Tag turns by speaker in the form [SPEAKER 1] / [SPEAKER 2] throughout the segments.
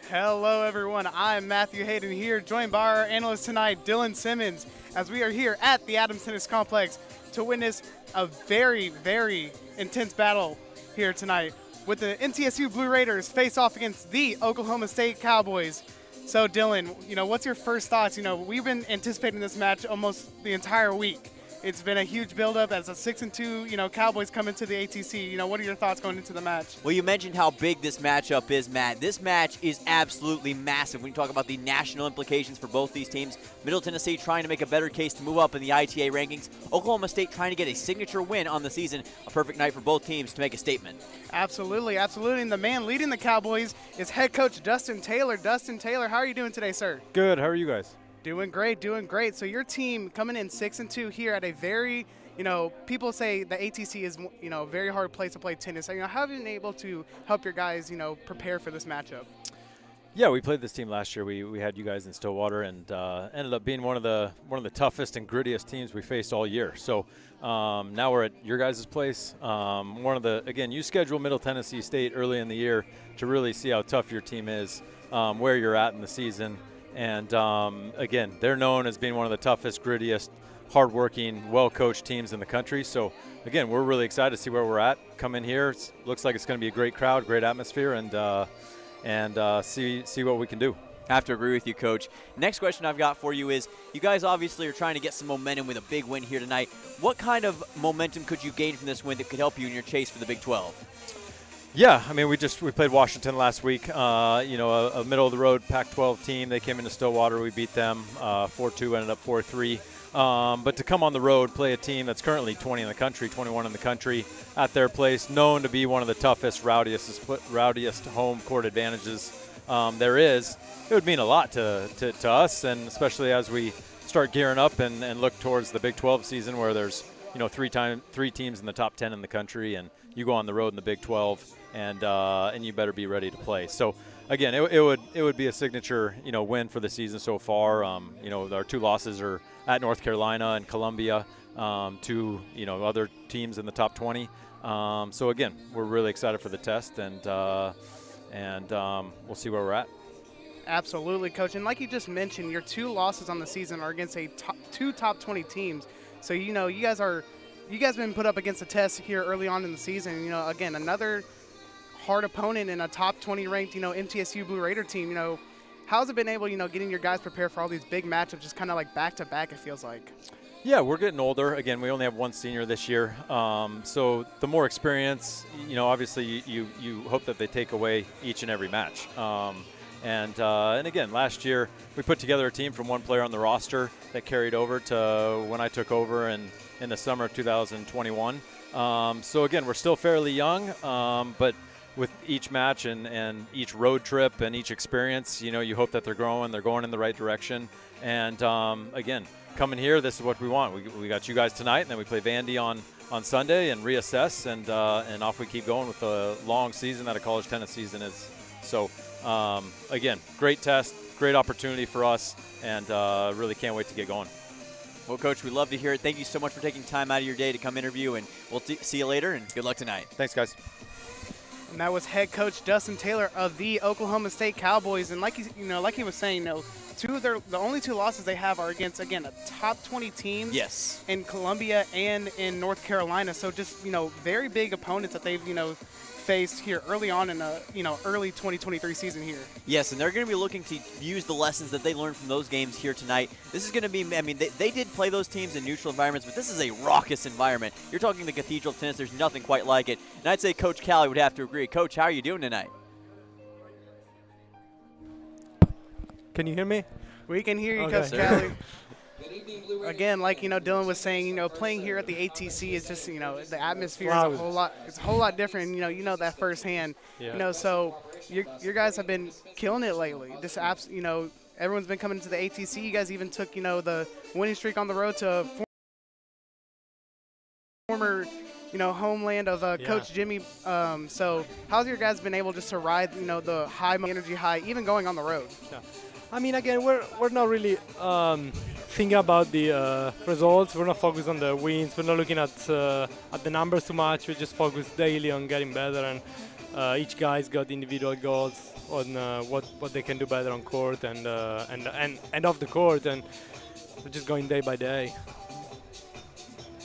[SPEAKER 1] Hello, everyone. I'm Matthew Hayden here, joined by our analyst tonight, Dylan Simmons, as we are here at the Adams Tennis Complex to witness a very, very intense battle here tonight with the MTSU Blue Raiders face off against the Oklahoma State Cowboys. So, Dylan, what's your first thoughts? We've been anticipating this match almost the entire week. It's been a huge buildup as a 6-2, Cowboys come into the ATC. What are your thoughts going into the match?
[SPEAKER 2] Well, you mentioned how big this matchup is, Matt. This match is absolutely massive when you talk about the national implications for both these teams. Middle Tennessee trying to make a better case to move up in the ITA rankings. Oklahoma State trying to get a signature win on the season. A perfect night for both teams to make a statement.
[SPEAKER 1] Absolutely, absolutely. And the man leading the Cowboys is head coach Dustin Taylor. Dustin Taylor, how are you doing today, sir?
[SPEAKER 3] Good. How are you guys?
[SPEAKER 1] Doing great, doing great. So your team coming in 6-2 here at a very, people say the ATC is, a very hard place to play tennis. So, how have you been able to help your guys, prepare for this matchup?
[SPEAKER 3] Yeah, we played this team last year. We had you guys in Stillwater and ended up being one of the toughest and grittiest teams we faced all year. So now we're at your guys' place. You schedule Middle Tennessee State early in the year to really see how tough your team is, where you're at in the season. And, again, they're known as being one of the toughest, grittiest, hardworking, well-coached teams in the country. So, again, we're really excited to see where we're at. Come in here. Looks like it's going to be a great crowd, great atmosphere, and see what we can do.
[SPEAKER 2] I have to agree with you, Coach. Next question I've got for you is, you guys obviously are trying to get some momentum with a big win here tonight. What kind of momentum could you gain from this win that could help you in your chase for the Big 12?
[SPEAKER 3] Yeah, I mean, we played Washington last week. A middle-of-the-road Pac-12 team. They came into Stillwater. We beat them 4-2, ended up 4-3. But to come on the road, play a team that's currently 20 in the country, 21 in the country, at their place, known to be one of the toughest, rowdiest home court advantages there is, it would mean a lot to us, and especially as we start gearing up and look towards the Big 12 season where there's three teams in the top 10 in the country, and you go on the road in the Big 12, and you better be ready to play. So again, it would be a signature win for the season so far. Our two losses are at North Carolina and Columbia, two other teams in the top 20. So again, we're really excited for the test, and we'll see where we're at.
[SPEAKER 1] Absolutely, Coach. And like you just mentioned, your two losses on the season are against two top 20 teams. So you guys have been put up against a test here early on in the season. Again, another hard opponent in a top 20 ranked, MTSU Blue Raider team. How's it been able, getting your guys prepared for all these big matchups, just kind of like back to back, it feels like?
[SPEAKER 3] Yeah, we're getting older. Again, we only have one senior this year. So the more experience, obviously you hope that they take away each and every match. And again, last year we put together a team from one player on the roster that carried over to when I took over in the summer of 2021. So again, we're still fairly young, but with each match and each road trip and each experience, you hope that they're going in the right direction. And again, coming here, this is what we want. We got you guys tonight, and then we play Vandy on Sunday and reassess, and off we keep going with the long season that a college tennis season is. So again, great test, great opportunity for us, and really can't wait to get going.
[SPEAKER 2] Well, Coach, we love to hear it. Thank you so much for taking time out of your day to come interview, and we'll see you later, and good luck tonight.
[SPEAKER 3] Thanks, guys.
[SPEAKER 1] And that was head coach Dustin Taylor of the Oklahoma State Cowboys. And like he was saying, the only two losses they have are against, again, a top 20 teams.
[SPEAKER 2] Yes.
[SPEAKER 1] In Columbia and in North Carolina. So just, very big opponents that they've, faced here early on in a, early 2023 season here.
[SPEAKER 2] Yes, and they're going to be looking to use the lessons that they learned from those games here tonight. This is going to be, they did play those teams in neutral environments, but this is a raucous environment. You're talking the Cathedral of Tennis. There's nothing quite like it. And I'd say Coach Callie would have to agree. Coach, how are you doing tonight?
[SPEAKER 4] Can you hear me?
[SPEAKER 1] We can hear you,
[SPEAKER 4] Okay.
[SPEAKER 1] Coach Callie. Again, like Dylan was saying, playing here at the ATC is just, the atmosphere is a whole lot. It's a whole lot different. You know that firsthand.
[SPEAKER 4] Yeah.
[SPEAKER 1] So your guys have been killing it lately. Just everyone's been coming to the ATC. You guys even took the winning streak on the road to former homeland of Coach Jimmy. So how's your guys been able just to ride the high energy high, even going on the road?
[SPEAKER 4] Yeah. Again, we're not really thinking about the results. We're not focused on the wins. We're not looking at the numbers too much. We just focus daily on getting better, and each guy's got individual goals on what they can do better on court and off the court, and we're just going day by day.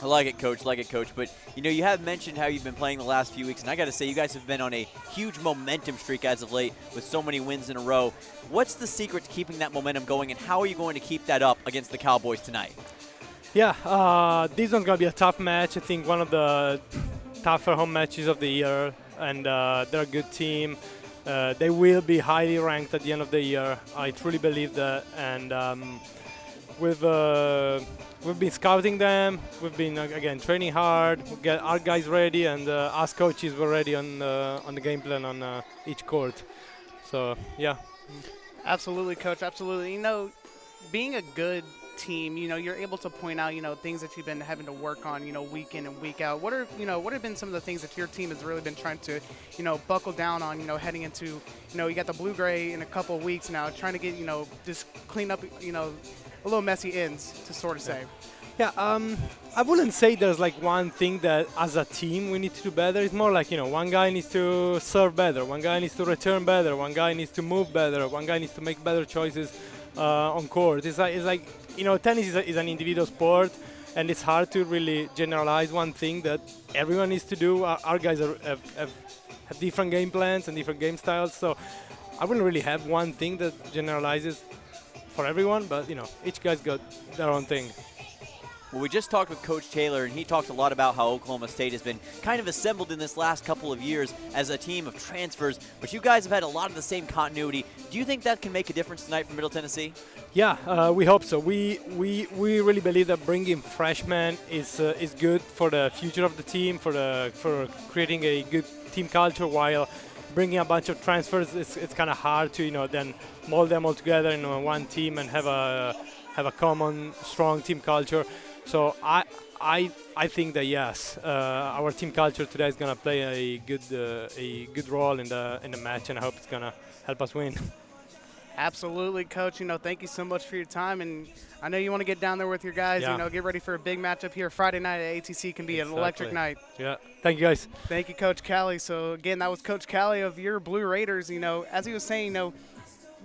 [SPEAKER 2] I like it, Coach. But, you have mentioned how you've been playing the last few weeks, and I got to say, you guys have been on a huge momentum streak as of late with so many wins in a row. What's the secret to keeping that momentum going, and how are you going to keep that up against the Cowboys tonight?
[SPEAKER 4] Yeah, this one's going to be a tough match. I think one of the tougher home matches of the year, and they're a good team. They will be highly ranked at the end of the year. I truly believe that, and we've been scouting them. We've been again training hard. We get our guys ready, and us coaches were ready on the game plan on each court. So yeah,
[SPEAKER 1] absolutely, Coach. Absolutely. Being a good team, you're able to point out, things that you've been having to work on, week in and week out. What have been some of the things that your team has really been trying to, buckle down on, heading into, you got the Blue Gray in a couple of weeks now, trying to get, just clean up, a little messy ends, to sort of say.
[SPEAKER 4] Yeah, I wouldn't say there's like one thing that as a team we need to do better. It's more like, one guy needs to serve better, one guy needs to return better, one guy needs to move better, one guy needs to make better choices on court. It's like tennis is an individual sport, and it's hard to really generalize one thing that everyone needs to do. Our guys have different game plans and different game styles, so I wouldn't really have one thing that generalizes for everyone, but each guy's got their own thing.
[SPEAKER 2] Well, we just talked with Coach Taylor, and he talked a lot about how Oklahoma State has been kind of assembled in this last couple of years as a team of transfers, but you guys have had a lot of the same continuity. Do you think that can make a difference tonight for Middle Tennessee?
[SPEAKER 4] Yeah, we hope so. We really believe that bringing freshmen is good for the future of the team, for creating a good team culture, while bringing a bunch of transfers, it's kind of hard to then mold them all together in one team and have a common strong team culture. So I think that yes, our team culture today is gonna play a good role in the match, and I hope it's gonna help us win.
[SPEAKER 1] Absolutely, Coach. Thank you so much for your time, and I know you want to get down there with your guys.
[SPEAKER 4] Yeah.
[SPEAKER 1] Get ready for a big matchup here Friday night at ATC. Can be an electric night.
[SPEAKER 4] Yeah. Thank you, guys.
[SPEAKER 1] Thank you, Coach Callie. So again, that was Coach Callie of your Blue Raiders. As he was saying,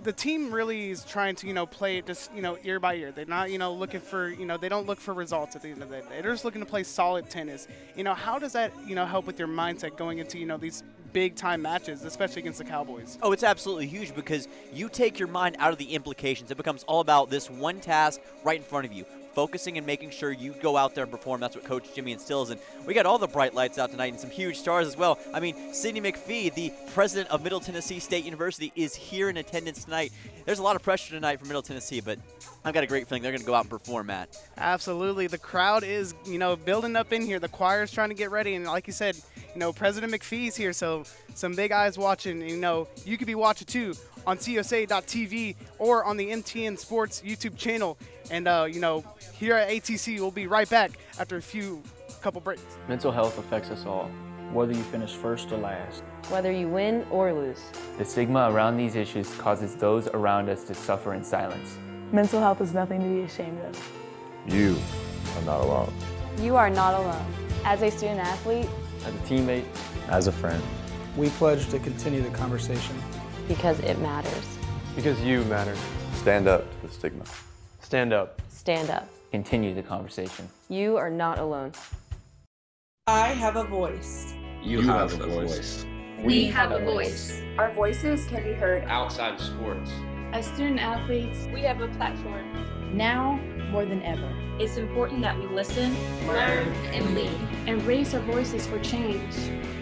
[SPEAKER 1] the team really is trying to, play it just, year by year. They're not, looking for, they don't look for results at the end of the day. They're just looking to play solid tennis. How does that, help with your mindset going into, these big-time matches, especially against the Cowboys?
[SPEAKER 2] Oh, it's absolutely huge, because you take your mind out of the implications. It becomes all about this one task right in front of you, focusing and making sure you go out there and perform. That's what Coach Jimmy instills. And we got all the bright lights out tonight and some huge stars as well. Sidney McPhee, the president of Middle Tennessee State University, is here in attendance tonight. There's a lot of pressure tonight for Middle Tennessee, but I've got a great feeling they're going to go out and perform, Matt.
[SPEAKER 1] Absolutely. The crowd is, building up in here. The choir's trying to get ready. And like you said, President McPhee's here, so some big eyes watching. You could be watching too on CSA.TV or on the MTN Sports YouTube channel. And, here at ATC, we'll be right back after a couple breaks.
[SPEAKER 5] Mental health affects us all, whether you finish first or last.
[SPEAKER 6] Whether you win or lose.
[SPEAKER 7] The stigma around these issues causes those around us to suffer in silence.
[SPEAKER 6] Mental health is nothing to be ashamed of.
[SPEAKER 8] You are not alone.
[SPEAKER 6] You are not alone. As a student athlete,
[SPEAKER 5] As a teammate,
[SPEAKER 8] As a friend,
[SPEAKER 9] we pledge to continue the conversation.
[SPEAKER 6] because it matters.
[SPEAKER 5] because you matter.
[SPEAKER 8] Stand up to the stigma.
[SPEAKER 5] Stand up.
[SPEAKER 6] Stand up.
[SPEAKER 7] Continue the conversation.
[SPEAKER 6] You are not alone.
[SPEAKER 9] I have a voice.
[SPEAKER 10] You have a voice.
[SPEAKER 11] We have a voice.
[SPEAKER 9] Our voices can be heard
[SPEAKER 10] Outside of sports.
[SPEAKER 11] As student athletes,
[SPEAKER 9] we have a platform.
[SPEAKER 6] Now more than ever.
[SPEAKER 11] it's important that we listen, learn, and lead, and raise our voices for change.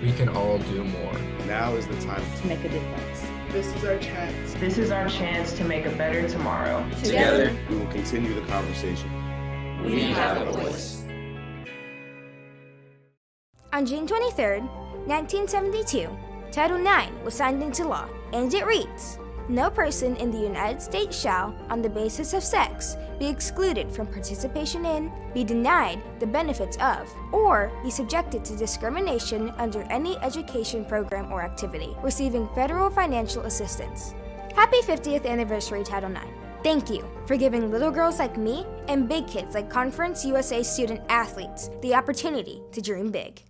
[SPEAKER 10] We can all do more.
[SPEAKER 12] Now is the time
[SPEAKER 6] To make a difference.
[SPEAKER 9] This is our chance.
[SPEAKER 13] This is our chance to make a better tomorrow.
[SPEAKER 10] Together,
[SPEAKER 12] we will continue the conversation.
[SPEAKER 11] We have a voice.
[SPEAKER 14] On June 23, 1972, Title IX was signed into law, and it reads, "No person in the United States shall, on the basis of sex, be excluded from participation in, be denied the benefits of, or be subjected to discrimination under any education program or activity, receiving federal financial assistance." Happy 50th anniversary, Title IX. Thank you for giving little girls like me and big kids like Conference USA student athletes the opportunity to dream big.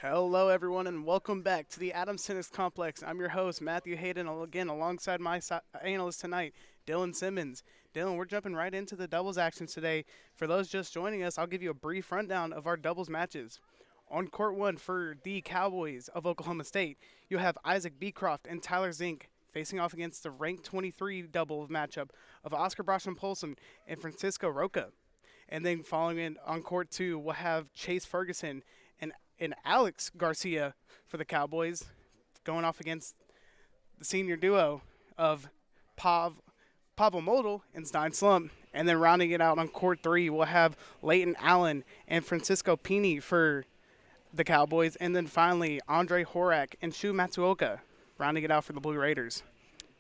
[SPEAKER 1] Hello, everyone, and welcome back to the Adams Tennis Complex. I'm your host, Matthew Hayden, again, alongside my analyst tonight, Dylan Simmons. Dylan, we're jumping right into the doubles action today. For those just joining us, I'll give you a brief rundown of our doubles matches. On court one for the Cowboys of Oklahoma State, you have Isaac Beecroft and Tyler Zink facing off against the ranked 23 double matchup of Oscar Brosham-Polson and Francisco Roca. And then following in on court two, we'll have Chase Ferguson and Alex Garcia for the Cowboys going off against the senior duo of Pablo Model and Stein Slump. And then rounding it out on court three, we'll have Leighton Allen and Francisco Pini for the Cowboys. And then finally, Andre Horak and Shu Matsuoka rounding it out for the Blue Raiders.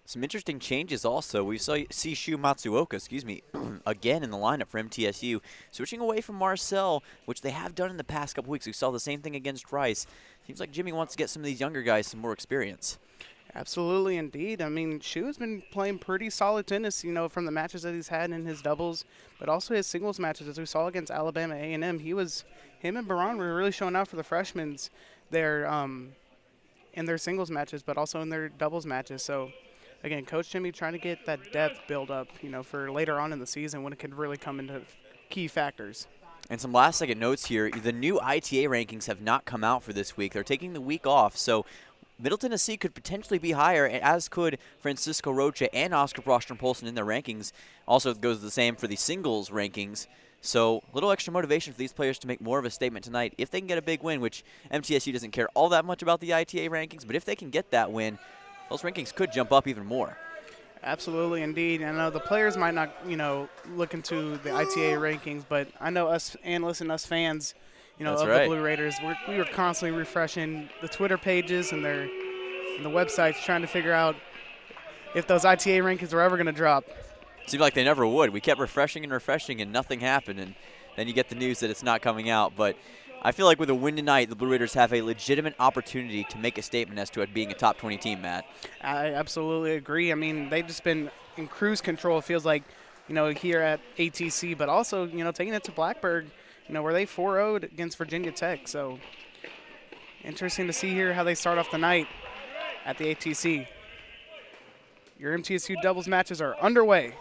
[SPEAKER 2] Some interesting changes also. We see Shu Matsuoka, again in the lineup for MTSU, switching away from Marcel, which they have done in the past couple weeks. We saw the same thing against Rice. Seems like Jimmy wants to get some of these younger guys some more experience.
[SPEAKER 1] Absolutely, indeed. I mean, Shu's been playing pretty solid tennis, from the matches that he's had in his doubles, but also his singles matches, as we saw against Alabama A&M. Him and Baran were really showing out for the freshmen there in their singles matches, but also in their doubles matches. So, again, Coach Jimmy trying to get that depth build up, for later on in the season when it could really come into key factors.
[SPEAKER 2] And some last-second notes here. The new ITA rankings have not come out for this week. They're taking the week off, so Middle Tennessee could potentially be higher, as could Francisco Rocha and Oscar Brosham-Polson in their rankings. Also goes the same for the singles rankings. So a little extra motivation for these players to make more of a statement tonight if they can get a big win, which MTSU doesn't care all that much about the ITA rankings, but if they can get that win, those rankings could jump up even more.
[SPEAKER 1] Absolutely, indeed. I know the players might not, look into the ITA rankings, but I know us analysts and us fans,
[SPEAKER 2] That's
[SPEAKER 1] of
[SPEAKER 2] right.
[SPEAKER 1] the Blue Raiders, we were constantly refreshing the Twitter pages and the websites, trying to figure out if those ITA rankings were ever going to drop.
[SPEAKER 2] Seemed like they never would. We kept refreshing and nothing happened, and then you get the news that it's not coming out. But I feel like with a win tonight, the Blue Raiders have a legitimate opportunity to make a statement as to it being a top 20 team, Matt.
[SPEAKER 1] I absolutely agree. I mean, they've just been in cruise control, it feels like, here at ATC, but also, taking it to Blackburg, where they 4-0'd against Virginia Tech. So interesting to see here how they start off the night at the ATC. Your MTSU doubles matches are underway.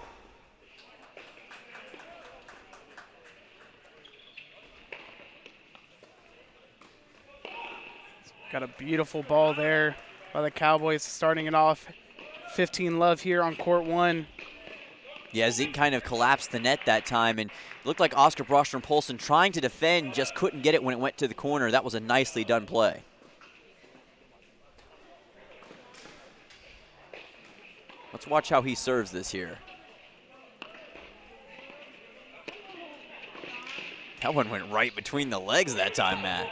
[SPEAKER 1] Got a beautiful ball there by the Cowboys, starting it off 15-love here on court one.
[SPEAKER 2] Yeah, Zink kind of collapsed the net that time, and it looked like Oscar Brosham-Polson trying to defend, just couldn't get it when it went to the corner. That was a nicely done play. Let's watch how he serves this here. That one went right between the legs that time, Matt.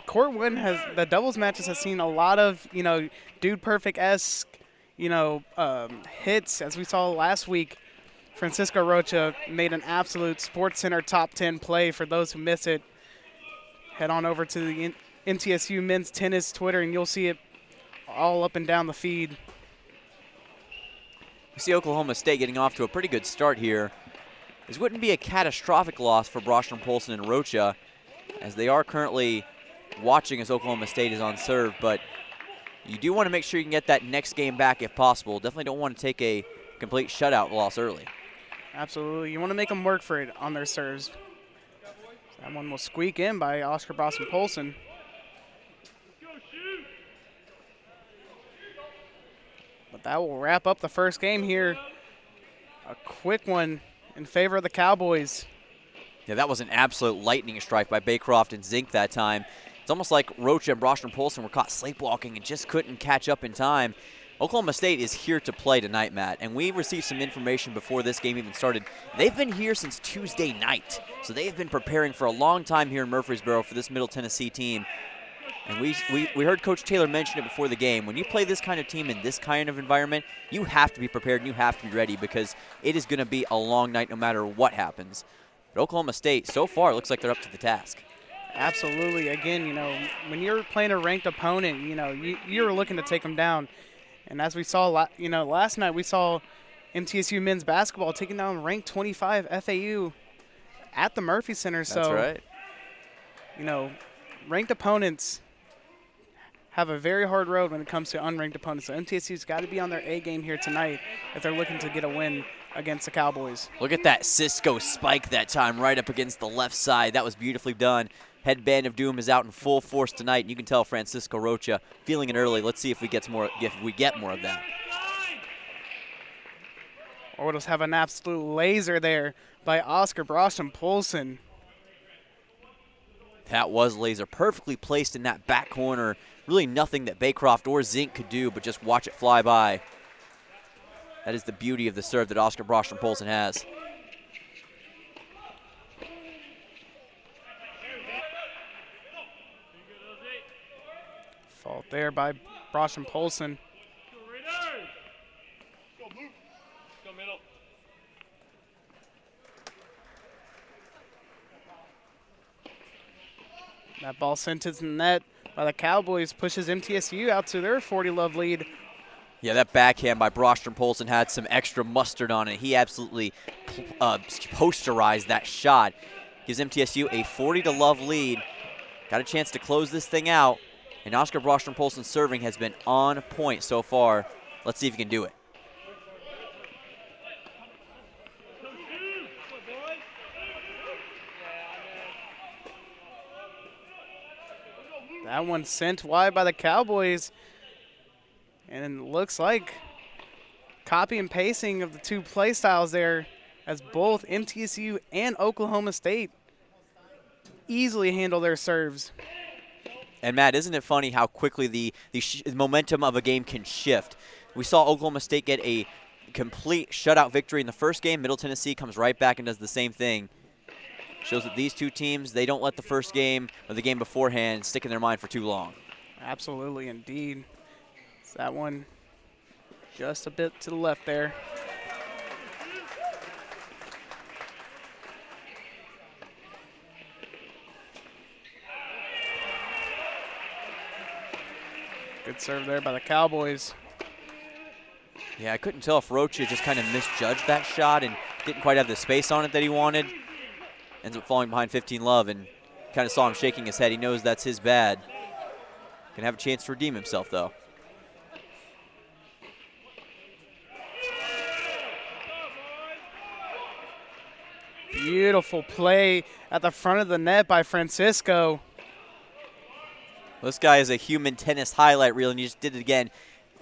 [SPEAKER 1] Court one the doubles matches has seen a lot of, Dude Perfect-esque, hits. As we saw last week, Francisco Rocha made an absolute SportsCenter top 10 play. For those who missed it, head on over to the MTSU men's tennis Twitter, and you'll see it all up and down the feed.
[SPEAKER 2] We see Oklahoma State getting off to a pretty good start here. This wouldn't be a catastrophic loss for Brosham-Polson and Rocha, as they are currently watching as Oklahoma State is on serve, but you do want to make sure you can get that next game back if possible. Definitely don't want to take a complete shutout loss early.
[SPEAKER 1] Absolutely. You want to make them work for it on their serves. That one will squeak in by Oscar Brosham-Polson. But that will wrap up the first game here. A quick one in favor of the Cowboys.
[SPEAKER 2] Yeah, that was an absolute lightning strike by Baycroft and Zink that time. It's almost like Rocha and Brosham-Polson were caught sleepwalking and just couldn't catch up in time. Oklahoma State is here to play tonight, Matt, and we received some information before this game even started. They've been here since Tuesday night, so they've been preparing for a long time here in Murfreesboro for this Middle Tennessee team. And we heard Coach Taylor mention it before the game. When you play this kind of team in this kind of environment, you have to be prepared and you have to be ready, because it is going to be a long night no matter what happens. But Oklahoma State, so far, looks like they're up to the task.
[SPEAKER 1] Absolutely. Again, when you're playing a ranked opponent, you're looking to take them down. And as we saw, last night we saw MTSU men's basketball taking down ranked 25 FAU at the Murphy Center.
[SPEAKER 2] That's right.
[SPEAKER 1] ranked opponents have a very hard road when it comes to unranked opponents. So MTSU's got to be on their A game here tonight if they're looking to get a win against the Cowboys.
[SPEAKER 2] Look at that Cisco spike that time right up against the left side. That was beautifully done. Headband of Doom is out in full force tonight, and you can tell Francisco Rocha feeling it early. Let's see if we get more of that.
[SPEAKER 1] Ordos have an absolute laser there by Oscar Brosham-Polson.
[SPEAKER 2] That was laser perfectly placed in that back corner. Really nothing that Baycroft or Zink could do but just watch it fly by. That is the beauty of the serve that Oscar Brosham-Polson has.
[SPEAKER 1] Fault there by Brosham-Polson. That ball sent to the net by the Cowboys pushes MTSU out to their 40-love lead.
[SPEAKER 2] Yeah, that backhand by Brosham-Polson had some extra mustard on it. He absolutely posterized that shot. Gives MTSU a 40-love lead. Got a chance to close this thing out. And Oscar Brosham-Polson's serving has been on point so far. Let's see if he can do it.
[SPEAKER 1] That one sent wide by the Cowboys. And it looks like copy and pasting of the two play styles there, as both MTSU and Oklahoma State easily handle their serves.
[SPEAKER 2] And Matt, isn't it funny how quickly the momentum of a game can shift? We saw Oklahoma State get a complete shutout victory in the first game. Middle Tennessee comes right back and does the same thing. Shows that these two teams, they don't let the first game or the game beforehand stick in their mind for too long.
[SPEAKER 1] Absolutely, indeed. So that one just a bit to the left there. Good serve there by the Cowboys.
[SPEAKER 2] Yeah, I couldn't tell if Rocha just kind of misjudged that shot and didn't quite have the space on it that he wanted. Ends up falling behind 15 Love and kind of saw him shaking his head. He knows that's his bad. Can have a chance to redeem himself, though.
[SPEAKER 1] Beautiful play at the front of the net by Francisco.
[SPEAKER 2] This guy is a human tennis highlight reel, and he just did it again.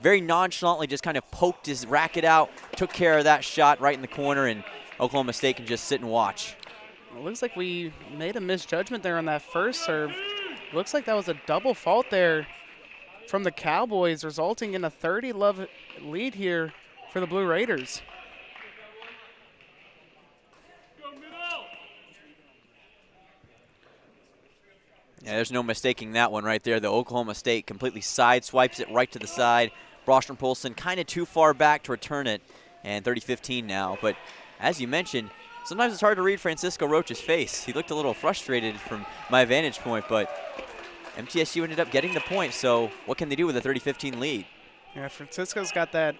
[SPEAKER 2] Very nonchalantly just kind of poked his racket out, took care of that shot right in the corner, and Oklahoma State can just sit and watch.
[SPEAKER 1] It looks like we made a misjudgment there on that first serve. Looks like that was a double fault there from the Cowboys, resulting in a 30-love lead here for the Blue Raiders.
[SPEAKER 2] Yeah, there's no mistaking that one right there. The Oklahoma State completely sideswipes it right to the side. Brosham-Polson kind of too far back to return it, and 30-15 now. But as you mentioned, sometimes it's hard to read Francisco Rocha's face. He looked a little frustrated from my vantage point, but MTSU ended up getting the point, so what can they do with a 30-15 lead?
[SPEAKER 1] Yeah, Francisco's got that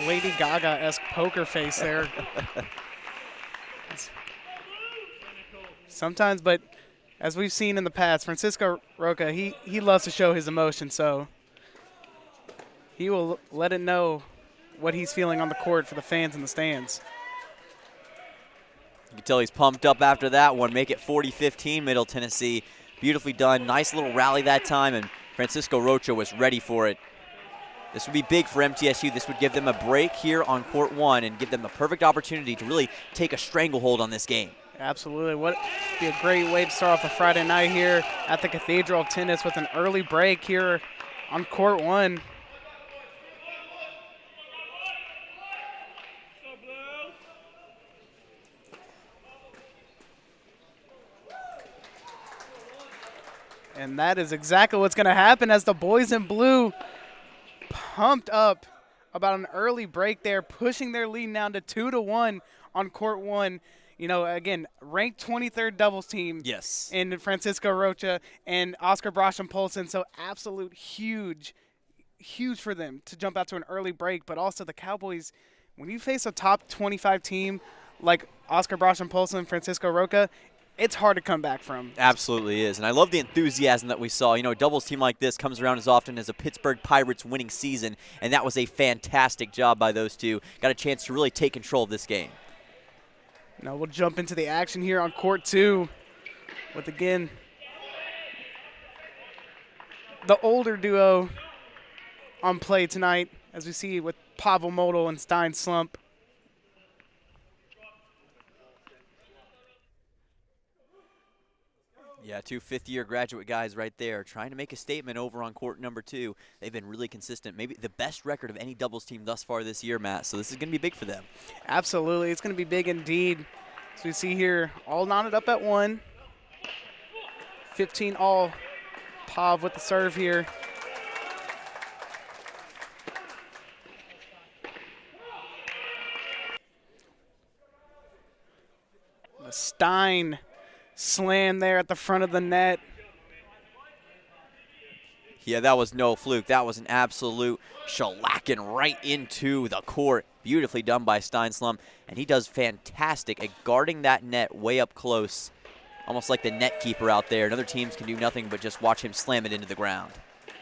[SPEAKER 1] Lady Gaga-esque poker face there. Sometimes, but as we've seen in the past, Francisco Rocha, he loves to show his emotion, so he will let it know what he's feeling on the court for the fans in the stands.
[SPEAKER 2] You can tell he's pumped up after that one. Make it 40-15 Middle Tennessee. Beautifully done. Nice little rally that time, and Francisco Rocha was ready for it. This would be big for MTSU. This would give them a break here on court one and give them a perfect opportunity to really take a stranglehold on this game.
[SPEAKER 1] Absolutely. What be a great way to start off the Friday night here at the Cathedral of Tennis with an early break here on court one. And that is exactly what's going to happen as the boys in blue pumped up about an early break there, pushing their lead now to 2-1 on court one. You know, again, ranked 23rd doubles team.
[SPEAKER 2] Yes.
[SPEAKER 1] In Francisco Rocha and Oscar Brosham-Polson. So absolute huge for them to jump out to an early break. But also the Cowboys, when you face a top 25 team like Oscar Brosham-Polson and Francisco Rocha, it's hard to come back from.
[SPEAKER 2] Absolutely is. And I love the enthusiasm that we saw. You know, a doubles team like this comes around as often as a Pittsburgh Pirates winning season, and that was a fantastic job by those two. Got a chance to really take control of this game.
[SPEAKER 1] Now we'll jump into the action here on court 2 with, again, the older duo on play tonight, as we see with Pavel Model and Stein Slump.
[SPEAKER 2] Yeah, 2 fifth-year graduate guys right there trying to make a statement over on court number 2. They've been really consistent, maybe the best record of any doubles team thus far this year, Matt, so this is going to be big for them.
[SPEAKER 1] Absolutely. It's going to be big indeed. So we see here all knotted up at 1. 15 all. Pav with the serve here. The Stein slam there at the front of the net.
[SPEAKER 2] Yeah, that was no fluke. That was an absolute shellacking right into the court. Beautifully done by Stein Slump, and he does fantastic at guarding that net way up close, almost like the net keeper out there. And other teams can do nothing but just watch him slam it into the ground.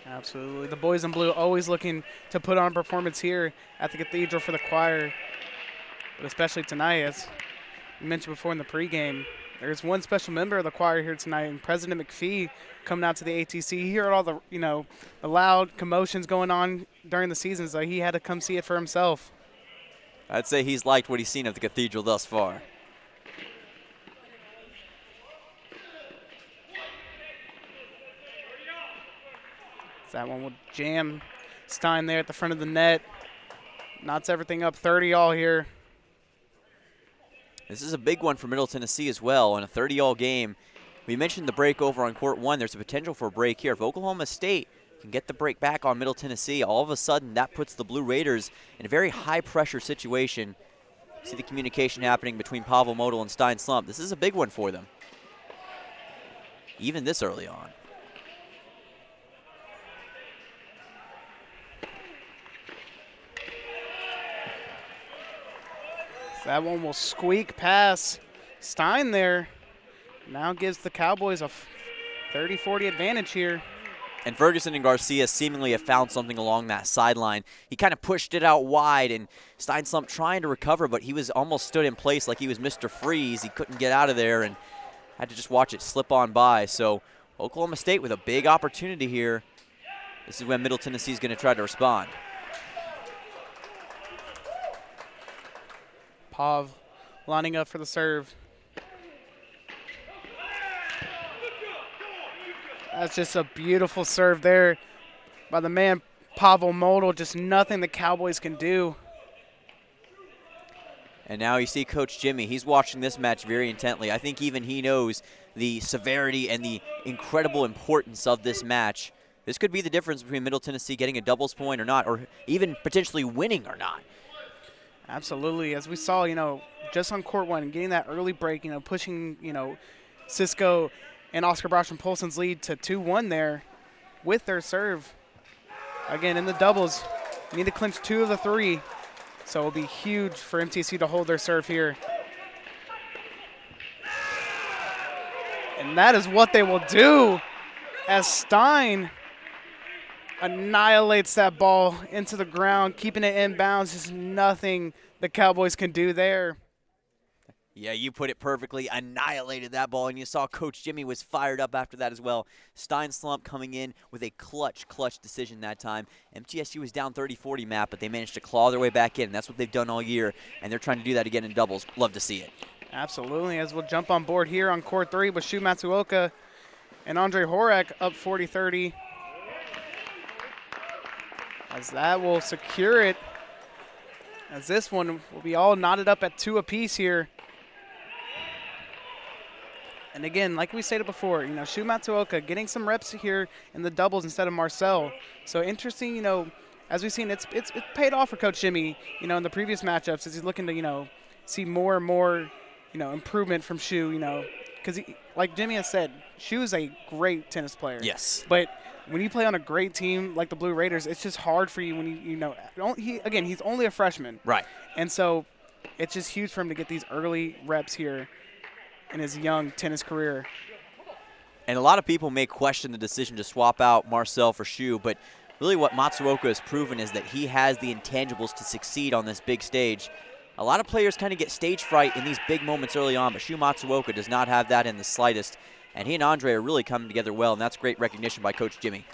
[SPEAKER 1] Absolutely. The boys in blue always looking to put on a performance here at the Cathedral for the choir, but especially tonight, as we mentioned before in the pregame. There's one special member of the choir here tonight, and President McPhee coming out to the ATC. He heard all the, the loud commotions going on during the season, so he had to come see it for himself.
[SPEAKER 2] I'd say he's liked what he's seen of the Cathedral thus far.
[SPEAKER 1] So that one will jam Stein there at the front of the net. Knots everything up 30 all here.
[SPEAKER 2] This is a big one for Middle Tennessee as well in a 30-all game. We mentioned the break over on court 1. There's a potential for a break here. If Oklahoma State can get the break back on Middle Tennessee, all of a sudden that puts the Blue Raiders in a very high-pressure situation. See the communication happening between Pavel Model and Stein Slump. This is a big one for them, even this early on.
[SPEAKER 1] That one will squeak past Stein there. Now gives the Cowboys a 30-40 advantage here.
[SPEAKER 2] And Ferguson and Garcia seemingly have found something along that sideline. He kind of pushed it out wide, and Stein Slump trying to recover, but he was almost stood in place like he was Mr. Freeze. He couldn't get out of there and had to just watch it slip on by. So Oklahoma State with a big opportunity here. This is when Middle Tennessee is going to try to respond.
[SPEAKER 1] Pav lining up for the serve. That's just a beautiful serve there by the man Pavel Model. Just nothing the Cowboys can do.
[SPEAKER 2] And now you see Coach Jimmy. He's watching this match very intently. I think even he knows the severity and the incredible importance of this match. This could be the difference between Middle Tennessee getting a doubles point or not, or even potentially winning or not.
[SPEAKER 1] Absolutely. As we saw, just on court 1, getting that early break, pushing, Cisco and Oscar Brosh and Polson's lead to 2-1 there with their serve. Again, in the doubles, need to clinch 2 of the 3. So it'll be huge for MTSU to hold their serve here. And that is what they will do as Stein annihilates that ball into the ground, keeping it inbounds. Just nothing the Cowboys can do there.
[SPEAKER 2] Yeah, you put it perfectly. Annihilated that ball, and you saw Coach Jimmy was fired up after that as well. Stein Slump coming in with a clutch decision that time. MTSU was down 30-40, Matt, but they managed to claw their way back in. That's what they've done all year, and they're trying to do that again in doubles. Love to see it.
[SPEAKER 1] Absolutely, as we'll jump on board here on court 3 with Shu Matsuoka and Andre Horak up 40-30. As that will secure it, as this one will be all knotted up at 2 apiece here. And again, like we stated before, Shu Matsuoka getting some reps here in the doubles instead of Marcel. So interesting, as we've seen, it's paid off for Coach Jimmy, in the previous matchups as he's looking to, see more and more, improvement from Shu, because like Jimmy has said, Shu is a great tennis player.
[SPEAKER 2] Yes.
[SPEAKER 1] But when you play on a great team like the Blue Raiders, it's just hard for you when he's only a freshman.
[SPEAKER 2] Right.
[SPEAKER 1] And so it's just huge for him to get these early reps here. in his young tennis career.
[SPEAKER 2] And a lot of people may question the decision to swap out Marcel for Shu, but really what Matsuoka has proven is that he has the intangibles to succeed on this big stage. A lot of players kind of get stage fright in these big moments early on, but Shu Matsuoka does not have that in the slightest. And he and Andre are really coming together well, and that's great recognition by Coach Jimmy.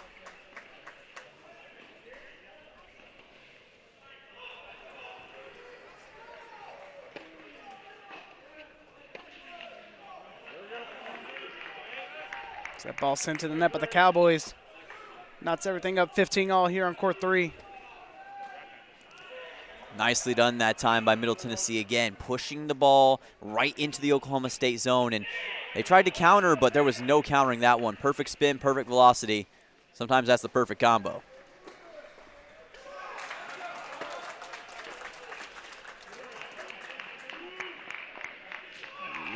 [SPEAKER 1] So that ball sent to the net by the Cowboys. Knots everything up 15-all here on court 3.
[SPEAKER 2] Nicely done that time by Middle Tennessee again, pushing the ball right into the Oklahoma State zone. And they tried to counter, but there was no countering that one. Perfect spin, perfect velocity. Sometimes that's the perfect combo.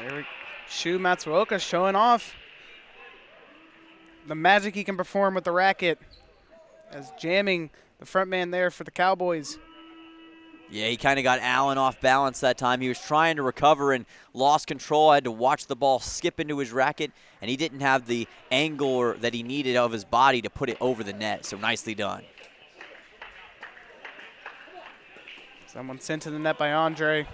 [SPEAKER 1] There, Shu Matsuoka showing off the magic he can perform with the racket, as jamming the front man there for the Cowboys.
[SPEAKER 2] Yeah, he kind of got Allen off balance that time. He was trying to recover and lost control. Had to watch the ball skip into his racket, and he didn't have the angle that he needed of his body to put it over the net, so nicely done.
[SPEAKER 1] Someone sent to the net by Andre.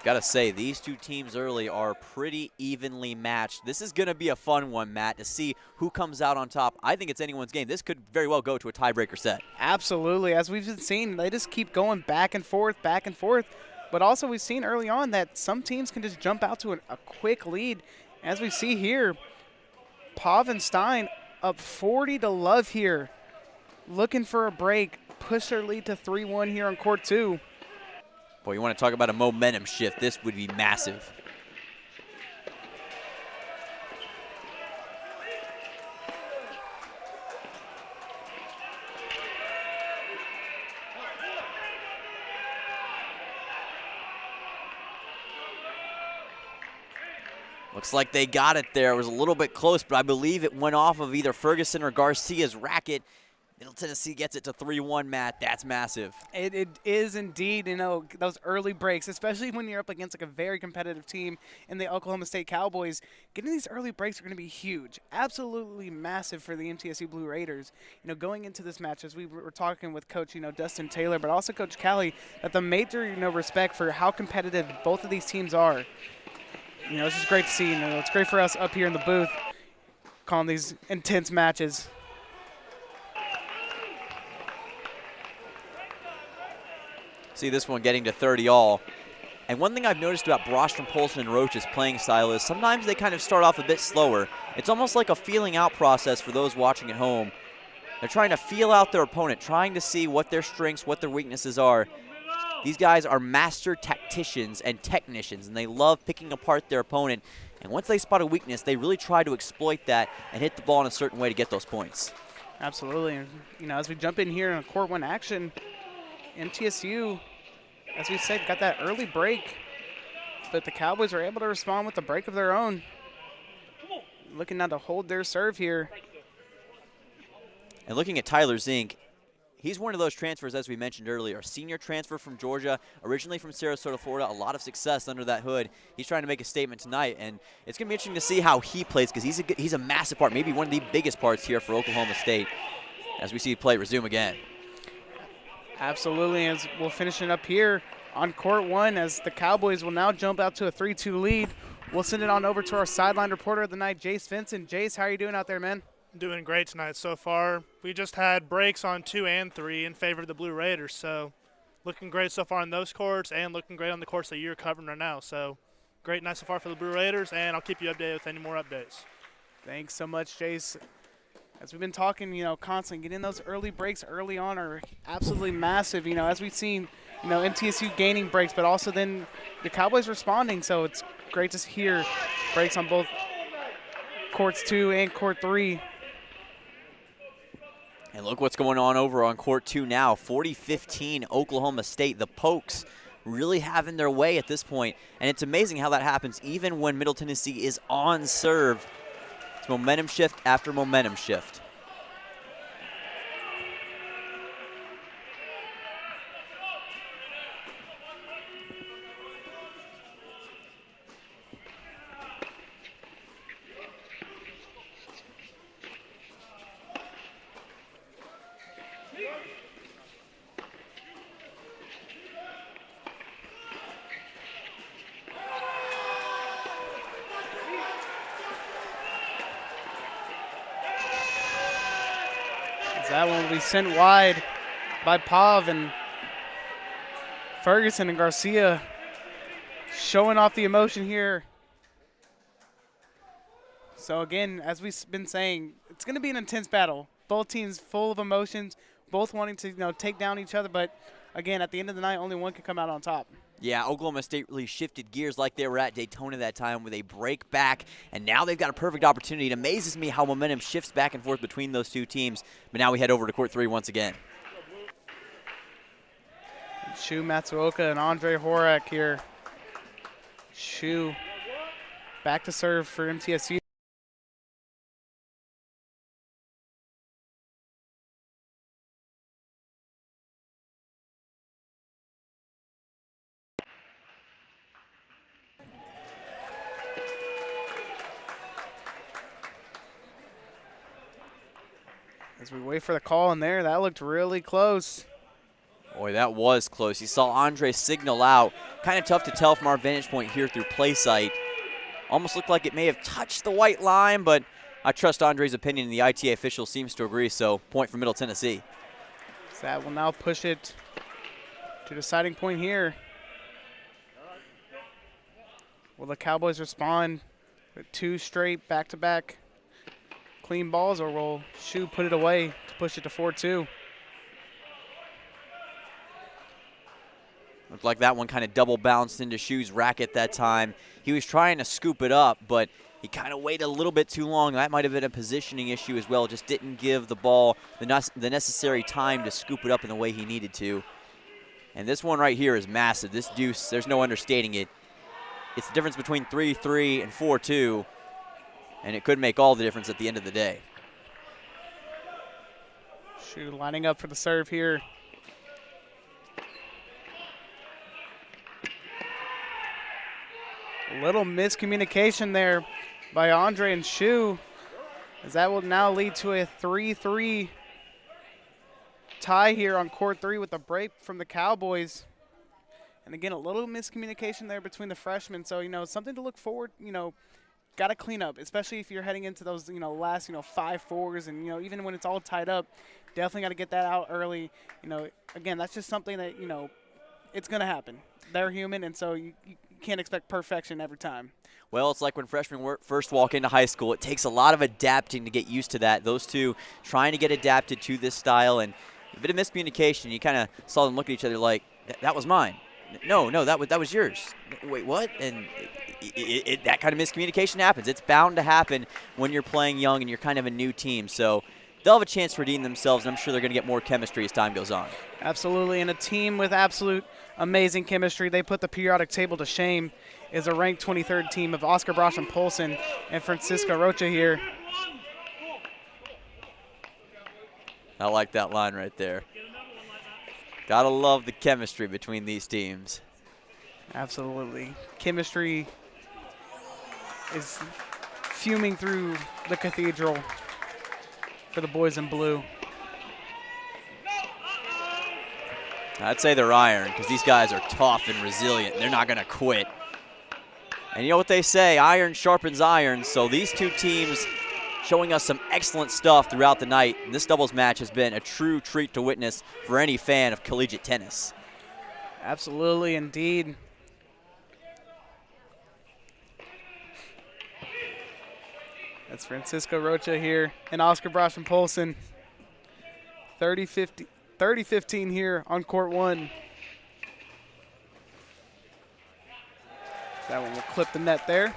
[SPEAKER 2] Gotta say, these two teams early are pretty evenly matched. This is gonna be a fun one, Matt, to see who comes out on top. I think it's anyone's game. This could very well go to a tiebreaker set.
[SPEAKER 1] Absolutely. As we've been seeing, they just keep going back and forth. But also we've seen early on that some teams can just jump out to a quick lead. As we see here, Pav and Stein up 40-love here. Looking for a break. Push their lead to 3-1 here on court 2.
[SPEAKER 2] Boy, you want to talk about a momentum shift. This would be massive. Looks like they got it there. It was a little bit close, but I believe it went off of either Ferguson or Garcia's racket. Middle Tennessee gets it to 3-1, Matt. That's massive.
[SPEAKER 1] It is indeed, you know, those early breaks, especially when you're up against like a very competitive team in the Oklahoma State Cowboys. Getting these early breaks are going to be huge, absolutely massive for the MTSU Blue Raiders. You know, going into this match, as we were talking with Coach, you know, Dustin Taylor, but also Coach Callie, that the major, you know, respect for how competitive both of these teams are. You know, this is great to see. You know, it's great for us up here in the booth calling these intense matches.
[SPEAKER 2] See this one getting to 30-all. And one thing I've noticed about Brostrom, Polson, and Roach's playing style is sometimes they kind of start off a bit slower. It's almost like a feeling out process for those watching at home. They're trying to feel out their opponent, trying to see what their strengths, what their weaknesses are. These guys are master tacticians and technicians, and they love picking apart their opponent. And once they spot a weakness, they really try to exploit that and hit the ball in a certain way to get those points.
[SPEAKER 1] Absolutely. And, you know, as we jump in here in court 1 action, MTSU, as we said, got that early break, but the Cowboys are able to respond with a break of their own. Looking now to hold their serve here.
[SPEAKER 2] And looking at Tyler Zink, he's one of those transfers, as we mentioned earlier, a senior transfer from Georgia, originally from Sarasota, Florida, a lot of success under that hood. He's trying to make a statement tonight, and it's going to be interesting to see how he plays because he's a massive part, maybe one of the biggest parts here for Oklahoma State as we see play resume again.
[SPEAKER 1] Absolutely, as we'll finish it up here on court 1 as the Cowboys will now jump out to a 3-2 lead. We'll send it on over to our sideline reporter of the night, Jace Vincent. Jace, how are you doing out there, man?
[SPEAKER 15] Doing great tonight so far. We just had breaks on 2 and 3 in favor of the Blue Raiders, so looking great so far on those courts and looking great on the courts that you're covering right now. So great night so far for the Blue Raiders, and I'll keep you updated with any more updates.
[SPEAKER 1] Thanks so much, Jace. As we've been talking, you know, constantly getting those early breaks early on are absolutely massive. You know, as we've seen, you know, MTSU gaining breaks, but also then the Cowboys responding. So it's great to hear breaks on both courts 2 and court 3.
[SPEAKER 2] And look what's going on over on court 2 now. 40-15 Oklahoma State. The Pokes really having their way at this point. And it's amazing how that happens even when Middle Tennessee is on serve. It's momentum shift after momentum shift.
[SPEAKER 1] That one will be sent wide by Pav, and Ferguson and Garcia showing off the emotion here. So again, as we've been saying, it's going to be an intense battle. Both teams full of emotions, both wanting to take down each other, but again, at the end of the night, only one can come out on top.
[SPEAKER 2] Yeah, Oklahoma State really shifted gears like they were at Daytona that time where they break back, and now they've got a perfect opportunity. It amazes me how momentum shifts back and forth between those two teams. But now we head over to court 3 once again.
[SPEAKER 1] Shu Matsuoka and Andre Horak here. Shu back to serve for MTSU. As we wait for the call in there, that looked really close.
[SPEAKER 2] Boy, that was close. You saw Andre signal out. Kind of tough to tell from our vantage point here through play sight. Almost looked like it may have touched the white line, but I trust Andre's opinion, and the ITA official seems to agree, so point for Middle Tennessee.
[SPEAKER 1] So that will now push it to deciding point here. Will the Cowboys respond with 2 straight back-to-back clean balls, or will Shu put it away to push it to 4-2?
[SPEAKER 2] Looked like that one kind of double bounced into Shu's racket that time. He was trying to scoop it up, but he kind of waited a little bit too long. That might have been a positioning issue as well. Just didn't give the ball the necessary time to scoop it up in the way he needed to. And this one right here is massive. This deuce, there's no understating it. It's the difference between 3-3 and 4-2, and it could make all the difference at the end of the day.
[SPEAKER 1] Shu lining up for the serve here. A little miscommunication there by Andre and Shu, as that will now lead to a 3-3 tie here on court 3 with a break from the Cowboys. And again, a little miscommunication there between the freshmen. So, something to look forward, got to clean up, especially if you're heading into those, last, 5 fours. And, even when it's all tied up, definitely got to get that out early. Again, that's just something that, it's going to happen. They're human, and so you can't expect perfection every time.
[SPEAKER 2] Well, it's like when freshmen first walk into high school. It takes a lot of adapting to get used to that. Those two trying to get adapted to this style, and a bit of miscommunication. You kind of saw them look at each other like, that was mine. No, that was yours. Wait, what? And that kind of miscommunication happens. It's bound to happen when you're playing young and you're kind of a new team. So they'll have a chance to redeem themselves, and I'm sure they're going to get more chemistry as time goes on.
[SPEAKER 1] Absolutely, and a team with absolute amazing chemistry. They put the periodic table to shame is a ranked 23rd team of Oscar Brosh and Polson and Francisco Rocha here.
[SPEAKER 2] I like that line right there. Gotta love the chemistry between these teams.
[SPEAKER 1] Absolutely. Chemistry is fuming through the cathedral for the boys in blue.
[SPEAKER 2] I'd say they're iron because these guys are tough and resilient. They're not going to quit. And you know what they say, iron sharpens iron. So these two teams showing us some excellent stuff throughout the night. And this doubles match has been a true treat to witness for any fan of collegiate tennis.
[SPEAKER 1] Absolutely, indeed. That's Francisco Rocha here and Oscar Brosh and Polson. 30-15 here on court 1. That one will clip the net there.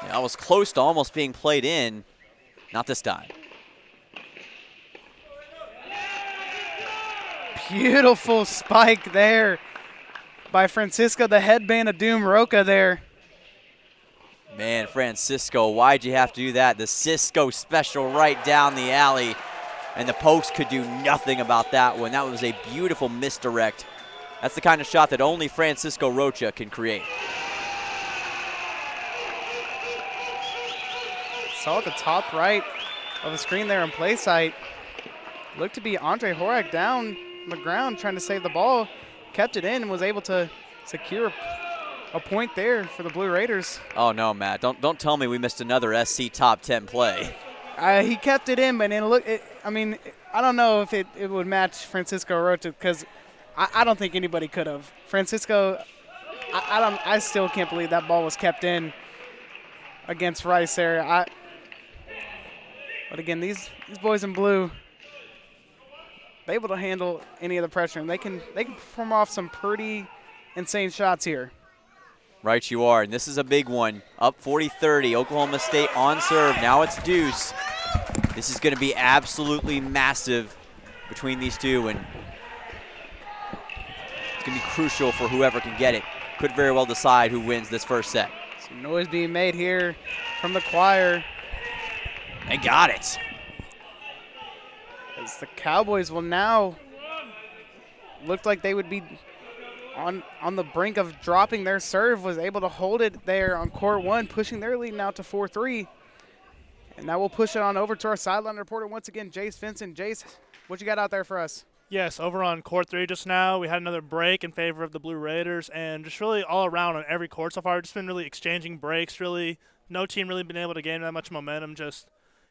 [SPEAKER 2] Yeah, I was close to almost being played in. Not this time.
[SPEAKER 1] Beautiful spike there by Francisco, the headband of Doom Roca there.
[SPEAKER 2] Man, Francisco, why'd you have to do that? The Cisco special right down the alley. And the post could do nothing about that one. That was a beautiful misdirect. That's the kind of shot that only Francisco Rocha can create.
[SPEAKER 1] Saw at the top right of the screen there on play site. Looked to be Andre Horak down on the ground trying to save the ball. Kept it in and was able to secure a point there for the Blue Raiders.
[SPEAKER 2] Oh, no, Matt. Don't tell me we missed another SC top 10 play.
[SPEAKER 1] He kept it in, but I mean, I don't know if it would match Francisco Rocha because I don't think anybody could have. Francisco, I still can't believe that ball was kept in against Rice there. But again, these boys in blue, they're able to handle any of the pressure, and they can perform off some pretty insane shots here.
[SPEAKER 2] Right you are, and this is a big one. Up 40-30, Oklahoma State on serve. Now it's deuce. This is going to be absolutely massive between these two, and it's going to be crucial for whoever can get it. Could very well decide who wins this first set.
[SPEAKER 1] Some noise being made here from the choir.
[SPEAKER 2] They got it.
[SPEAKER 1] As the Cowboys will now look like they would be on the brink of dropping their serve, was able to hold it there on court one, pushing their lead now to 4-3. And now we'll push it on over to our sideline reporter once again, Jace Vincent. Jace, what you got out there for us?
[SPEAKER 15] Yes, over on court 3 just now, we had another break in favor of the Blue Raiders, and just really all around on every court so far, just been really exchanging breaks. Really, no team really been able to gain that much momentum. Just,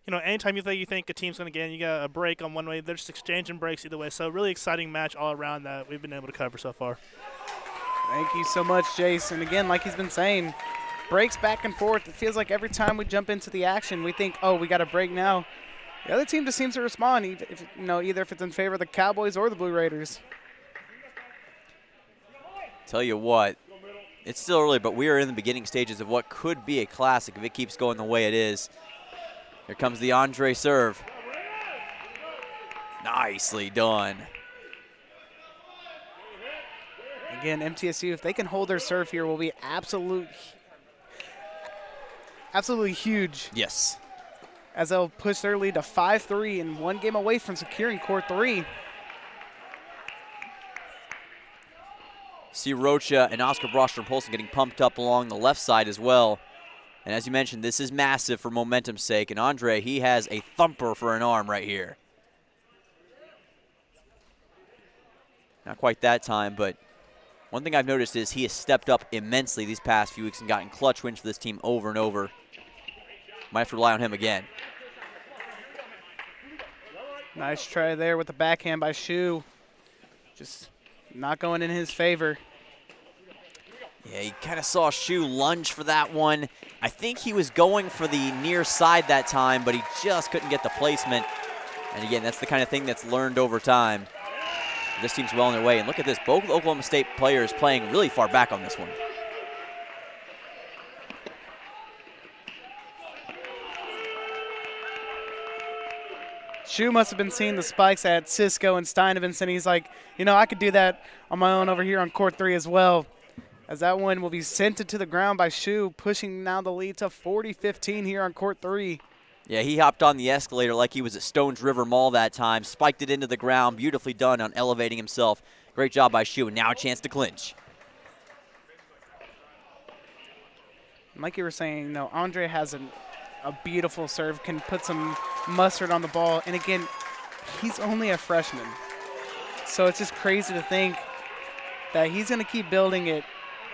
[SPEAKER 15] anytime you think a team's going to gain, you got a break on one way, they're just exchanging breaks either way. So really exciting match all around that we've been able to cover so far.
[SPEAKER 1] Thank you so much, Jace. And again, like he's been saying, breaks back and forth. It feels like every time we jump into the action, we think, oh, we got a break now. The other team just seems to respond, either if it's in favor of the Cowboys or the Blue Raiders.
[SPEAKER 2] Tell you what, it's still early, but we are in the beginning stages of what could be a classic if it keeps going the way it is. Here comes the Andre serve. Nicely done.
[SPEAKER 1] Again, MTSU, if they can hold their serve here, will be absolutely huge.
[SPEAKER 2] Yes.
[SPEAKER 1] As they'll push their lead to 5-3 and one game away from securing court 3.
[SPEAKER 2] See Rocha and Oscar Brostrom-Polson getting pumped up along the left side as well. And as you mentioned, this is massive for momentum's sake. And Andre, he has a thumper for an arm right here. Not quite that time, but one thing I've noticed is he has stepped up immensely these past few weeks and gotten clutch wins for this team over and over. Might have to rely on him again.
[SPEAKER 1] Nice try there with the backhand by Shu. Just not going in his favor.
[SPEAKER 2] Yeah, you kind of saw Shu lunge for that one. I think he was going for the near side that time, but he just couldn't get the placement. And again, that's the kind of thing that's learned over time. This team's well on their way. And look at this, both Oklahoma State players playing really far back on this one.
[SPEAKER 1] Shu must have been seeing the spikes at Cisco and Steinovitz, and he's like, I could do that on my own over here on court 3 as well. As that one will be sent to the ground by Shu, pushing now the lead to 40-15 here on court 3.
[SPEAKER 2] Yeah, he hopped on the escalator like he was at Stones River Mall that time, spiked it into the ground, beautifully done on elevating himself. Great job by Shu, and now a chance to clinch.
[SPEAKER 1] Like you were saying, Andre has a beautiful serve, can put some mustard on the ball. And again, he's only a freshman. So it's just crazy to think that he's going to keep building it,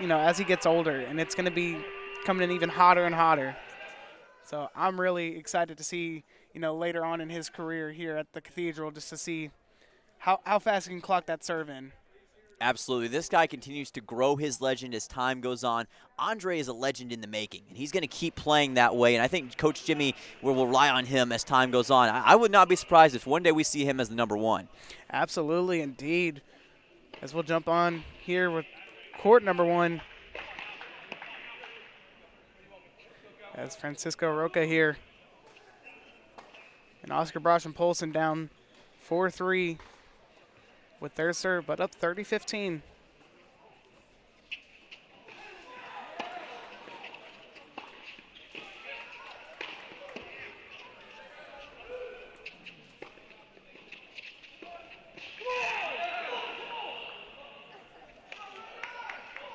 [SPEAKER 1] as he gets older. And it's going to be coming in even hotter and hotter. So I'm really excited to see, later on in his career here at the Cathedral, just to see how fast he can clock that serve in.
[SPEAKER 2] Absolutely. This guy continues to grow his legend as time goes on. Andre is a legend in the making, and he's going to keep playing that way. And I think Coach Jimmy will rely on him as time goes on. I would not be surprised if one day we see him as the number 1.
[SPEAKER 1] Absolutely, indeed. As we'll jump on here with court number 1. As Francisco Rocha here. And Oscar Brostrom-Polson down 4-3 with their serve, but up 30-15.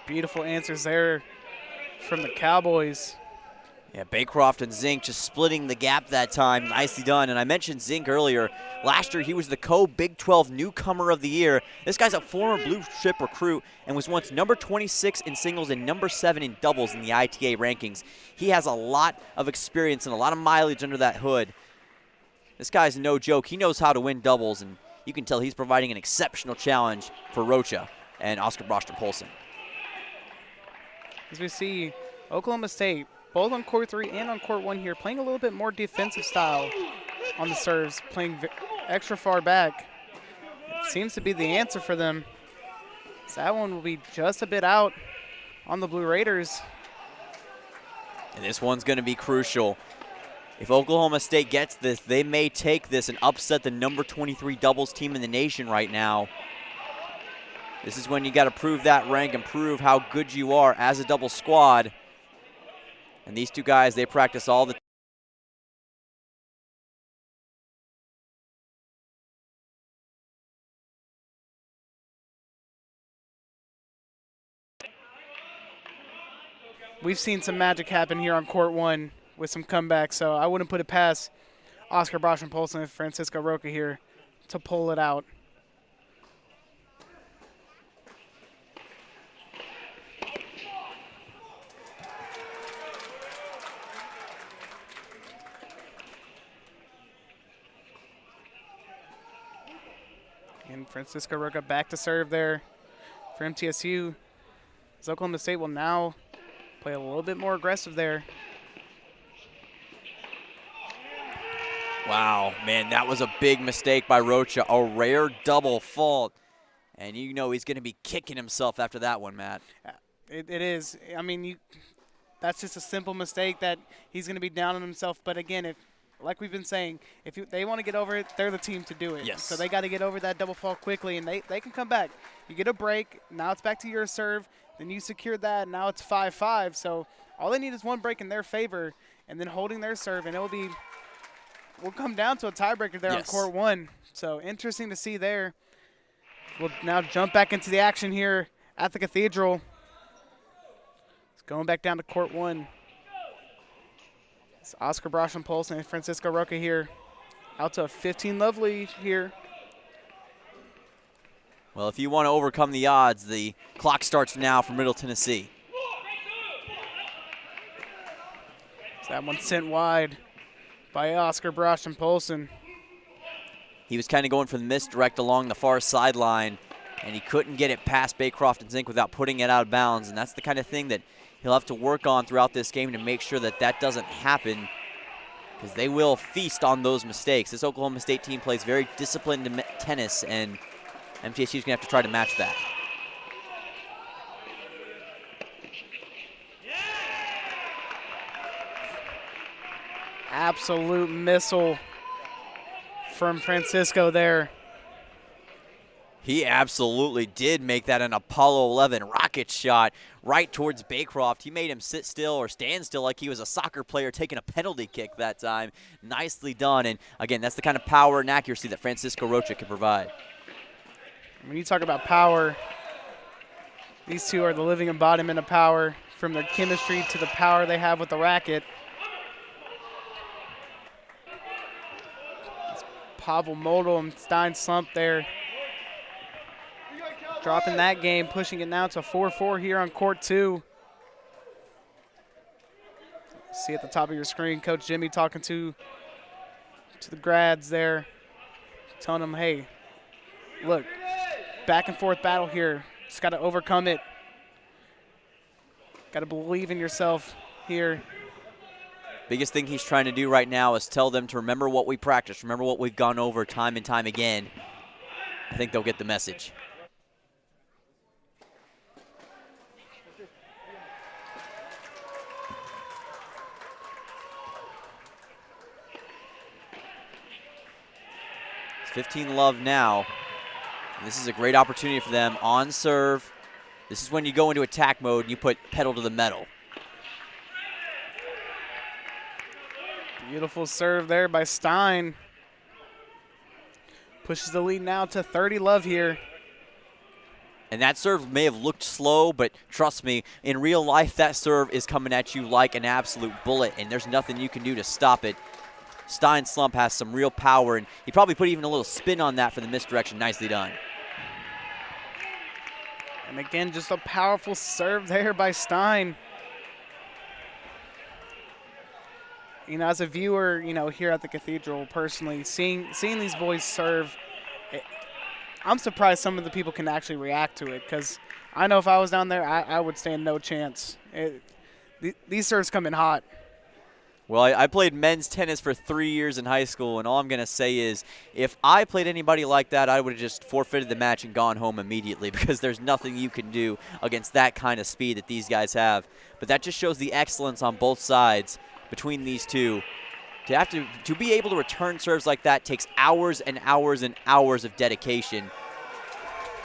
[SPEAKER 1] Beautiful answers there from the Cowboys.
[SPEAKER 2] Yeah, Baycroft and Zink just splitting the gap that time. Nicely done. And I mentioned Zink earlier. Last year, he was the co-Big 12 Newcomer of the Year. This guy's a former blue chip recruit and was once number 26 in singles and number 7 in doubles in the ITA rankings. He has a lot of experience and a lot of mileage under that hood. This guy's no joke. He knows how to win doubles, and you can tell he's providing an exceptional challenge for Rocha and Oscar Broster-Polson.
[SPEAKER 1] As we see Oklahoma State, both on court 3 and on court 1 here, playing a little bit more defensive style on the serves, playing extra far back. It seems to be the answer for them. So that one will be just a bit out on the Blue Raiders.
[SPEAKER 2] And this one's going to be crucial. If Oklahoma State gets this, they may take this and upset the number 23 doubles team in the nation right now. This is when you got to prove that rank and prove how good you are as a double squad. And these two guys, they practice all the
[SPEAKER 1] We've seen some magic happen here on court 1 with some comebacks, so I wouldn't put it past Oscar Broster-Polson and Francisco Roca here to pull it out. And Francisco Roca back to serve there for MTSU. As Oklahoma State will now play a little bit more aggressive there.
[SPEAKER 2] Wow, man, that was a big mistake by Rocha. A rare double fault. And you know he's going to be kicking himself after that one, Matt.
[SPEAKER 1] It is. I mean, that's just a simple mistake that he's going to be down on himself. But again, like we've been saying, if they want to get over it, they're the team to do it.
[SPEAKER 2] Yes.
[SPEAKER 1] So they got to get over that double fault quickly, and they can come back. You get a break. Now it's back to your serve. Then you secured that. Now it's 5-5. So all they need is one break in their favor and then holding their serve, and we'll come down to a tiebreaker there on court 1. So interesting to see there. We'll now jump back into the action here at the Cathedral. It's going back down to court 1. It's Oscar Broster-Polson and Francisco Roca here. Out to a 15-love lead here.
[SPEAKER 2] Well, if you want to overcome the odds, the clock starts now for Middle Tennessee.
[SPEAKER 1] So that one sent wide by Oscar Broster-Polson.
[SPEAKER 2] He was kind of going for the misdirect along the far sideline, and he couldn't get it past Baycroft and Zink without putting it out of bounds, and that's the kind of thing that he'll have to work on throughout this game to make sure that that doesn't happen, because they will feast on those mistakes. This Oklahoma State team plays very disciplined tennis, and MTSU is going to have to try to match that.
[SPEAKER 1] Absolute missile from Francisco there.
[SPEAKER 2] He absolutely did make that an Apollo 11 rocket shot right towards Baycroft. He made him sit still or stand still like he was a soccer player taking a penalty kick that time. Nicely done. And again, that's the kind of power and accuracy that Francisco Rocha can provide.
[SPEAKER 1] When you talk about power, these two are the living embodiment of power, from their chemistry to the power they have with the racket. Pavel Moldl and Stein Slump there. Dropping that game, pushing it now to 4-4 here on court 2. See at the top of your screen, Coach Jimmy talking to the grads there, telling them, hey, look, back and forth battle here. Just got to overcome it. Got to believe in yourself here.
[SPEAKER 2] Biggest thing he's trying to do right now is tell them to remember what we practiced, remember what we've gone over time and time again. I think they'll get the message. It's 15 love now. This is a great opportunity for them on serve. This is when you go into attack mode and you put pedal to the metal.
[SPEAKER 1] Beautiful serve there by Stein. Pushes the lead now to 30 love here.
[SPEAKER 2] And that serve may have looked slow, but trust me, in real life, that serve is coming at you like an absolute bullet, and there's nothing you can do to stop it. Stein Slump has some real power, and he probably put even a little spin on that for the misdirection. Nicely done.
[SPEAKER 1] And again, just a powerful serve there by Stein. You know, as a viewer, you know, here at the Cathedral, personally, seeing these boys serve, I'm surprised some of the people can actually react to it, because I know if I was down there, I would stand no chance. These serves come in hot.
[SPEAKER 2] Well, I played men's tennis for 3 years in high school, and all I'm going to say is if I played anybody like that, I would have just forfeited the match and gone home immediately, because there's nothing you can do against that kind of speed that these guys have. But that just shows the excellence on both sides between these two. To be able to return serves like that takes hours and hours and hours of dedication.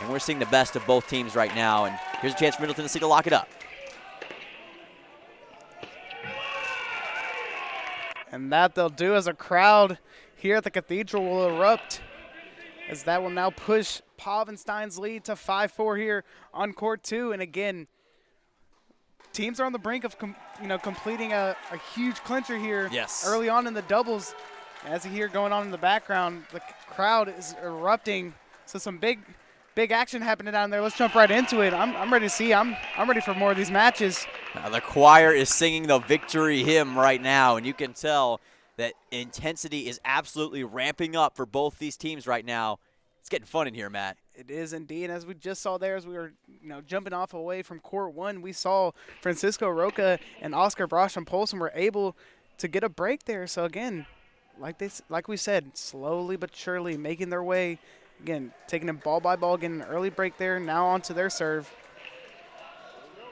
[SPEAKER 2] And we're seeing the best of both teams right now. And here's a chance for Middle Tennessee to lock it up.
[SPEAKER 1] And that they'll do, as a crowd here at the Cathedral will erupt, as that will now push Pavenstein's lead to 5-4 here on court 2. And again, teams are on the brink of completing a huge clincher here.
[SPEAKER 2] Yes.
[SPEAKER 1] Early on in the doubles. As you hear going on in the background, the crowd is erupting. So some big action happening down there. Let's jump right into it. I'm ready to see. I'm ready for more of these matches.
[SPEAKER 2] The choir is singing the victory hymn right now, and you can tell that intensity is absolutely ramping up for both these teams right now. It's getting fun in here, Matt.
[SPEAKER 1] It is indeed. As we just saw there, as we were jumping off away from court 1, we saw Francisco Roca and Oscar Brosham-Polson were able to get a break there. So again, like we said, slowly but surely making their way. Again, taking them ball by ball, getting an early break there. Now onto their serve.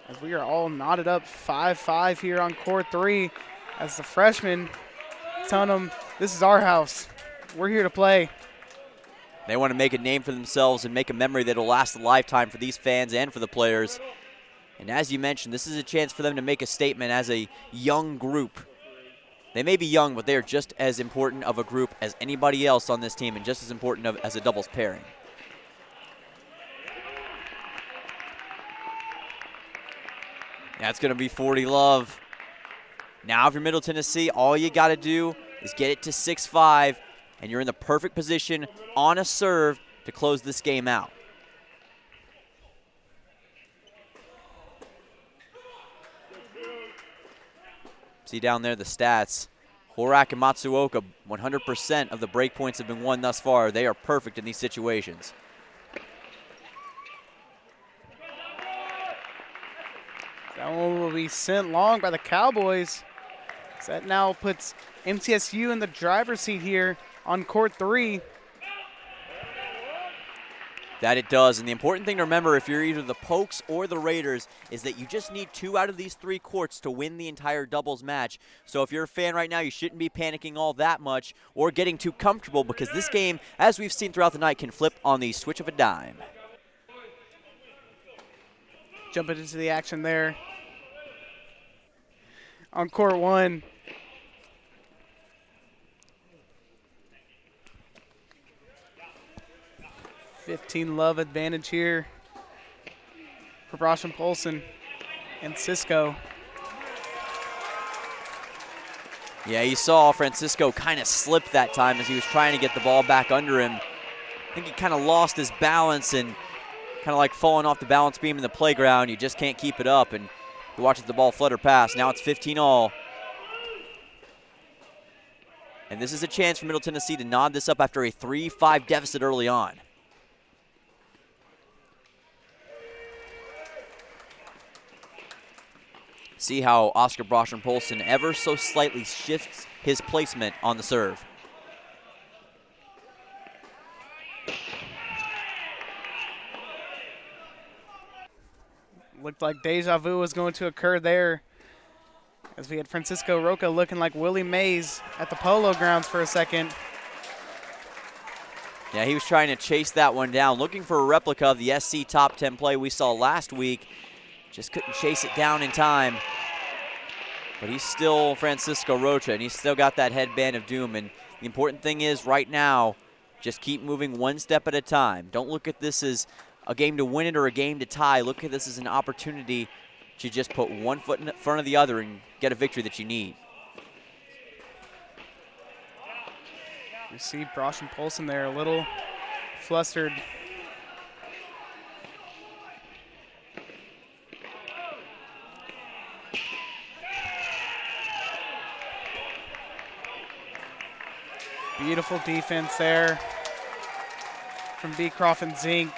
[SPEAKER 1] As we are all knotted up 5-5 here on court 3, as the freshmen telling them, this is our house. We're here to play.
[SPEAKER 2] They want to make a name for themselves and make a memory that will last a lifetime for these fans and for the players. And as you mentioned, this is a chance for them to make a statement as a young group. They may be young, but they are just as important of a group as anybody else on this team, and just as important as a doubles pairing. That's going to be 40 love. Now if you're Middle Tennessee, all you got to do is get it to 6-5, and you're in the perfect position on a serve to close this game out. See down there the stats. Horak and Matsuoka, 100% of the break points have been won thus far. They are perfect in these situations.
[SPEAKER 1] That one will be sent long by the Cowboys. So that now puts MTSU in the driver's seat here on court 3.
[SPEAKER 2] That it does, and the important thing to remember if you're either the Pokes or the Raiders is that you just need 2 out of these 3 courts to win the entire doubles match. So if you're a fan right now, you shouldn't be panicking all that much or getting too comfortable, because this game, as we've seen throughout the night, can flip on the switch of a dime.
[SPEAKER 1] Jumping into the action there. On court 1. $15 advantage here for Brosham-Polson and Cisco.
[SPEAKER 2] Yeah, you saw Francisco kind of slip that time as he was trying to get the ball back under him. I think he kind of lost his balance and kind of like falling off the balance beam in the playground. You just can't keep it up, and he watches the ball flutter past. Now it's 15-all. And this is a chance for Middle Tennessee to nod this up after a 3-5 deficit early on. See how Oscar Brosham-Polson ever so slightly shifts his placement on the serve.
[SPEAKER 1] Looked like deja vu was going to occur there, as we had Francisco Roca looking like Willie Mays at the Polo Grounds for a second.
[SPEAKER 2] Yeah, he was trying to chase that one down, looking for a replica of the SC top 10 play we saw last week. Just couldn't chase it down in time. But he's still Francisco Rocha, and he's still got that headband of doom. And the important thing is right now, just keep moving one step at a time. Don't look at this as a game to win it or a game to tie. Look at this as an opportunity to just put one foot in front of the other and get a victory that you need.
[SPEAKER 1] You see Brosham-Polson there, a little flustered. Beautiful defense there from Beecroft and Zink.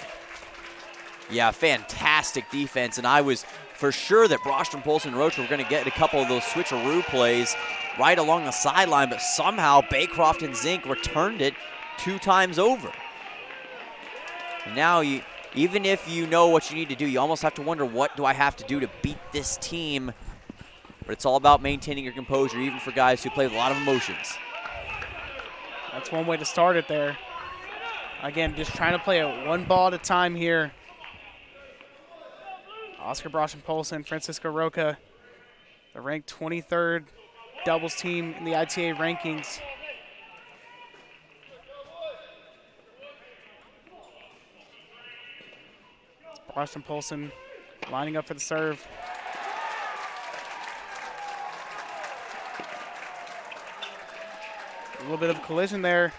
[SPEAKER 2] Yeah, fantastic defense, and I was for sure that Brostrom, Polson, and Roach were going to get a couple of those switcheroo plays right along the sideline, but somehow Baycroft and Zink returned it 2 times over. And now, even if you know what you need to do, you almost have to wonder, what do I have to do to beat this team? But it's all about maintaining your composure, even for guys who play with a lot of emotions.
[SPEAKER 1] That's one way to start it there. Again, just trying to play it one ball at a time here. Oscar Brostrom Polson, Francisco Roca, the ranked 23rd doubles team in the ITA rankings. Brostrom Polson lining up for the serve. A little bit of a collision there.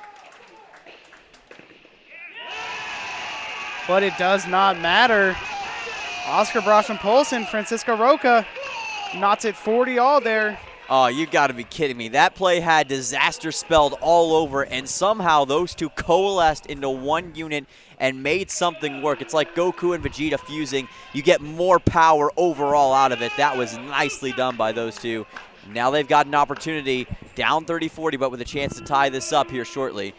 [SPEAKER 1] But it does not matter. Oscar Brostrom Polson, Francisco Roca knots it 40 all there.
[SPEAKER 2] Oh, you got to be kidding me. That play had disaster spelled all over, and somehow those two coalesced into one unit and made something work. It's like Goku and Vegeta fusing. You get more power overall out of it. That was nicely done by those two. Now they've got an opportunity, down 30-40, but with a chance to tie this up here shortly.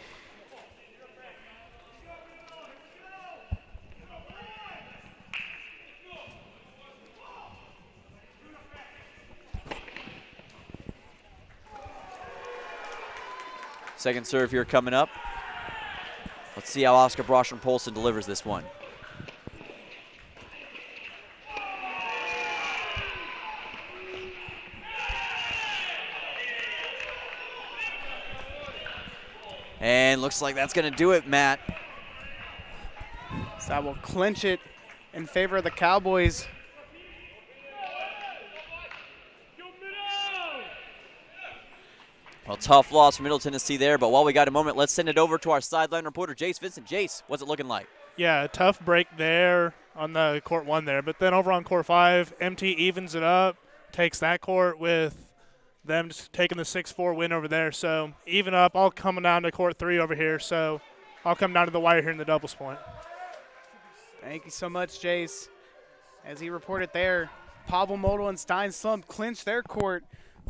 [SPEAKER 2] Second serve here coming up. Let's see how Oscar Brostrom Polson delivers this one. And looks like that's going to do it, Matt.
[SPEAKER 1] So that will clinch it in favor of the Cowboys.
[SPEAKER 2] Well, tough loss for Middle Tennessee there, but while we got a moment, let's send it over to our sideline reporter, Jace Vincent. Jace, what's it looking like?
[SPEAKER 15] Yeah, a tough break there on the court 1 there, but then over on court 5, MT evens it up, takes that court with them just taking the 6-4 win over there. So even up, all coming down to court 3 over here. So I'll come down to the wire here in the doubles point.
[SPEAKER 1] Thank you so much, Jace. As he reported there, Pablo Model and Stein Slump clinched their court.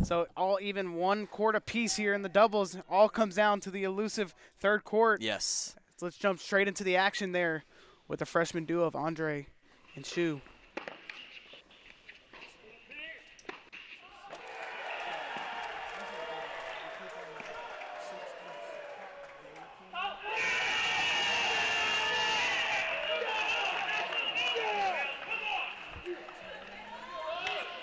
[SPEAKER 1] So all even 1 court apiece here in the doubles. All comes down to the elusive third court.
[SPEAKER 2] Yes.
[SPEAKER 1] So let's jump straight into the action there with the freshman duo of Andre and Shu.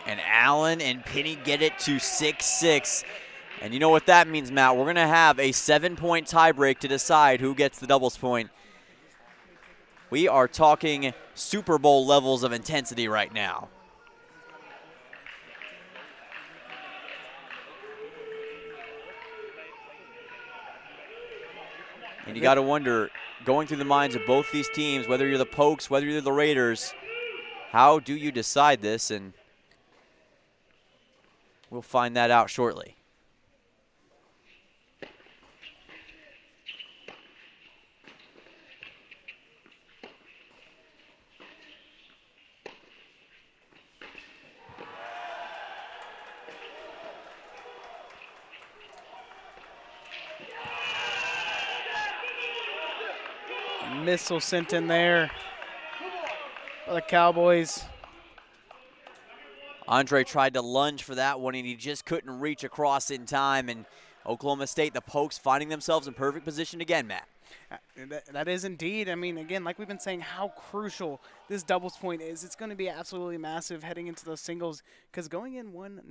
[SPEAKER 2] And Allen and Penny get it to 6-6. And you know what that means, Matt? We're going to have a 7-point tiebreak to decide who gets the doubles point. We are talking Super Bowl levels of intensity right now. And you got to wonder, going through the minds of both these teams, whether you're the Pokes, whether you're the Raiders, how do you decide this? And we'll find that out shortly.
[SPEAKER 1] Missile sent in there for the Cowboys.
[SPEAKER 2] Andre tried to lunge for that one, and he just couldn't reach across in time. And Oklahoma State, the Pokes, finding themselves in perfect position again, Matt.
[SPEAKER 1] That is indeed. I mean, again, like we've been saying, how crucial this doubles point is. It's going to be absolutely massive heading into those singles, because going in 1-0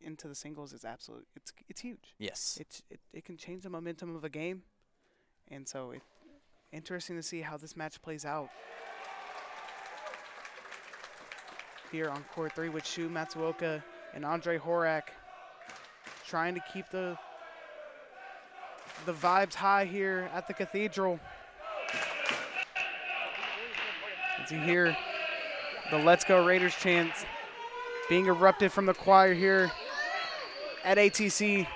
[SPEAKER 1] into the singles is absolutely it's huge.
[SPEAKER 2] Yes.
[SPEAKER 1] It can change the momentum of a game, and so it's interesting to see how this match plays out. Here on court 3 with Shu Matsuoka and Andre Horak, trying to keep the vibes high here at the Cathedral. As you hear the Let's Go Raiders chants being erupted from the choir here at ATC.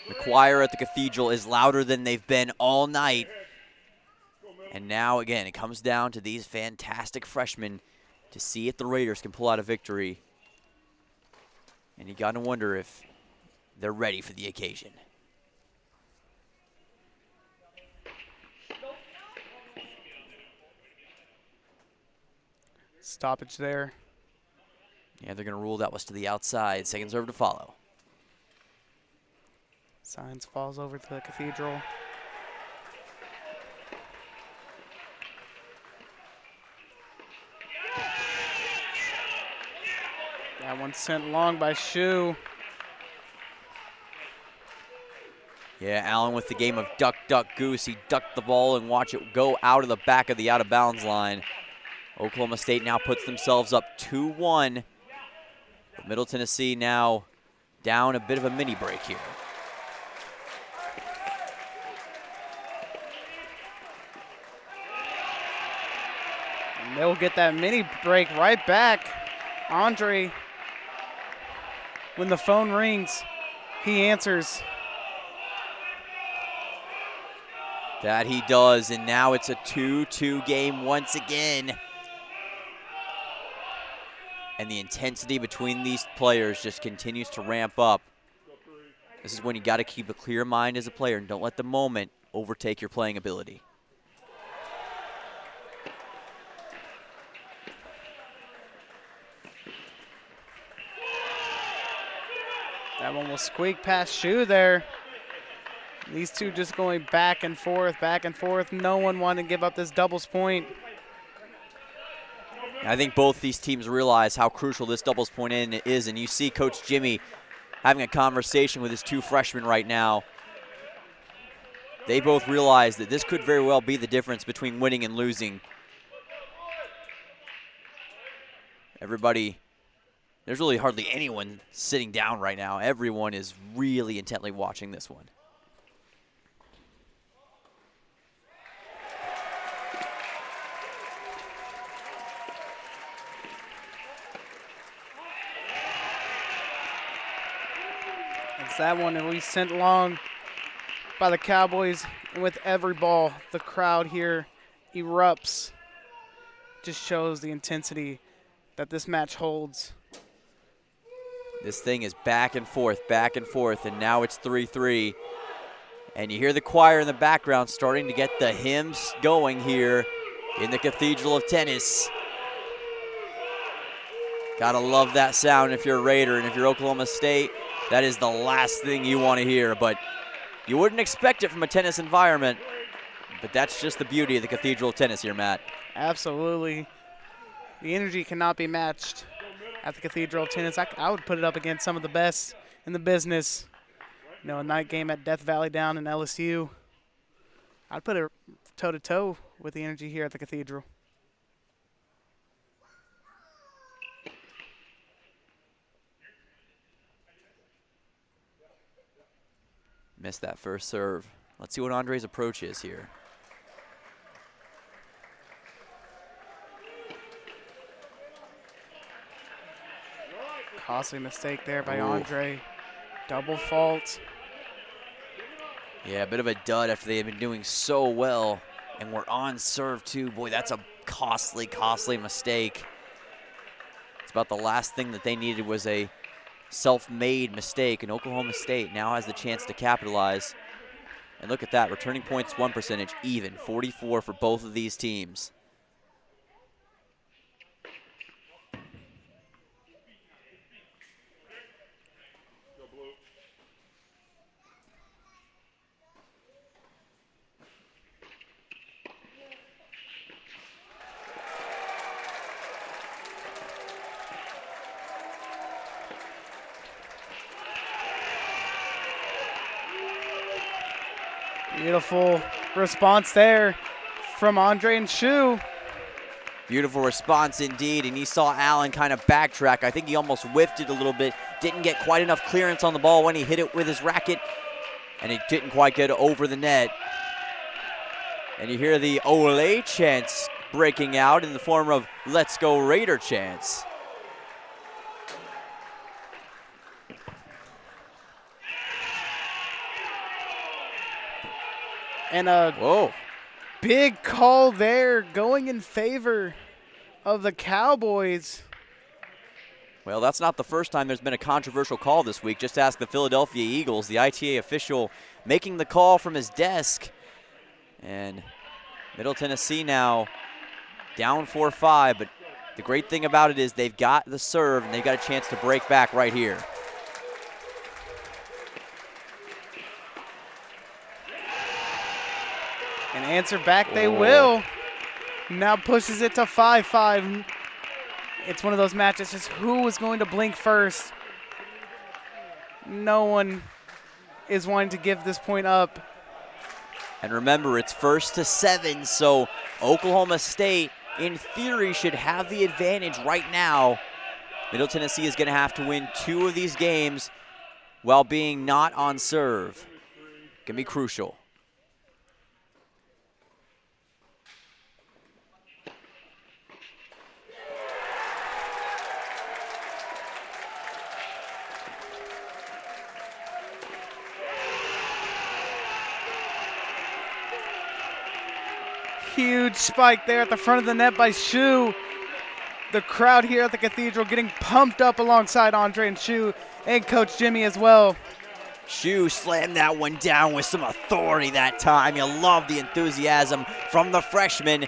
[SPEAKER 2] The choir at the Cathedral is louder than they've been all night. And now, again, it comes down to these fantastic freshmen to see if the Raiders can pull out a victory. And you got to wonder if they're ready for the occasion.
[SPEAKER 1] Stoppage there.
[SPEAKER 2] Yeah, they're going to rule that was to the outside. Second serve to follow.
[SPEAKER 1] Signs falls over to the Cathedral. That one sent long by Shu.
[SPEAKER 2] Yeah, Allen with the game of duck, duck, goose. He ducked the ball and watch it go out of the back of the out-of-bounds line. Oklahoma State now puts themselves up 2-1. But Middle Tennessee now down a bit of a mini break here.
[SPEAKER 1] And they'll get that mini break right back. Andre, when the phone rings, he answers.
[SPEAKER 2] That he does, and now it's a 2-2 game once again. And the intensity between these players just continues to ramp up. This is when you got to keep a clear mind as a player and don't let the moment overtake your playing ability.
[SPEAKER 1] That one will squeak past Shu there. These two just going back and forth, back and forth. No one wanted to give up this doubles point.
[SPEAKER 2] I think both these teams realize how crucial this doubles point in is, and you see Coach Jimmy having a conversation with his two freshmen right now. They both realize that this could very well be the difference between winning and losing. Everybody, there's really hardly anyone sitting down right now. Everyone is really intently watching this one.
[SPEAKER 1] That one will be sent long by the Cowboys, and with every ball, the crowd here erupts. Just shows the intensity that this match holds.
[SPEAKER 2] This thing is back and forth, and now it's 3-3. And you hear the choir in the background starting to get the hymns going here in the Cathedral of Tennis. Gotta love that sound if you're a Raider, and if you're Oklahoma State, that is the last thing you want to hear. But you wouldn't expect it from a tennis environment, but that's just the beauty of the Cathedral of Tennis here, Matt.
[SPEAKER 1] Absolutely. The energy cannot be matched at the Cathedral of Tennis. I would put it up against some of the best in the business. You know, a night game at Death Valley down in LSU. I'd put it toe-to-toe with the energy here at the Cathedral.
[SPEAKER 2] Missed that first serve. Let's see what Andre's approach is here.
[SPEAKER 1] Costly mistake there by
[SPEAKER 2] Ooh.
[SPEAKER 1] Andre. Double fault.
[SPEAKER 2] Yeah, a bit of a dud after they had been doing so well. And we're on serve too. Boy, that's a costly, costly mistake. It's about the last thing that they needed was a self-made mistake, and Oklahoma State now has the chance to capitalize. And look at that, returning points, won percentage, even, 44 for both of these teams.
[SPEAKER 1] Beautiful response there from Andre and Shu.
[SPEAKER 2] Beautiful response indeed, and you saw Allen kind of backtrack. I think he almost whiffed it a little bit, didn't get quite enough clearance on the ball when he hit it with his racket, and it didn't quite get over the net. And you hear the Ole chants breaking out in the form of Let's Go Raider chants.
[SPEAKER 1] And a big call there going in favor of the Cowboys.
[SPEAKER 2] Well, that's not the first time there's been a controversial call this week. Just ask the Philadelphia Eagles, the ITA official making the call from his desk. And Middle Tennessee now down 4-5, but the great thing about it is they've got the serve and they've got a chance to break back right here.
[SPEAKER 1] And answer back they will. Now pushes it to 5-5. It's one of those matches, just who is going to blink first? No one is wanting to give this point up.
[SPEAKER 2] And remember, it's 1st to 7, so Oklahoma State, in theory, should have the advantage right now. Middle Tennessee is going to have to win 2 of these games while being not on serve. Going to be crucial.
[SPEAKER 1] Huge spike there at the front of the net by Shu. The crowd here at the Cathedral getting pumped up alongside Andre and Shu and Coach Jimmy as well.
[SPEAKER 2] Shu slammed that one down with some authority that time. You love the enthusiasm from the freshman.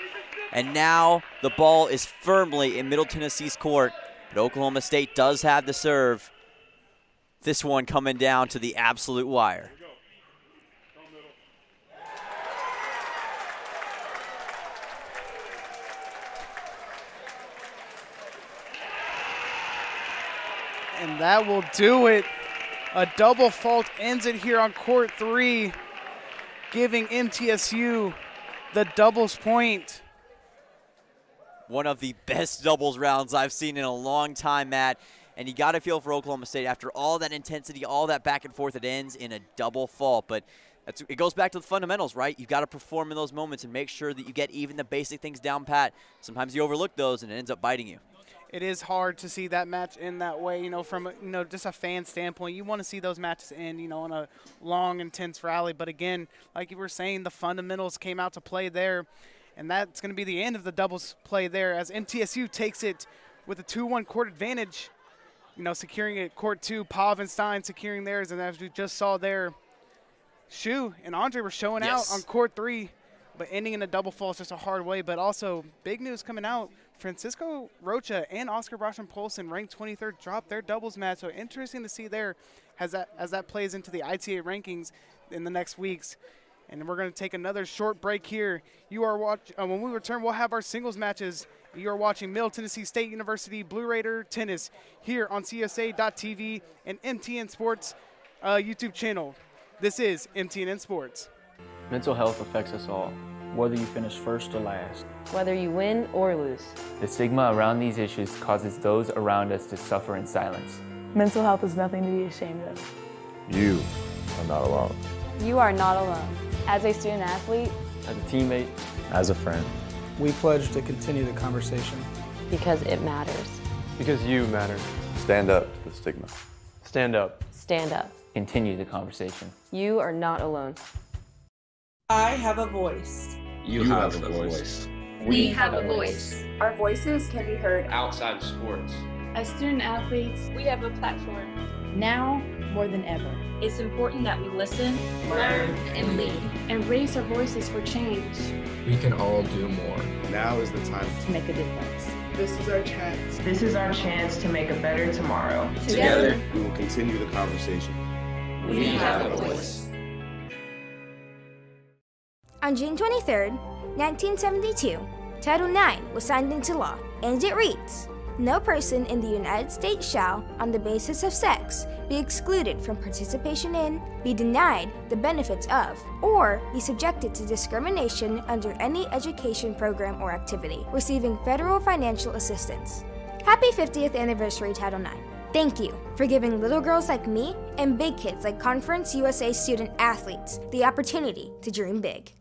[SPEAKER 2] And now the ball is firmly in Middle Tennessee's court. But Oklahoma State does have the serve. This one coming down to the absolute wire.
[SPEAKER 1] And that will do it. A double fault ends it here on court 3, giving MTSU the doubles point.
[SPEAKER 2] One of the best doubles rounds I've seen in a long time, Matt. And you got to feel for Oklahoma State after all that intensity, all that back and forth, it ends in a double fault. But it goes back to the fundamentals, right? You've got to perform in those moments and make sure that you get even the basic things down pat. Sometimes you overlook those and it ends up biting you.
[SPEAKER 1] It is hard to see that match in that way, from just a fan standpoint. You want to see those matches end, on a long, intense rally. But again, like you were saying, the fundamentals came out to play there, and that's going to be the end of the doubles play there as MTSU takes it with a 2-1 court advantage, securing it court 2, Pav and Stein securing theirs, and as we just saw there, Shu and Andre were showing out on court 3, but ending in a double fault is just a hard way. But also, big news coming out. Francisco Rocha and Oscar Brosham Polson, ranked 23rd, dropped their doubles match. So interesting to see there as that plays into the ITA rankings in the next weeks. And we're going to take another short break here. You are when we return, we'll have our singles matches. You are watching Middle Tennessee State University Blue Raider Tennis here on CSA.TV and MTN Sports YouTube channel. This is MTN Sports.
[SPEAKER 5] Mental health affects us all, whether you finish first or last.
[SPEAKER 6] Whether you win or lose.
[SPEAKER 7] The stigma around these issues causes those around us to suffer in silence.
[SPEAKER 16] Mental health is nothing to be ashamed of.
[SPEAKER 8] You are not alone.
[SPEAKER 6] You are not alone. As a student athlete,
[SPEAKER 5] As a teammate,
[SPEAKER 8] As a friend,
[SPEAKER 17] we pledge to continue the conversation.
[SPEAKER 6] because it matters.
[SPEAKER 10] Because you matter.
[SPEAKER 8] stand up to the stigma.
[SPEAKER 10] Stand up.
[SPEAKER 6] Stand up.
[SPEAKER 7] Continue the conversation.
[SPEAKER 6] You are not alone.
[SPEAKER 9] I have a voice.
[SPEAKER 10] You have a voice.
[SPEAKER 11] We have a voice.
[SPEAKER 9] Our voices can be heard
[SPEAKER 10] Outside of sports.
[SPEAKER 11] As student athletes, we have a platform.
[SPEAKER 6] Now more than ever.
[SPEAKER 11] It's important that we listen, learn, and lead, and raise our voices for change.
[SPEAKER 10] We can all do more.
[SPEAKER 12] Now is the time
[SPEAKER 6] To make a difference.
[SPEAKER 9] This is our chance.
[SPEAKER 13] This is our chance to make a better tomorrow.
[SPEAKER 11] Together,
[SPEAKER 12] we will continue the conversation.
[SPEAKER 11] we have a voice.
[SPEAKER 14] On June 23, 1972, Title IX was signed into law, and it reads, "No person in the United States shall, on the basis of sex, be excluded from participation in, be denied the benefits of, or be subjected to discrimination under any education program or activity, receiving federal financial assistance." Happy 50th anniversary, Title IX. Thank you for giving little girls like me and big kids like Conference USA student athletes the opportunity to dream big.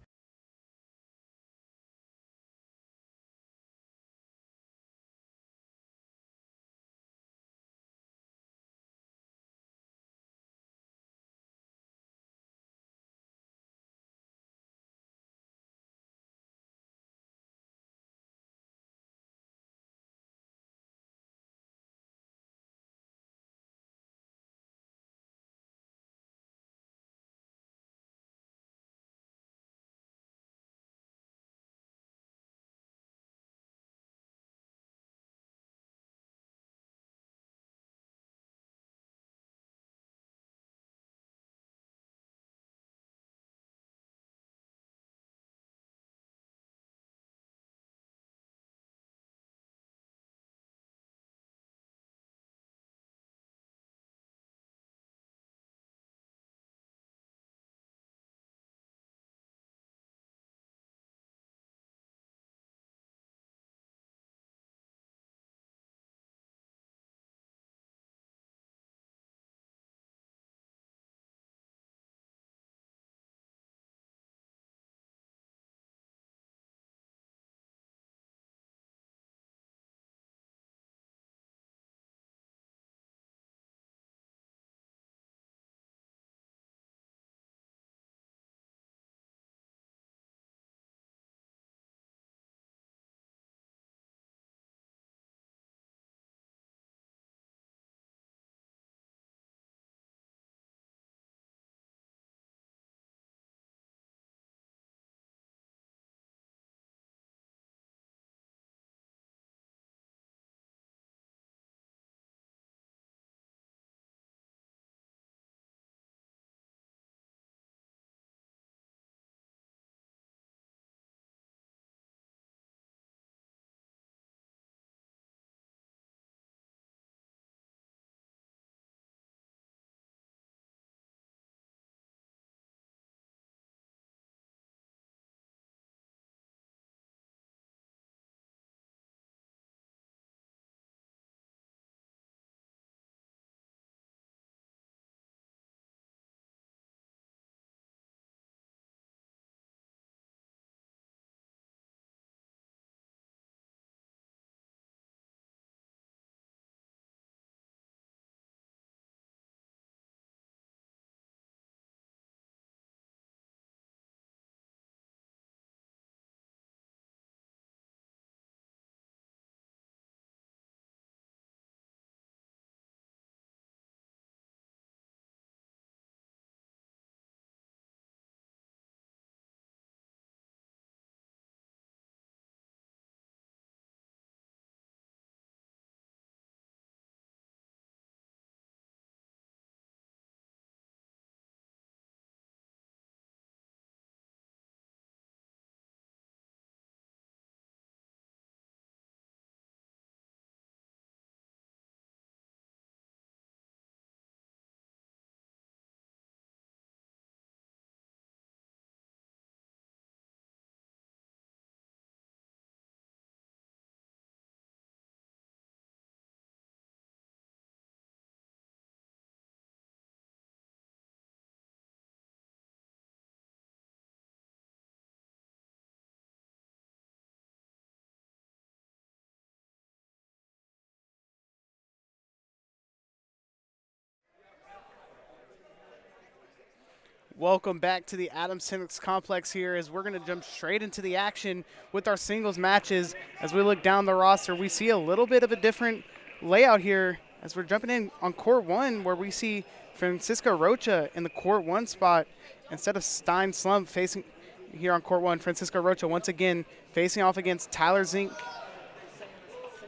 [SPEAKER 1] Welcome back to the Adams Tennis Complex here as we're going to jump straight into the action with our singles matches. As we look down the roster, we see a little bit of a different layout here as we're jumping in on court 1 where we see Francisco Rocha in the court 1 spot instead of Stein Slump facing here on court 1. Francisco Rocha once again facing off against Tyler Zink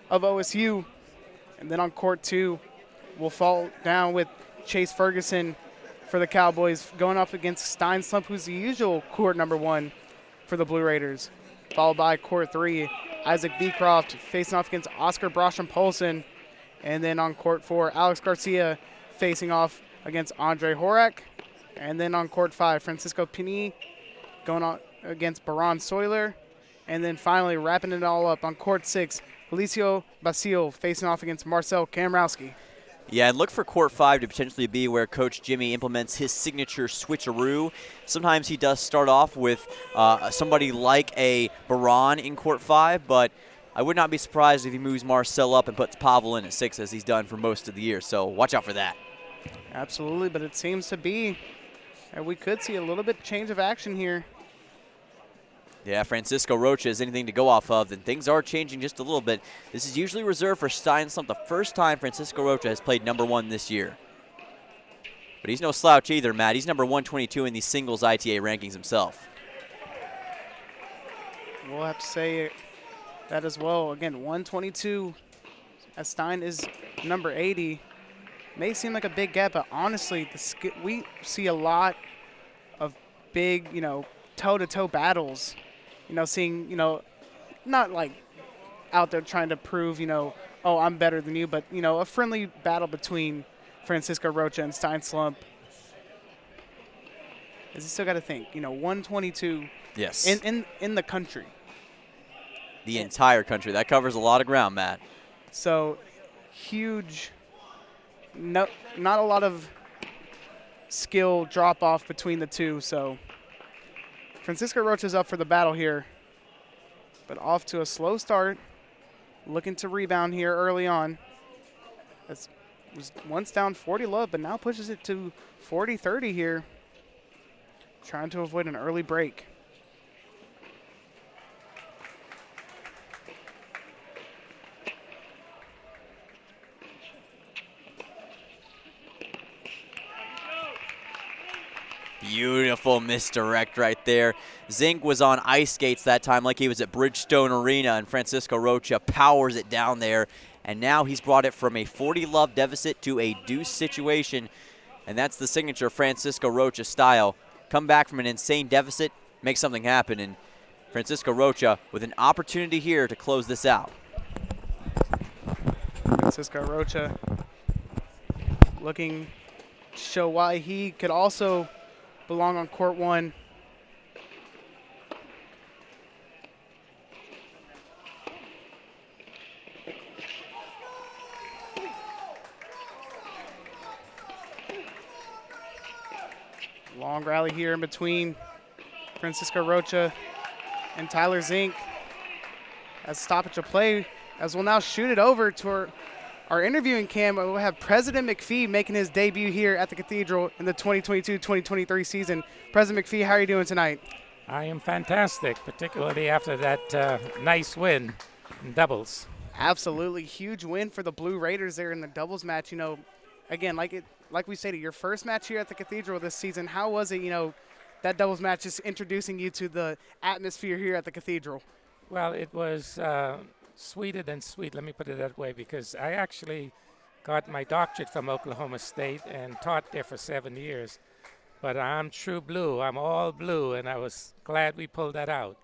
[SPEAKER 1] of OSU. And then on court 2, we'll fall down with Chase Ferguson for the Cowboys going up against Stein Slump, who's the usual court number 1 for the Blue Raiders. Followed by court 3, Isaac Beecroft facing off against Oscar Brosham-Polson. And then on court 4, Alex Garcia facing off against Andre Horak. And then on court 5, Francisco Pini going on against Baron Soiler. And then finally wrapping it all up on court 6, Felicio Basile facing off against Marcel Kamrowski.
[SPEAKER 2] Yeah, and look for court 5 to potentially be where Coach Jimmy implements his signature switcheroo. Sometimes he does start off with somebody like a Baron in court 5, but I would not be surprised if he moves Marcel up and puts Pavel in at 6 as he's done for most of the year. So watch out for that.
[SPEAKER 1] Absolutely, but it seems to be, and we could see a little bit change of action here.
[SPEAKER 2] Yeah, Francisco Rocha is anything to go off of, then things are changing just a little bit. This is usually reserved for Stein Slump, the first time Francisco Rocha has played number 1 this year. But he's no slouch either, Matt. He's number 122 in the singles ITA rankings himself.
[SPEAKER 1] We'll have to say that as well. Again, 122, as Stein is number 80. May seem like a big gap, but honestly, we see a lot of big, toe-to-toe battles. Seeing, not like out there trying to prove, oh, I'm better than you, but, a friendly battle between Francisco Rocha and Stein Slump. As you still got to think, 122
[SPEAKER 2] yes.
[SPEAKER 1] in the country.
[SPEAKER 2] The entire country. That covers a lot of ground, Matt.
[SPEAKER 1] So, huge, not a lot of skill drop-off between the two, so Francisco Rocha's up for the battle here, but off to a slow start, looking to rebound here early on. As was once down 40 love, but now pushes it to 40-30 here, trying to avoid an early break.
[SPEAKER 2] Beautiful misdirect right there. Zink was on ice skates that time like he was at Bridgestone Arena, and Francisco Rocha powers it down there. And now he's brought it from a 40-love deficit to a deuce situation, and that's the signature Francisco Rocha style. Come back from an insane deficit, make something happen, and Francisco Rocha with an opportunity here to close this out.
[SPEAKER 1] Francisco Rocha looking to show why he could also belong on court 1. Long rally here in between Francisco Rocha and Tyler Zink as stoppage of play, as we'll now shoot it over to our interviewing cam. We'll have President McPhee making his debut here at the Cathedral in the 2022-2023 season. President McPhee, how are you doing tonight?
[SPEAKER 18] I am fantastic, particularly after that nice win in doubles.
[SPEAKER 1] Absolutely huge win for the Blue Raiders there in the doubles match. Again, like we stated, your first match here at the Cathedral this season. How was it, that doubles match, just introducing you to the atmosphere here at the Cathedral?
[SPEAKER 18] Well, it was sweeter than sweet, let me put it that way, because I actually got my doctorate from Oklahoma State and taught there for 7 years. But I'm true blue. I'm all blue, and I was glad we pulled that out.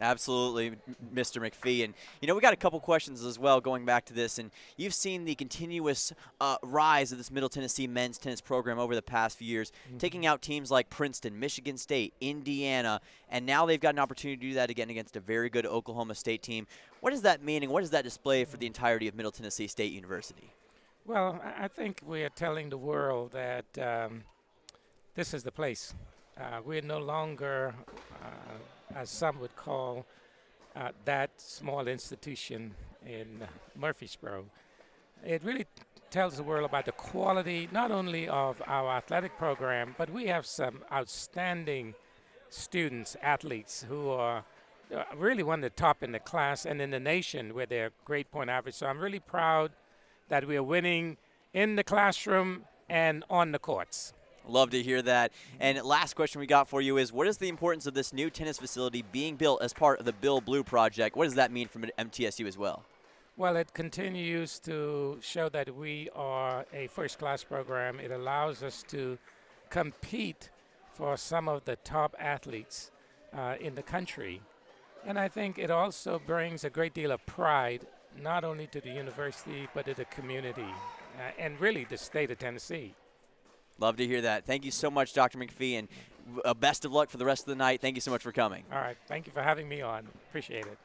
[SPEAKER 2] Absolutely, Mr. McPhee. And, we got a couple questions as well going back to this. And you've seen the continuous rise of this Middle Tennessee men's tennis program over the past few years, taking out teams like Princeton, Michigan State, Indiana, and now they've got an opportunity to do that again against a very good Oklahoma State team. What does that mean, and what does that display for the entirety of Middle Tennessee State University?
[SPEAKER 18] Well, I think we are telling the world that this is the place. We're no longer as some would call that small institution in Murfreesboro. It really tells the world about the quality not only of our athletic program, but we have some outstanding students, athletes who are really one of the top in the class and in the nation with their grade point average. So I'm really proud that we are winning in the classroom and on the courts.
[SPEAKER 2] Love to hear that. And last question we got for you is, what is the importance of this new tennis facility being built as part of the Bill Blue project? What does that mean for MTSU as well?
[SPEAKER 18] Well, it continues to show that we are a first-class program. It allows us to compete for some of the top athletes in the country. And I think it also brings a great deal of pride, not only to the university, but to the community and really the state of Tennessee.
[SPEAKER 2] Love to hear that. Thank you so much, Dr. McPhee, and best of luck for the rest of the night. Thank you so much for coming.
[SPEAKER 18] All right. Thank you for having me on. Appreciate it.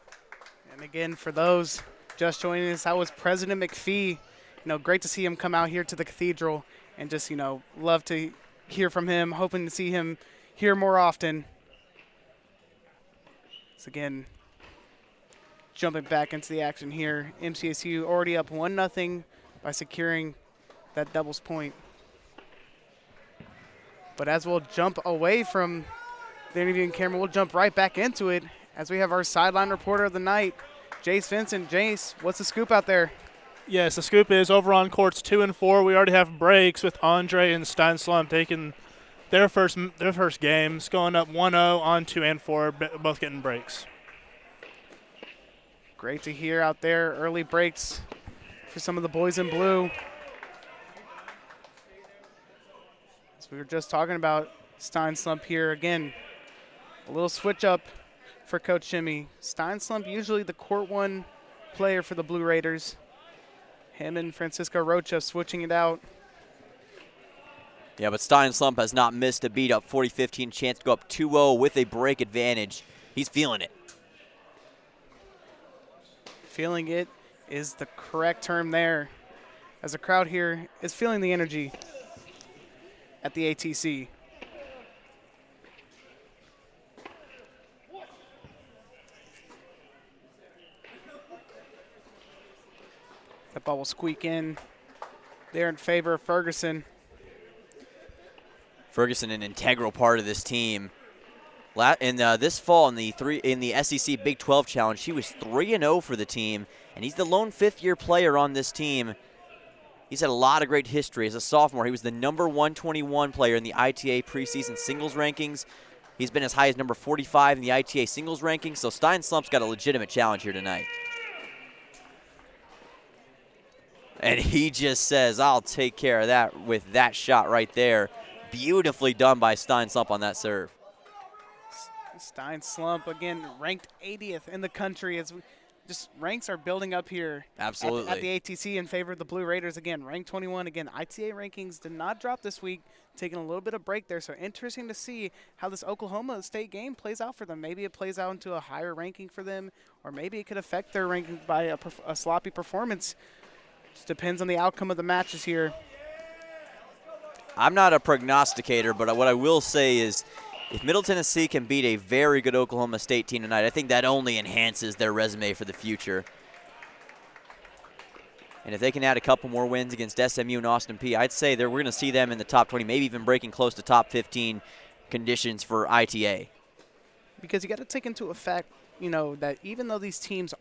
[SPEAKER 1] And again, for those just joining us, that was President McPhee. Great to see him come out here to the Cathedral, and just, love to hear from him, hoping to see him here more often. So again, jumping back into the action here, MTSU already up 1-0 by securing that doubles point. But as we'll jump away from the interviewing camera, we'll jump right back into it as we have our sideline reporter of the night, Jace Vincent. Jace, what's the scoop out there?
[SPEAKER 15] Yes, the scoop is over on courts 2 and 4. We already have breaks with Andre and Stein Slump taking their first games, going up 1-0 on 2 and 4, both getting breaks.
[SPEAKER 1] Great to hear out there. Early breaks for some of the boys in blue. As we were just talking about Stein Slump here again. A little switch up for Coach Shimmy. Stein Slump usually the court one player for the Blue Raiders. Him and Francisco Rocha switching it out.
[SPEAKER 2] Yeah, but Stein Slump has not missed a beat, up 40-15, chance to go up 2-0 with a break advantage. He's feeling it.
[SPEAKER 1] Feeling it is the correct term there, as the crowd here is feeling the energy at the ATC. That ball will squeak in there in favor of Ferguson.
[SPEAKER 2] Ferguson, an integral part of this team. In this fall in the SEC Big 12 Challenge, he was 3-0 for the team, and he's the lone fifth-year player on this team. He's had a lot of great history. As a sophomore, he was the number 121 player in the ITA preseason singles rankings. He's been as high as number 45 in the ITA singles rankings, so Stein Slump's got a legitimate challenge here tonight. And he just says, I'll take care of that with that shot right there. Beautifully done by Stein Slump on that serve.
[SPEAKER 1] Stein Slump, again, ranked 80th in the country. As just ranks are building up here.
[SPEAKER 2] Absolutely.
[SPEAKER 1] At the ATC in favor of the Blue Raiders. Again, ranked 21. Again, ITA rankings did not drop this week, taking a little bit of break there. So interesting to see how this Oklahoma State game plays out for them. Maybe it plays out into a higher ranking for them, or maybe it could affect their ranking by a sloppy performance. Just depends on the outcome of the matches here.
[SPEAKER 2] I'm not a prognosticator, but what I will say is if Middle Tennessee can beat a very good Oklahoma State team tonight, I think that only enhances their resume for the future. And if they can add a couple more wins against SMU and Austin Peay, I'd say we're going to see them in the top 20, maybe even breaking close to top 15 conditions for ITA.
[SPEAKER 1] Because you got to take into effect, that even though these teams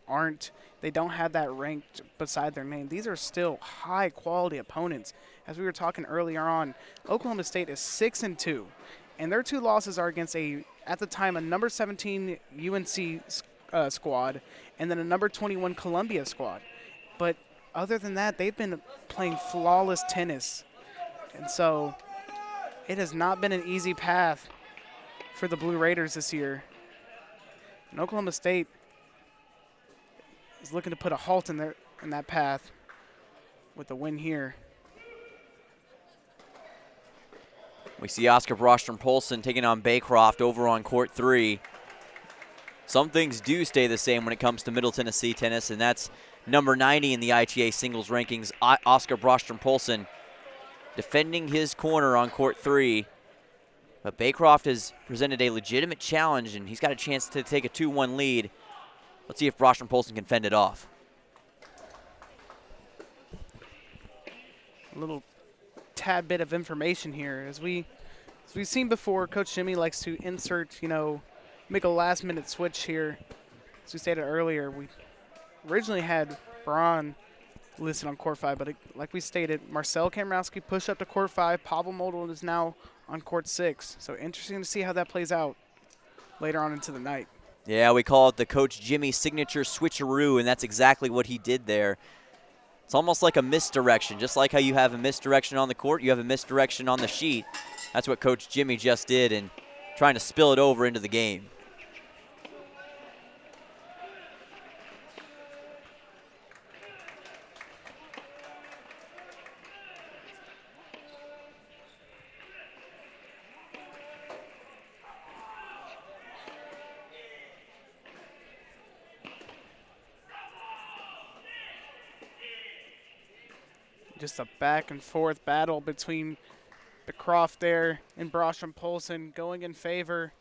[SPEAKER 1] they don't have that ranked beside their name, these are still high-quality opponents. As we were talking earlier on, Oklahoma State is 6-2. And their two losses are against at the time, a number 17 UNC squad and then a number 21 Columbia squad. But other than that, they've been playing flawless tennis. And so it has not been an easy path for the Blue Raiders this year. And Oklahoma State is looking to put a halt in that path with the win here.
[SPEAKER 2] We see Oscar Brostrom-Polson taking on Baycroft over on court 3. Some things do stay the same when it comes to Middle Tennessee tennis, and that's number 90 in the ITA singles rankings, Oscar Brostrom-Polson, defending his corner on court 3. But Baycroft has presented a legitimate challenge, and he's got a chance to take a 2-1 lead. Let's see if Brostrom-Polson can fend it off.
[SPEAKER 1] A little tad bit of information here. As we've seen before, Coach Jimmy likes to insert, make a last-minute switch here. As we stated earlier, we originally had Braun listed on court 5, but like we stated, Marcel Kamrowski pushed up to court 5. Pavel Model is now on court 6. So interesting to see how that plays out later on into the night.
[SPEAKER 2] Yeah, we call it the Coach Jimmy signature switcheroo, and that's exactly what he did there. It's almost like a misdirection. Just like how you have a misdirection on the court, you have a misdirection on the sheet. That's what Coach Jimmy just did, and trying to spill it over into the game.
[SPEAKER 1] Just a back and forth battle between DeCroft there and Brosham Polson going in favor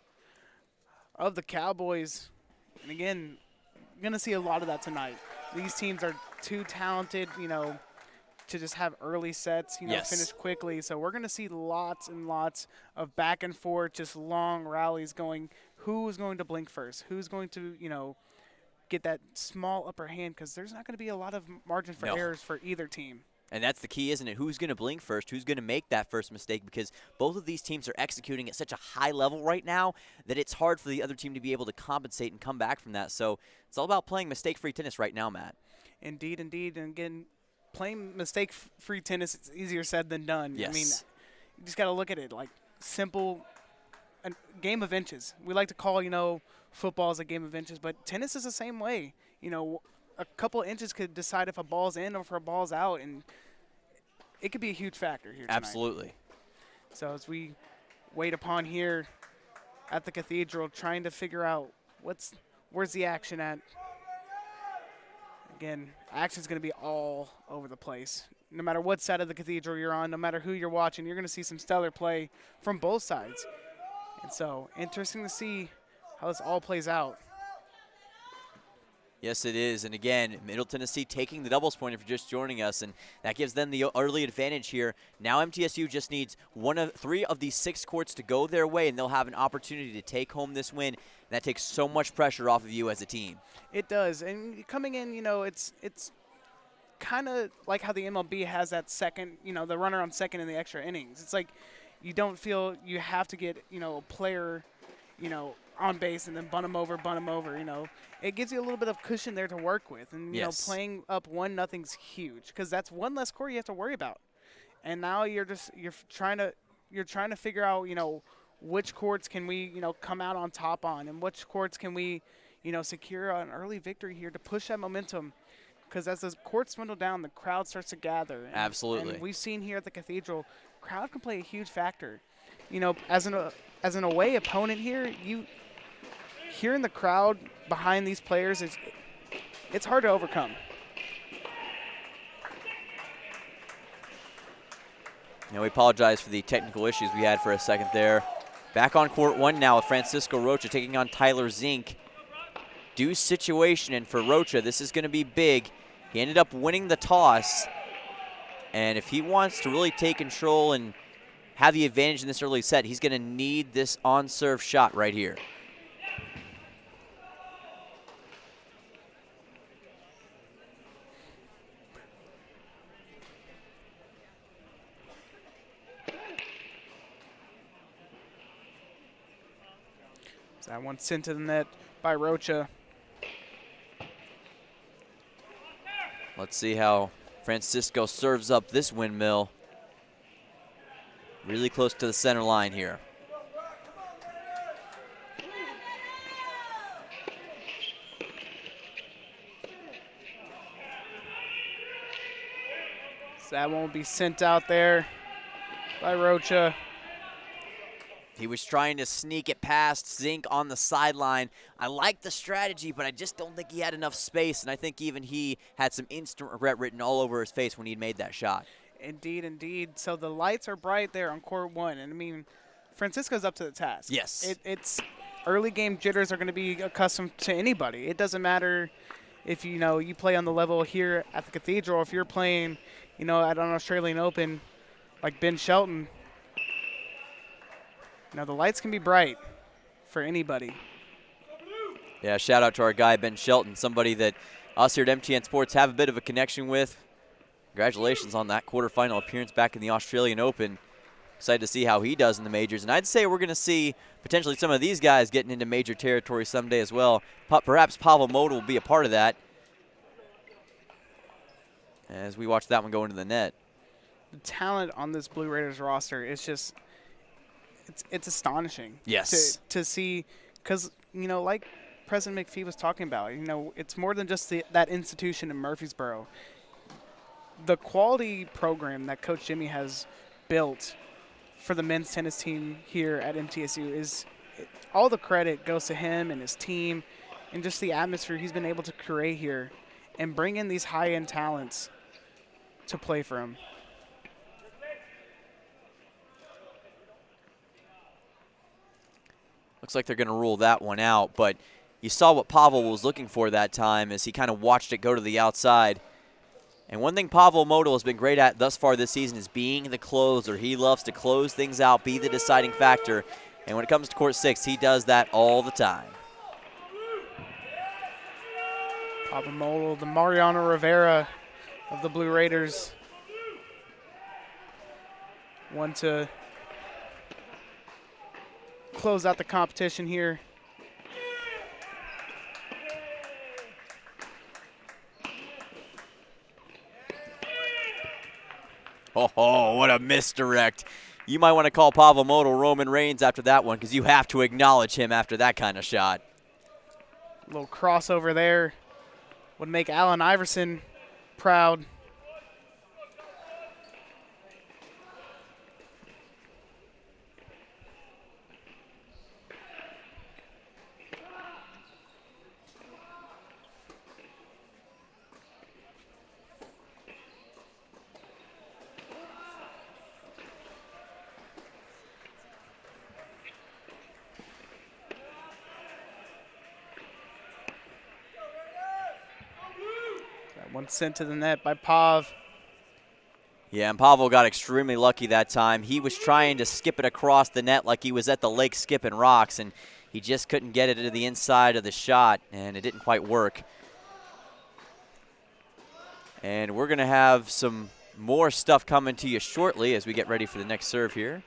[SPEAKER 1] of the Cowboys. And again, you're going to see a lot of that tonight. These teams are too talented, to just have early sets,
[SPEAKER 2] Yes.
[SPEAKER 1] finish quickly. So we're going to see lots and lots of back and forth, just long rallies going. Who's going to blink first? Who's going to, get that small upper hand? Because there's not going to be a lot of margin for errors for either team.
[SPEAKER 2] And that's the key, isn't it? Who's going to blink first? Who's going to make that first mistake? Because both of these teams are executing at such a high level right now that it's hard for the other team to be able to compensate and come back from that. So it's all about playing mistake-free tennis right now, Matt.
[SPEAKER 1] Indeed, indeed. And again, playing mistake-free tennis, it's easier said than done.
[SPEAKER 2] Yes.
[SPEAKER 1] I mean, you just got to look at it like simple, a game of inches. We like to call, football as a game of inches, but tennis is the same way. A couple inches could decide if a ball's in or if a ball's out, and it could be a huge factor here tonight.
[SPEAKER 2] Absolutely.
[SPEAKER 1] So as we wait upon here at the Cathedral, trying to figure out where's the action at. Again, action's going to be all over the place. No matter what side of the Cathedral you're on, no matter who you're watching, you're going to see some stellar play from both sides. And so interesting to see how this all plays out.
[SPEAKER 2] Yes, it is. And again, Middle Tennessee taking the doubles point if you're just joining us, and that gives them the early advantage here. Now MTSU just needs 3 of these 6 courts to go their way, and they'll have an opportunity to take home this win. And that takes so much pressure off of you as a team.
[SPEAKER 1] It does. And coming in, it's kind of like how the MLB has that second, the runner on second in the extra innings. It's like you don't feel you have to get, a player, on base and then bunt them over. It gives you a little bit of cushion there to work with. And, playing up 1-0's huge because that's one less score you have to worry about. And now you're trying to figure out, which courts can we, come out on top on, and which courts can we, secure an early victory here to push that momentum. Because as the courts dwindle down, the crowd starts to gather. And,
[SPEAKER 2] Absolutely.
[SPEAKER 1] And we've seen here at the Cathedral, crowd can play a huge factor. As an away opponent here, hearing the crowd behind these players it's hard to overcome.
[SPEAKER 2] We apologize for the technical issues we had for a second there. Back on court 1 now with Francisco Rocha taking on Tyler Zink. Deuce situation, and for Rocha, this is going to be big. He ended up winning the toss, and if he wants to really take control and have the advantage in this early set, he's going to need this on-serve shot right here.
[SPEAKER 1] So that one sent to the net by Rocha.
[SPEAKER 2] Let's see how Francisco serves up this windmill. Really close to the center line here.
[SPEAKER 1] So that one will be sent out there by Rocha.
[SPEAKER 2] He was trying to sneak it past Zink on the sideline. I like the strategy, but I just don't think he had enough space, and I think even he had some instant regret written all over his face when he made that shot.
[SPEAKER 1] Indeed, indeed. So the lights are bright there on court 1, and I mean, Francisco's up to the task.
[SPEAKER 2] Yes.
[SPEAKER 1] It's early game jitters are going to be accustomed to anybody. It doesn't matter if you play on the level here at the Cathedral, if you're playing, at an Australian Open like Ben Shelton. The lights can be bright for anybody.
[SPEAKER 2] Yeah, shout out to our guy, Ben Shelton, somebody that us here at MTN Sports have a bit of a connection with. Congratulations on that quarterfinal appearance back in the Australian Open. Excited to see how he does in the majors. And I'd say we're going to see potentially some of these guys getting into major territory someday as well. Perhaps Pavel Moda will be a part of that as we watch that one go into the net.
[SPEAKER 1] The talent on this Blue Raiders roster is just it's astonishing.
[SPEAKER 2] Yes.
[SPEAKER 1] To see, because, like President McPhee was talking about, it's more than just that institution in Murfreesboro. The quality program that Coach Jimmy has built for the men's tennis team here at MTSU is all the credit goes to him and his team and just the atmosphere he's been able to create here and bring in these high-end talents to play for him.
[SPEAKER 2] Looks like they're going to rule that one out, but you saw what Pavel was looking for that time as he kind of watched it go to the outside. And one thing Pavel Moda has been great at thus far this season is being the closer. He loves to close things out, be the deciding factor. And when it comes to court 6, he does that all the time.
[SPEAKER 1] Pavel Moda, the Mariano Rivera of the Blue Raiders. One to close out the competition here.
[SPEAKER 2] Oh, what a misdirect. You might want to call Pavel Moda Roman Reigns after that one because you have to acknowledge him after that kind of shot.
[SPEAKER 1] A little crossover there would make Allen Iverson proud. One sent to the net by Pav.
[SPEAKER 2] Yeah, and Pavel got extremely lucky that time. He was trying to skip it across the net like he was at the lake skipping rocks, and he just couldn't get it to the inside of the shot, and it didn't quite work. And we're going to have some more stuff coming to you shortly as we get ready for the next serve here.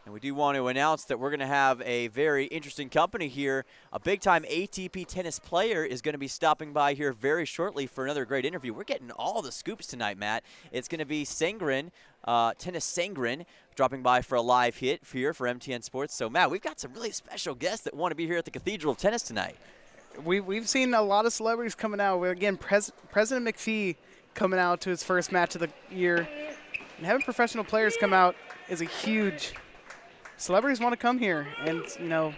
[SPEAKER 2] And we do want to announce that we're going to have a very interesting company here. A big-time ATP tennis player is going to be stopping by here very shortly for another great interview. We're getting all the scoops tonight, Matt. It's going to be Sangren, Tennis Sangren, dropping by for a live hit here for MTN Sports. So, Matt, we've got some really special guests that want to be here at the Cathedral of Tennis tonight.
[SPEAKER 1] We've seen a lot of celebrities coming out. Again, President McPhee coming out to his first match of the year. And having professional players come out is a huge... Celebrities want to come here, and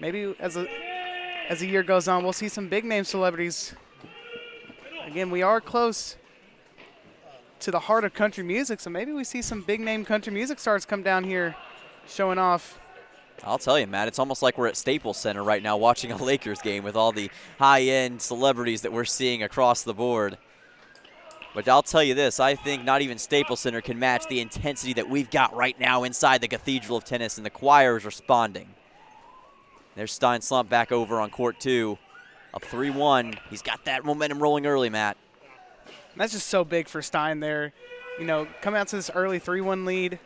[SPEAKER 1] maybe as the year goes on, we'll see some big name celebrities. Again, we are close to the heart of country music, so maybe we see some big name country music stars come down here, showing off.
[SPEAKER 2] I'll tell you, Matt, it's almost like we're at Staples Center right now watching a Lakers game with all the high-end celebrities that we're seeing across the board. But I'll tell you this, I think not even Staples Center can match the intensity that we've got right now inside the Cathedral of Tennis, and the choir is responding. There's Stein Slump back over on court 2, up 3-1. He's got that momentum rolling early, Matt.
[SPEAKER 1] And that's just so big for Stein there. Coming out to this early 3-1 lead,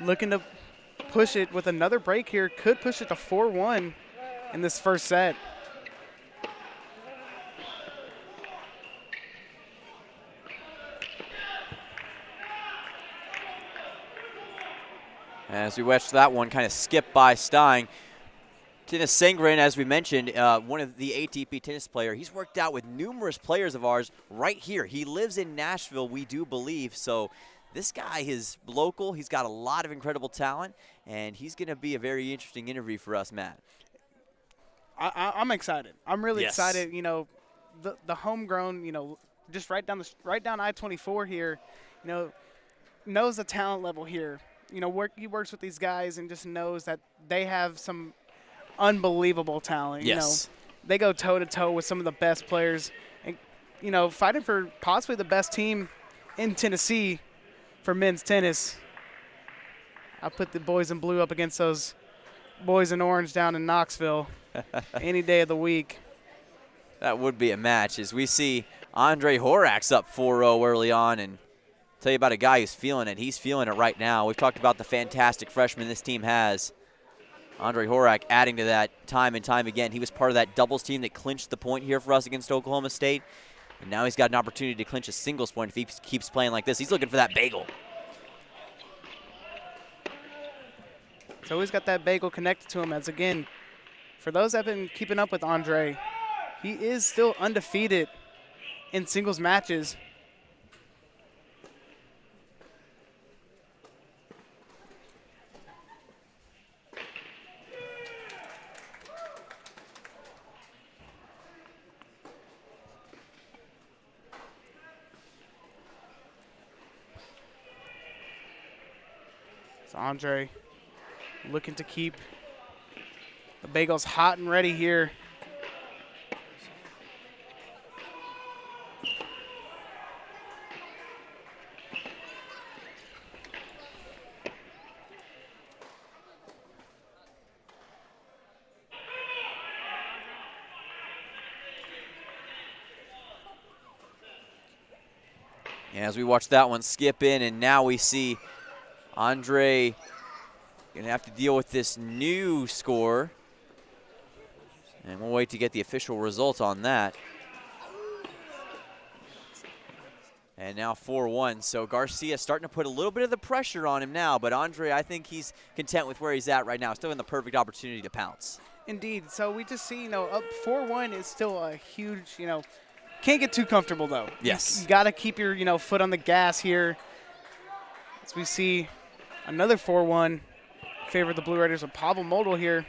[SPEAKER 1] looking to push it with another break here, could push it to 4-1 in this first set.
[SPEAKER 2] As we watch that one kind of skip by Stein. Tennis Sangren, as we mentioned, one of the ATP tennis player. He's worked out with numerous players of ours right here. He lives in Nashville, we do believe. So this guy is local. He's got a lot of incredible talent, and he's going to be a very interesting interview for us, Matt.
[SPEAKER 1] I'm excited. I'm really excited. The homegrown, just right down I-24 here, knows the talent level here. You know, he works with these guys and just knows that they have some unbelievable talent.
[SPEAKER 2] Yes.
[SPEAKER 1] You know, they go toe-to-toe with some of the best players. And, you know, fighting for possibly the best team in Tennessee for men's tennis. I put the boys in blue up against those boys in orange down in Knoxville any day of the week.
[SPEAKER 2] That would be a match as we see Andre Horak's up 4-0 early on. And tell you about a guy who's feeling it. He's feeling it right now. We've talked about the fantastic freshman this team has. Andre Horak adding to that time and time again. He was part of that doubles team that clinched the point here for us against Oklahoma State. And now he's got an opportunity to clinch a singles point if he keeps playing like this. He's looking for that bagel.
[SPEAKER 1] So he's got that bagel connected to him as, again, for those that have been keeping up with Andre, he is still undefeated in singles matches. So Andre looking to keep the bagels hot and ready here.
[SPEAKER 2] As we watch that one skip in, and now we see Andre going to have to deal with this new score. And we'll wait to get the official results on that. And now 4-1, so Garcia starting to put a little bit of the pressure on him now, but Andre, I think he's content with where he's at right now, still in the perfect opportunity to pounce.
[SPEAKER 1] Indeed, so we just see, you know, up 4-1 is still a huge, you know, can't get too comfortable though.
[SPEAKER 2] Yes.
[SPEAKER 1] You got to keep your, you know, foot on the gas here. As we see another 4-1 favor the Blue Raiders with Pavel Modal here.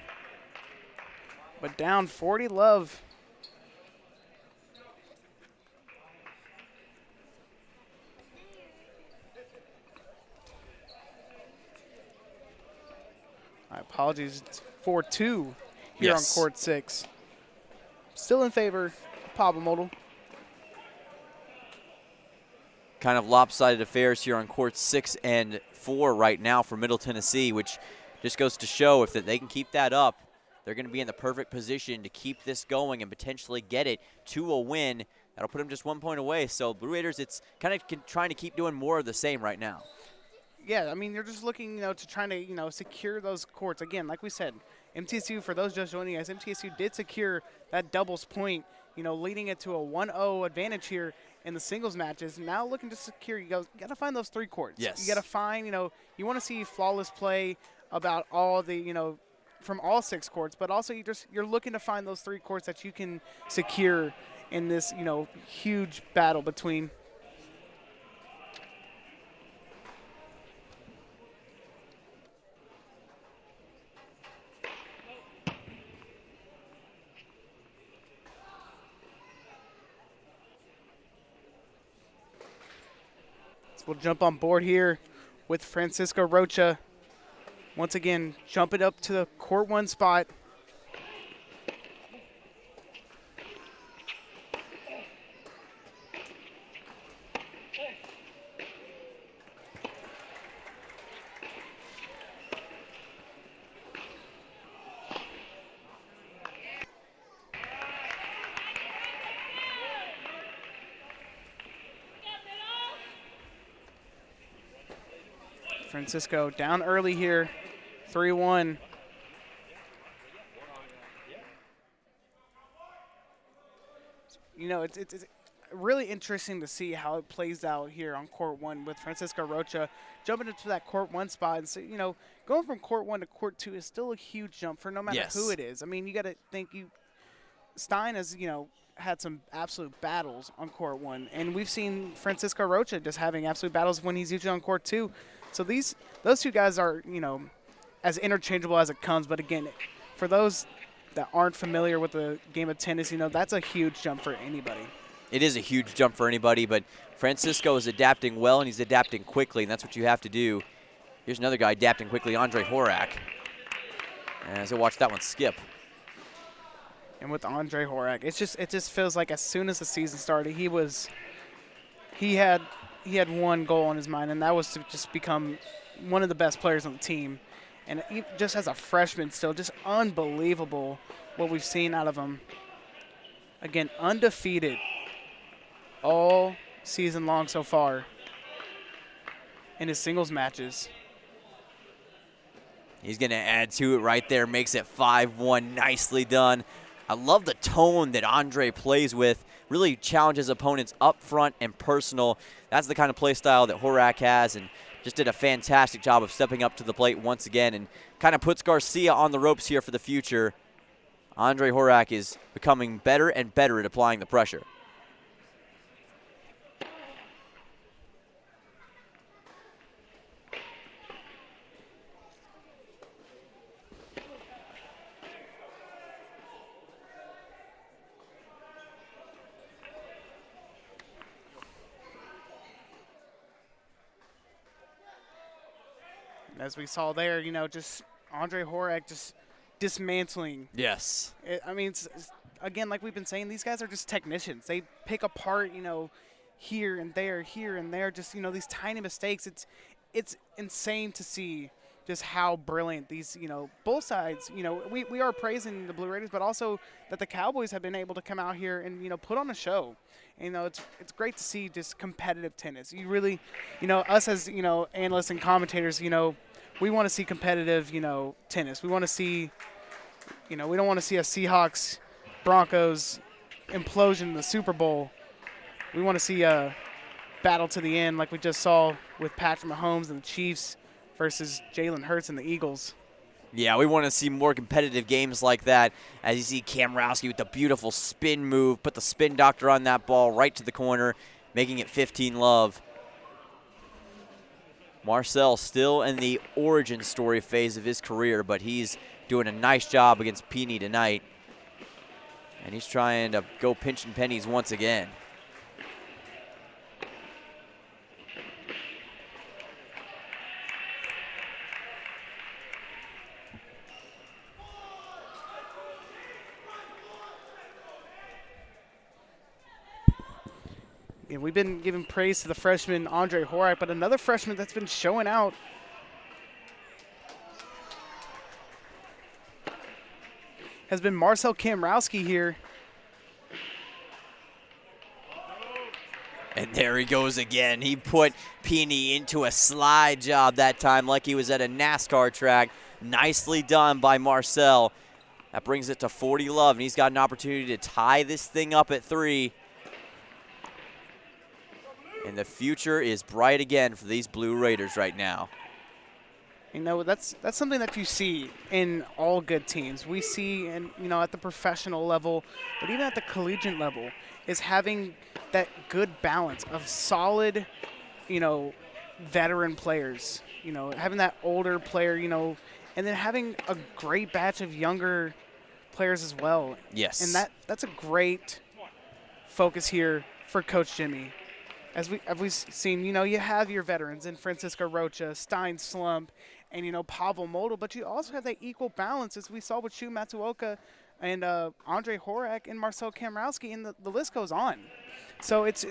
[SPEAKER 1] But down 40 love. My apologies, it's 4-2 here on court 6. Still in favor of Pavel Modal.
[SPEAKER 2] Kind of lopsided affairs here on courts 6 and 4 right now for Middle Tennessee, which just goes to show if they can keep that up, they're going to be in the perfect position to keep this going and potentially get it to a win. That'll put them just 1 point away. So Blue Raiders, it's kind of trying to keep doing more of the same right now.
[SPEAKER 1] Yeah, I mean, you're just looking, you know, to trying to, you know, secure those courts. Again, like we said, MTSU, for those just joining us, MTSU did secure that doubles point, you know, leading it to a 1-0 advantage here in the singles matches. Now looking to secure, you got to find those 3 courts.
[SPEAKER 2] Yes.
[SPEAKER 1] You got to find, you know, you want to see flawless play about all the, you know, from all 6 courts, but also you're looking to find those 3 courts that you can secure in this, you know, huge battle between. So we'll jump on board here with Francisco Rocha. Once again, jumping up to the court 1 spot. Francisco down early here, 3-1. You know, it's really interesting to see how it plays out here on court 1 with Francisco Rocha jumping into that court 1 spot. And so, you know, going from court 1 to court 2 is still a huge jump for no matter who it is. I mean, you got to think Stein has, you know, had some absolute battles on court 1, and we've seen Francisco Rocha just having absolute battles when he's usually on court 2. So those 2 guys are, you know, as interchangeable as it comes. But again, for those that aren't familiar with the game of tennis, you know, that's a huge jump for anybody.
[SPEAKER 2] It is a huge jump for anybody, but Francisco is adapting well, and he's adapting quickly, and that's what you have to do. Here's another guy adapting quickly, Andre Horak. As I watch that one skip.
[SPEAKER 1] And with Andre Horak, it just feels like as soon as the season started, he had one goal in his mind, and that was to just become one of the best players on the team. And he, just as a freshman still, just unbelievable what we've seen out of him. Again, undefeated all season long so far in his singles matches.
[SPEAKER 2] He's going to add to it right there, makes it 5-1. Nicely done. I love the tone that Andre plays with. Really challenges opponents up front and personal. That's the kind of play style that Horak has, and just did a fantastic job of stepping up to the plate once again and kind of puts Garcia on the ropes here for the future. Andre Horak is becoming better and better at applying the pressure.
[SPEAKER 1] As we saw there, just Andre Horak just dismantling.
[SPEAKER 2] Yes.
[SPEAKER 1] I mean, again, like we've been saying, these guys are just technicians. They pick apart, here and there, just, these tiny mistakes. It's insane to see just how brilliant these, both sides, we are praising the Blue Raiders, but also that the Cowboys have been able to come out here and, put on a show. It's great to see just competitive tennis. You really, us as, analysts and commentators, we want to see competitive, tennis. We want to see, we don't want to see a Seahawks Broncos implosion in the Super Bowl. We want to see a battle to the end like we just saw with Patrick Mahomes and the Chiefs versus Jalen Hurts and the Eagles.
[SPEAKER 2] Yeah, we want to see more competitive games like that. As you see Kamrowski with the beautiful spin move, put the spin doctor on that ball right to the corner, making it 15-love. Marcel still in the origin story phase of his career, but he's doing a nice job against Peony tonight. And he's trying to go pinching pennies once again.
[SPEAKER 1] And we've been giving praise to the freshman Andre Horak, but another freshman that's been showing out has been Marcel Kamrowski here.
[SPEAKER 2] And there he goes again. He put Peony into a slide job that time like he was at a NASCAR track. Nicely done by Marcel. That brings it to 40-love, and he's got an opportunity to tie this thing up at 3. And the future is bright again for these Blue Raiders right now.
[SPEAKER 1] That's something that you see in all good teams. We see, at the professional level, but even at the collegiate level, is having that good balance of solid, veteran players. Having that older player, and then having a great batch of younger players as well.
[SPEAKER 2] Yes.
[SPEAKER 1] And that's a great focus here for Coach Jimmy. As we've seen, you have your veterans in Francisco Rocha, Stein Slump, and, Pavel Model, but you also have that equal balance, as we saw with Shu Matsuoka and Andre Horak and Marcel Kamrowski, and the list goes on. So it's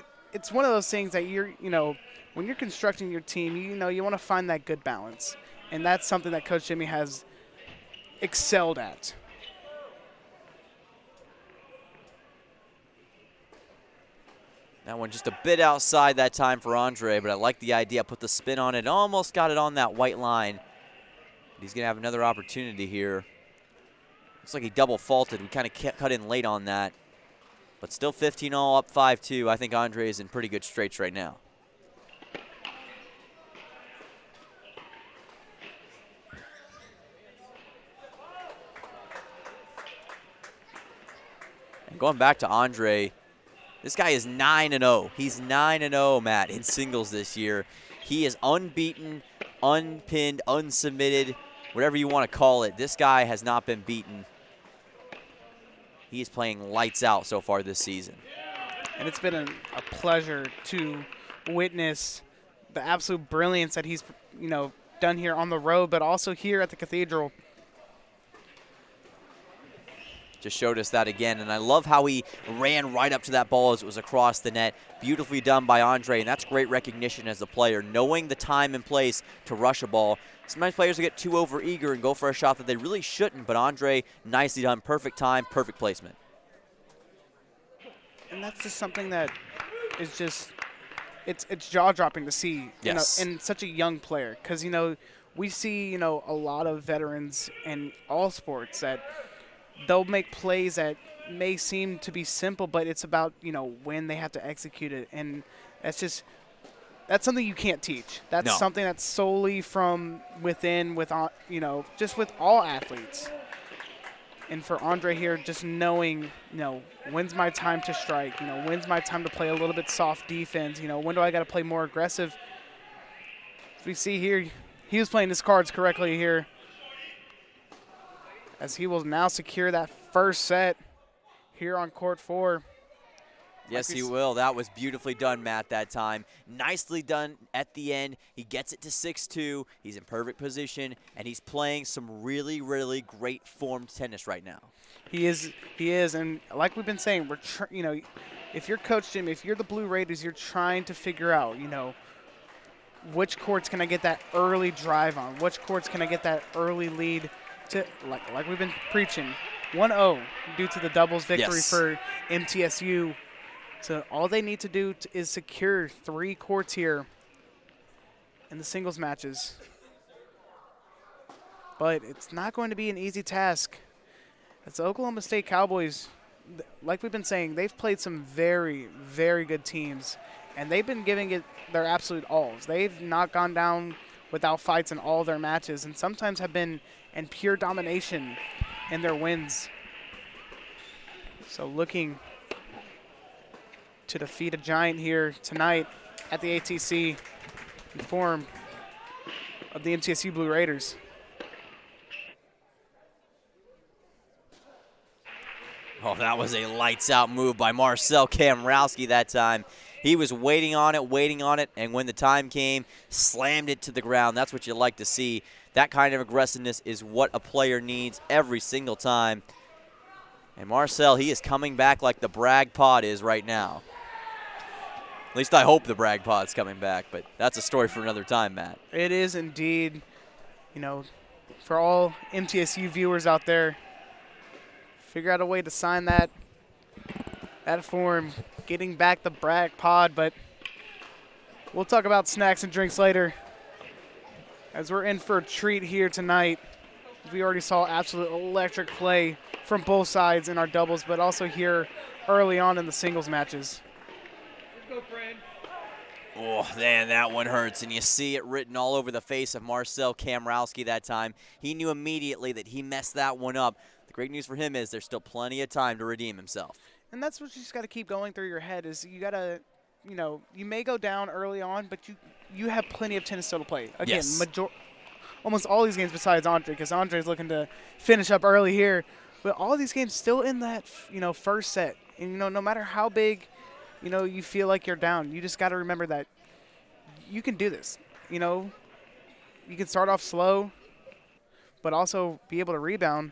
[SPEAKER 1] one of those things that when you're constructing your team, you want to find that good balance. And that's something that Coach Jimmy has excelled at.
[SPEAKER 2] That one just a bit outside that time for Andre, but I like the idea. Put the spin on it. Almost got it on that white line. But he's going to have another opportunity here. Looks like he double faulted. We kind of cut in late on that. But still 15-all, up 5-2. I think Andre is in pretty good straits right now. And going back to Andre, this guy is 9-0. He's 9-0, Matt, in singles this year. He is unbeaten, unpinned, unsubmitted, whatever you want to call it. This guy has not been beaten. He is playing lights out so far this season.
[SPEAKER 1] And it's been a pleasure to witness the absolute brilliance that he's, done here on the road, but also here at the Cathedral.
[SPEAKER 2] Just showed us that again, and I love how he ran right up to that ball as it was across the net. Beautifully done by Andre, and that's great recognition as a player, knowing the time and place to rush a ball. Sometimes players will get too over-eager and go for a shot that they really shouldn't, but Andre, nicely done, perfect time, perfect placement.
[SPEAKER 1] And that's just something that is just, it's jaw-dropping to see,
[SPEAKER 2] Yes.
[SPEAKER 1] In such a young player, because, we see, a lot of veterans in all sports that they'll make plays that may seem to be simple, but it's about, when they have to execute it. And that's something you can't teach. That's something that's solely from within, just with all athletes. And for Andre here, just knowing, when's my time to strike? When's my time to play a little bit soft defense? When do I got to play more aggressive? As we see here, he was playing his cards correctly here, as he will now secure that first set here on court 4.
[SPEAKER 2] Yes, he will. That was beautifully done, Matt, that time. Nicely done at the end. He gets it to 6-2. He's in perfect position, and he's playing some really, really great formed tennis right now.
[SPEAKER 1] He is, and like we've been saying, if you're Coach Jim, if you're the Blue Raiders, you're trying to figure out, which courts can I get that early drive on? Which courts can I get that early lead to, like we've been preaching, 1-0 due to the doubles victory for MTSU. So all they need to do is secure 3 courts here in the singles matches. But it's not going to be an easy task. It's the Oklahoma State Cowboys. Like we've been saying, they've played some very, very good teams, and they've been giving it their absolute alls. They've not gone down without fights in all their matches, and sometimes have been in pure domination in their wins. So looking to defeat a giant here tonight at the ATC in form of the MTSU Blue Raiders.
[SPEAKER 2] Oh, that was a lights-out move by Marcel Kamrowski that time. He was waiting on it, and when the time came, slammed it to the ground. That's what you like to see. That kind of aggressiveness is what a player needs every single time. And Marcel, he is coming back like the Bragg Pod is right now. At least I hope the Bragg Pod's coming back, but that's a story for another time, Matt.
[SPEAKER 1] It is indeed. For all MTSU viewers out there, figure out a way to sign that form, getting back the Bragg Pod, but we'll talk about snacks and drinks later, as we're in for a treat here tonight. We already saw absolute electric play from both sides in our doubles, but also here early on in the singles matches.
[SPEAKER 2] Oh, man, that one hurts, and you see it written all over the face of Marcel Kamrowski that time. He knew immediately that he messed that one up. The great news for him is there's still plenty of time to redeem himself.
[SPEAKER 1] And that's what you just got to keep going through your head, is you got to, you may go down early on, but you have plenty of tennis still to play. Again,
[SPEAKER 2] Yes.
[SPEAKER 1] Almost all these games besides Andre, because Andre's looking to finish up early here. But all these games still in that, first set. And, no matter how big, you feel like you're down, you just got to remember that you can do this. You can start off slow, but also be able to rebound.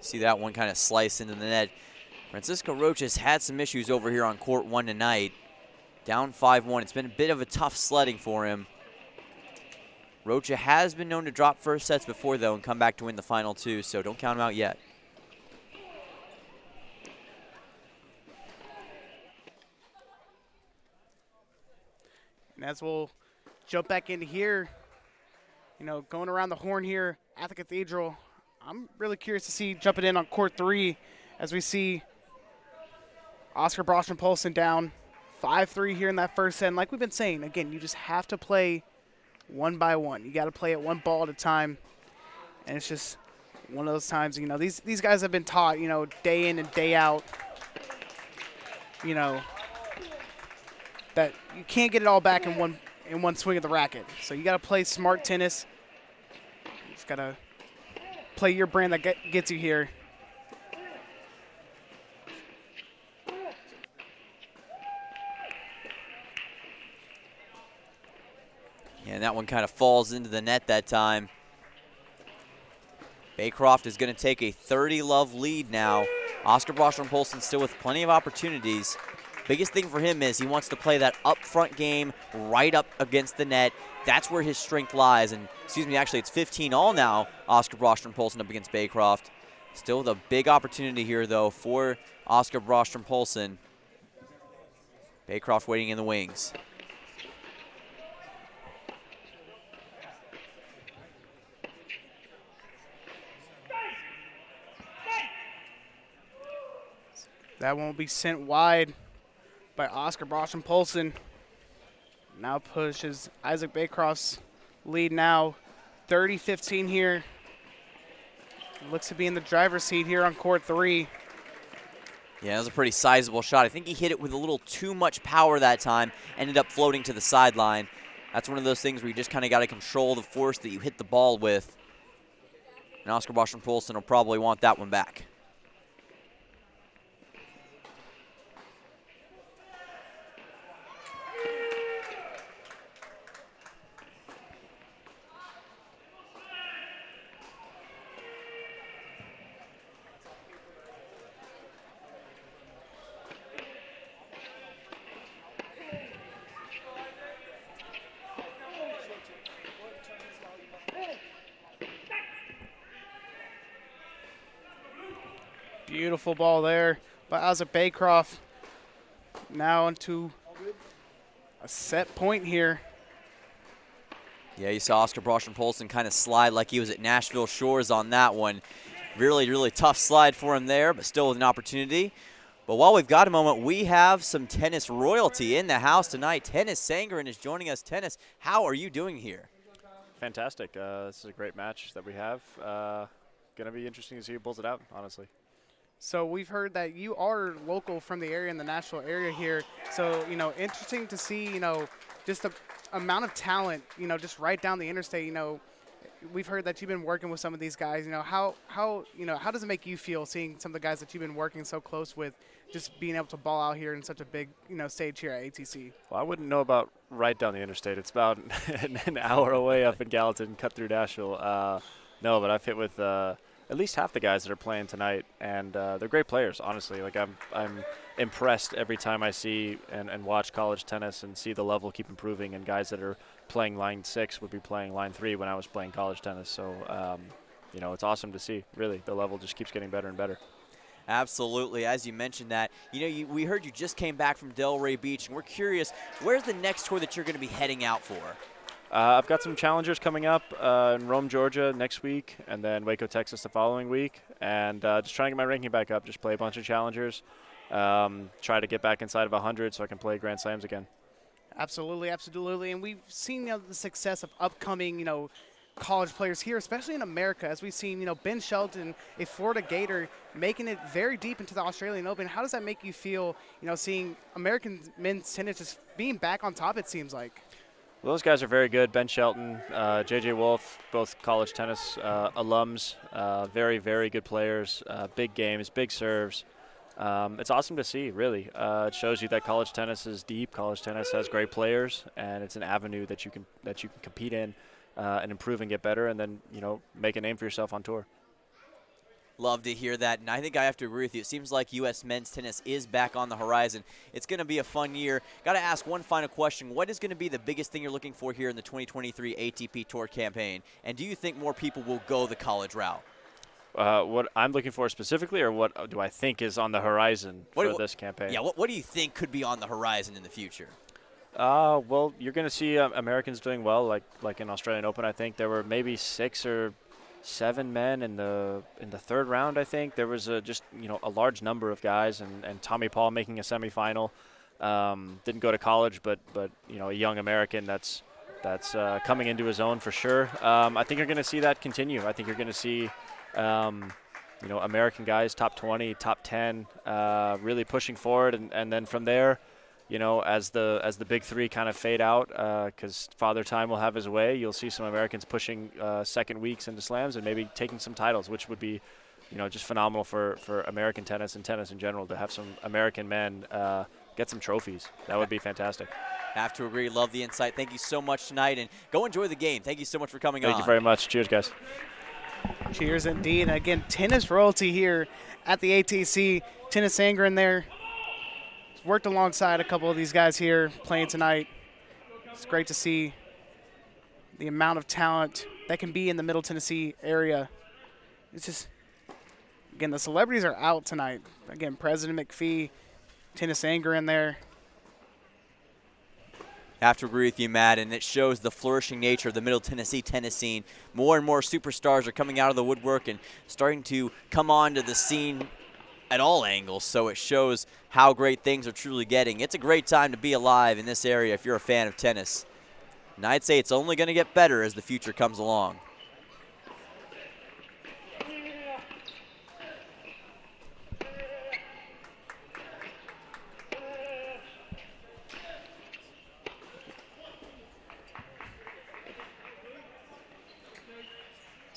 [SPEAKER 2] See that one kind of slice into the net. Francisco Rocha has had some issues over here on court 1 tonight. Down 5-1. It's been a bit of a tough sledding for him. Rocha has been known to drop first sets before, though, and come back to win the final 2, so don't count him out yet.
[SPEAKER 1] And as we'll jump back into here, going around the horn here at the Cathedral, I'm really curious to see jumping in on court 3 as we see Oscar Broschen-Polson down 5-3 here in that first set. And like we've been saying, again, you just have to play one by one. You got to play it one ball at a time. And it's just one of those times, these guys have been taught, day in and day out, that you can't get it all back in in one swing of the racket. So you got to play smart tennis. You just got to play your brand that gets you here.
[SPEAKER 2] Yeah, and that one kind of falls into the net that time. Baycroft is going to take a 30-love lead now. Oscar Broström-Poulsen still with plenty of opportunities. Biggest thing for him is he wants to play that up-front game right up against the net. That's where his strength lies. And, excuse me, actually it's 15-all now, Oscar Broström-Poulsen up against Baycroft. Still with a big opportunity here, though, for Oscar Broström-Poulsen. Baycroft waiting in the wings.
[SPEAKER 1] That won't be sent wide by Oscar Broström-Poulsen. Now pushes Isaac Baycroft's lead now 30-15 here. Looks to be in the driver's seat here on court 3.
[SPEAKER 2] Yeah, that was a pretty sizable shot. I think he hit it with a little too much power that time, ended up floating to the sideline. That's one of those things where you just kind of got to control the force that you hit the ball with. And Oscar Broström-Poulsen will probably want that one back.
[SPEAKER 1] Beautiful ball there by Isaac Baycroft. Now into a set point here.
[SPEAKER 2] Yeah, you saw Oscar Broström-Poulsen kind of slide like he was at Nashville Shores on that one. Really, really tough slide for him there, but still with an opportunity. But while we've got a moment, we have some tennis royalty in the house tonight. Tennis Sangren is joining us. Tennis, how are you doing here?
[SPEAKER 19] Fantastic. This is a great match that we have. Going to be interesting to see who pulls it out, honestly.
[SPEAKER 1] So we've heard that you are local from the area in the Nashville area here. So, interesting to see, just the amount of talent, just right down the interstate. We've heard that you've been working with some of these guys. How does it make you feel seeing some of the guys that you've been working so close with, just being able to ball out here in such a big, stage here at ATC?
[SPEAKER 19] Well, I wouldn't know about right down the interstate. It's about an hour away up in Gallatin, cut through Nashville. No, but I've hit with at least half the guys that are playing tonight, and they're great players, honestly. Like I'm impressed every time I see and watch college tennis and see the level keep improving, and guys that are playing line 6 would be playing line 3 when I was playing college tennis. So, it's awesome to see, really. The level just keeps getting better and better.
[SPEAKER 2] Absolutely. As you mentioned that, we heard you just came back from Delray Beach, and we're curious, where's the next tour that you're going to be heading out for?
[SPEAKER 19] I've got some challengers coming up in Rome, Georgia next week, and then Waco, Texas the following week. And just trying to get my ranking back up, just play a bunch of challengers, try to get back inside of 100 so I can play Grand Slams again.
[SPEAKER 1] Absolutely, absolutely. And we've seen the success of upcoming, college players here, especially in America, as we've seen, Ben Shelton, a Florida Gator, making it very deep into the Australian Open. How does that make you feel, seeing American men's tennis just being back on top, it seems like?
[SPEAKER 19] Well, those guys are very good. Ben Shelton, J.J. Wolf, both college tennis alums, very, very good players, big games, big serves. It's awesome to see, really. It shows you that college tennis is deep. College tennis has great players, and it's an avenue that you can compete in and improve and get better, and then make a name for yourself on tour.
[SPEAKER 2] Love to hear that, and I think I have to agree with you. It seems like U.S. men's tennis is back on the horizon. It's going to be a fun year. Got to ask one final question. What is going to be the biggest thing you're looking for here in the 2023 ATP Tour campaign, and do you think more people will go the college route?
[SPEAKER 19] What I'm looking for specifically, or what do I think is on the horizon for this campaign?
[SPEAKER 2] Yeah, what do you think could be on the horizon in the future?
[SPEAKER 19] Well, you're going to see Americans doing well, like in Australian Open. I think there were maybe 6 or 7 men in the third round. I think there was a large number of guys, and Tommy Paul making a semifinal. Didn't go to college, but a young American that's coming into his own for sure. I think you're going to see that continue. I think you're going to see American guys top 20, top 10, really pushing forward, and then from there, you know, as the big three kind of fade out, because Father Time will have his way, you'll see some Americans pushing second weeks into slams and maybe taking some titles, which would be, you know, just phenomenal for American tennis and tennis in general to have some American men get some trophies. That would be fantastic.
[SPEAKER 2] Have to agree. Love the insight. Thank you so much tonight, and go enjoy the game. Thank you so much for coming on.
[SPEAKER 19] Thank you very much. Cheers, guys.
[SPEAKER 1] Cheers indeed. And again, tennis royalty here at the ATC. Tennis Sangren there. He's worked alongside a couple of these guys here playing tonight. It's great to see the amount of talent that can be in the Middle Tennessee area. It's just, again, the celebrities are out tonight. Again, President McPhee, Tennis Sangren there.
[SPEAKER 2] Have to agree with you, Matt, and it shows the flourishing nature of the Middle Tennessee tennis scene. More and more superstars are coming out of the woodwork and starting to come onto the scene at all angles, so it shows how great things are truly getting. It's a great time to be alive in this area if you're a fan of tennis. And I'd say it's only going to get better as the future comes along.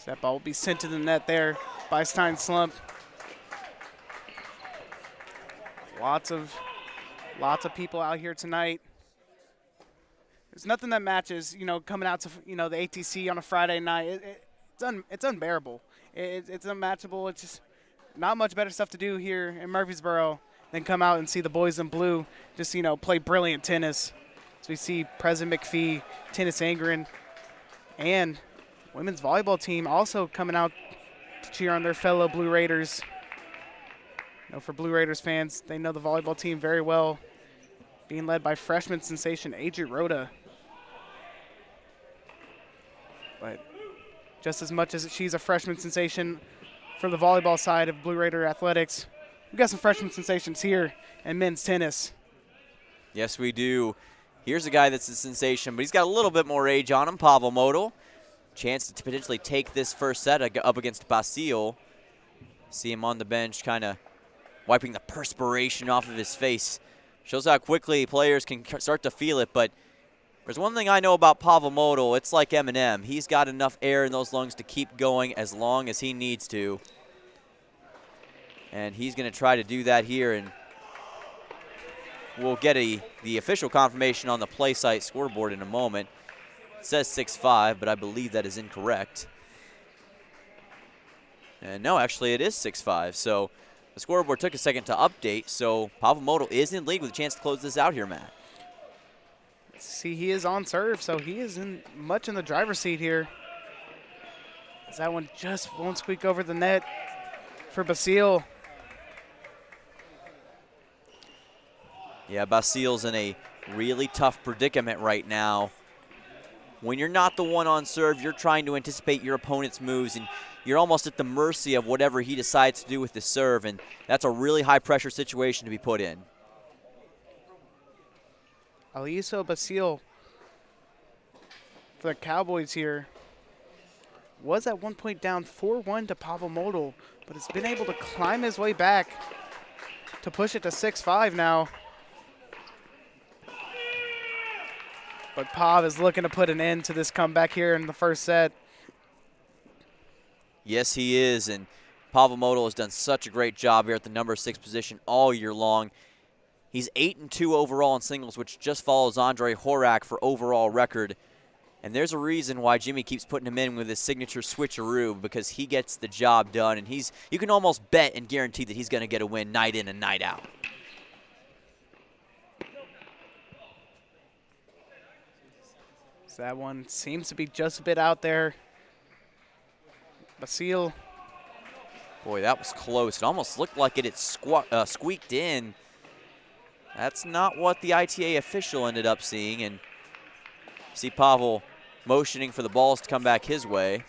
[SPEAKER 1] That ball will be sent to the net there by Stein Slump. Lots of people out here tonight. There's nothing that matches, you know, coming out to, you know, the ATC on a Friday night. It's unbearable. It's unmatchable. It's just not much better stuff to do here in Murfreesboro than come out and see the boys in blue just, you know, play brilliant tennis. So we see President McPhee, Tennis Sangren, and women's volleyball team also coming out to cheer on their fellow Blue Raiders. You know, for Blue Raiders fans, they know the volleyball team very well, being led by freshman sensation Adri Rhoda. But just as much as she's a freshman sensation for the volleyball side of Blue Raider athletics, we've got some freshman sensations here in men's tennis.
[SPEAKER 2] Yes, we do. Here's a guy that's a sensation, but he's got a little bit more age on him, Pavel Model. Chance to potentially take this first set up against Basile. See him on the bench kind of wiping the perspiration off of his face. Shows how quickly players can start to feel it, but there's one thing I know about Pavel Model. It's like Eminem. He's got enough air in those lungs to keep going as long as he needs to. And he's going to try to do that here, and we'll get the official confirmation on the play site scoreboard in a moment. It says 6-5, but I believe that is incorrect. And no, actually it is 6-5. So the scoreboard took a second to update. So Pavel Model is in league with a chance to close this out here, Matt.
[SPEAKER 1] See, he is on serve, so he is much in the driver's seat here. As that one just won't squeak over the net for Basile.
[SPEAKER 2] Yeah, Basile's in a really tough predicament right now. When you're not the one on serve, you're trying to anticipate your opponent's moves, and you're almost at the mercy of whatever he decides to do with the serve, and that's a really high-pressure situation to be put in.
[SPEAKER 1] Aliso Basile for the Cowboys here was at one point down 4-1 to Pavel Model, but has been able to climb his way back to push it to 6-5 now. But Pav is looking to put an end to this comeback here in the first set.
[SPEAKER 2] Yes, he is, and Pavel Model has done such a great job here at the number 6 position all year long. He's 8-2 overall in singles, which just follows Andre Horak for overall record. And there's a reason why Jimmy keeps putting him in with his signature switcheroo, because he gets the job done, and you can almost bet and guarantee that he's going to get a win night in and night out.
[SPEAKER 1] So that one seems to be just a bit out there. Basile.
[SPEAKER 2] Boy, that was close. It almost looked like it had squeaked in. That's not what the ITA official ended up seeing. And see Pavel motioning for the balls to come back his way.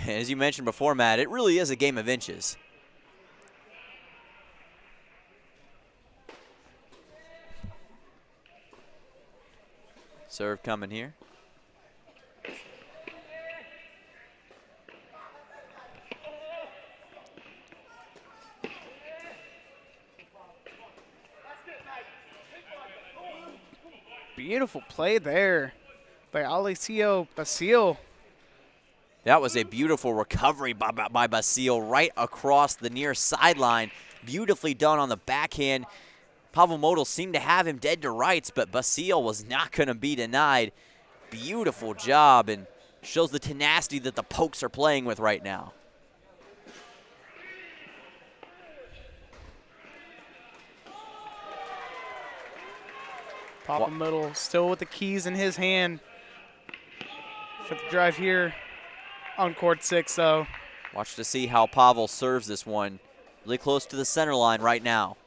[SPEAKER 2] And as you mentioned before, Matt, it really is a game of inches. Serve coming here.
[SPEAKER 1] Beautiful play there by Alessio Basile.
[SPEAKER 2] That was a beautiful recovery by Basile right across the near sideline. Beautifully done on the backhand. Pavel Modal seemed to have him dead to rights, but Basile was not going to be denied. Beautiful job, and shows the tenacity that the Pokes are playing with right now.
[SPEAKER 1] Pavel Modal still with the keys in his hand for the drive here on court 6, though.
[SPEAKER 2] Watch to see how Pavel serves this one. Really close to the center line right now.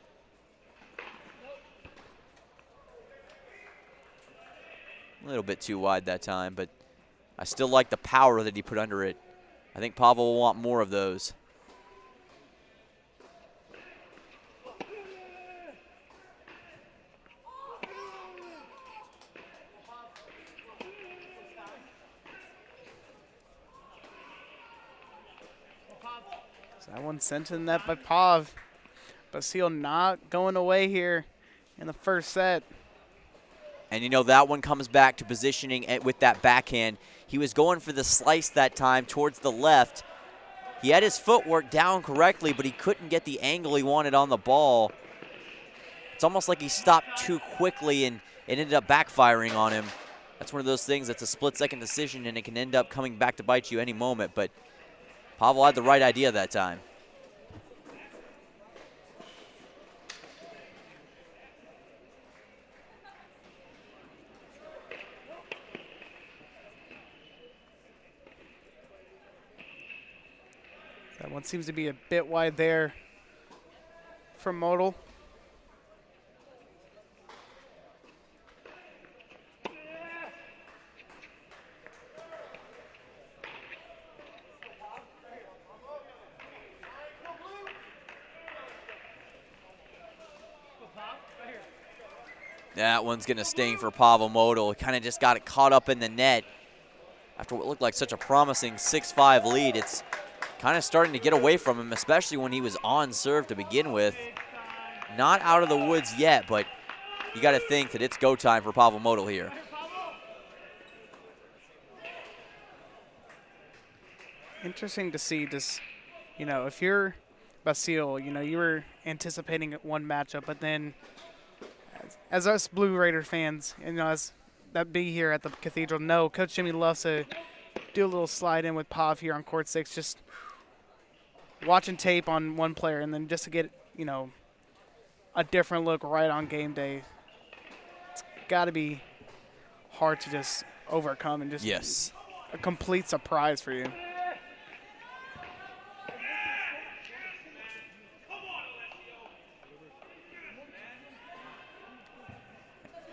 [SPEAKER 2] A little bit too wide that time, but I still like the power that he put under it. I think Pavel will want more of those.
[SPEAKER 1] So that one sent in that by Pav. Basile not going away here in the first set.
[SPEAKER 2] And you know, that one comes back to positioning with that backhand. He was going for the slice that time towards the left. He had his footwork down correctly, but he couldn't get the angle he wanted on the ball. It's almost like he stopped too quickly and it ended up backfiring on him. That's one of those things that's a split-second decision, and it can end up coming back to bite you any moment. But Pavel had the right idea that time.
[SPEAKER 1] That one seems to be a bit wide there from Modal.
[SPEAKER 2] That one's going to sting for Pavel Modal. He kind of just got it caught up in the net after what looked like such a promising 6-5 lead. It's kind of starting to get away from him, especially when he was on serve to begin with. Not out of the woods yet, but you got to think that it's go time for Pavel Modal here.
[SPEAKER 1] Interesting to see just, you know, if you're Basile, you know, you were anticipating one matchup, but then as us Blue Raider fans, you know, as that be here at the Cathedral, no, Coach Jimmy loves to do a little slide in with Pav here on court 6, just watching tape on one player and then just to get, you know, a different look right on game day. It's got to be hard to just overcome and just a complete surprise for you.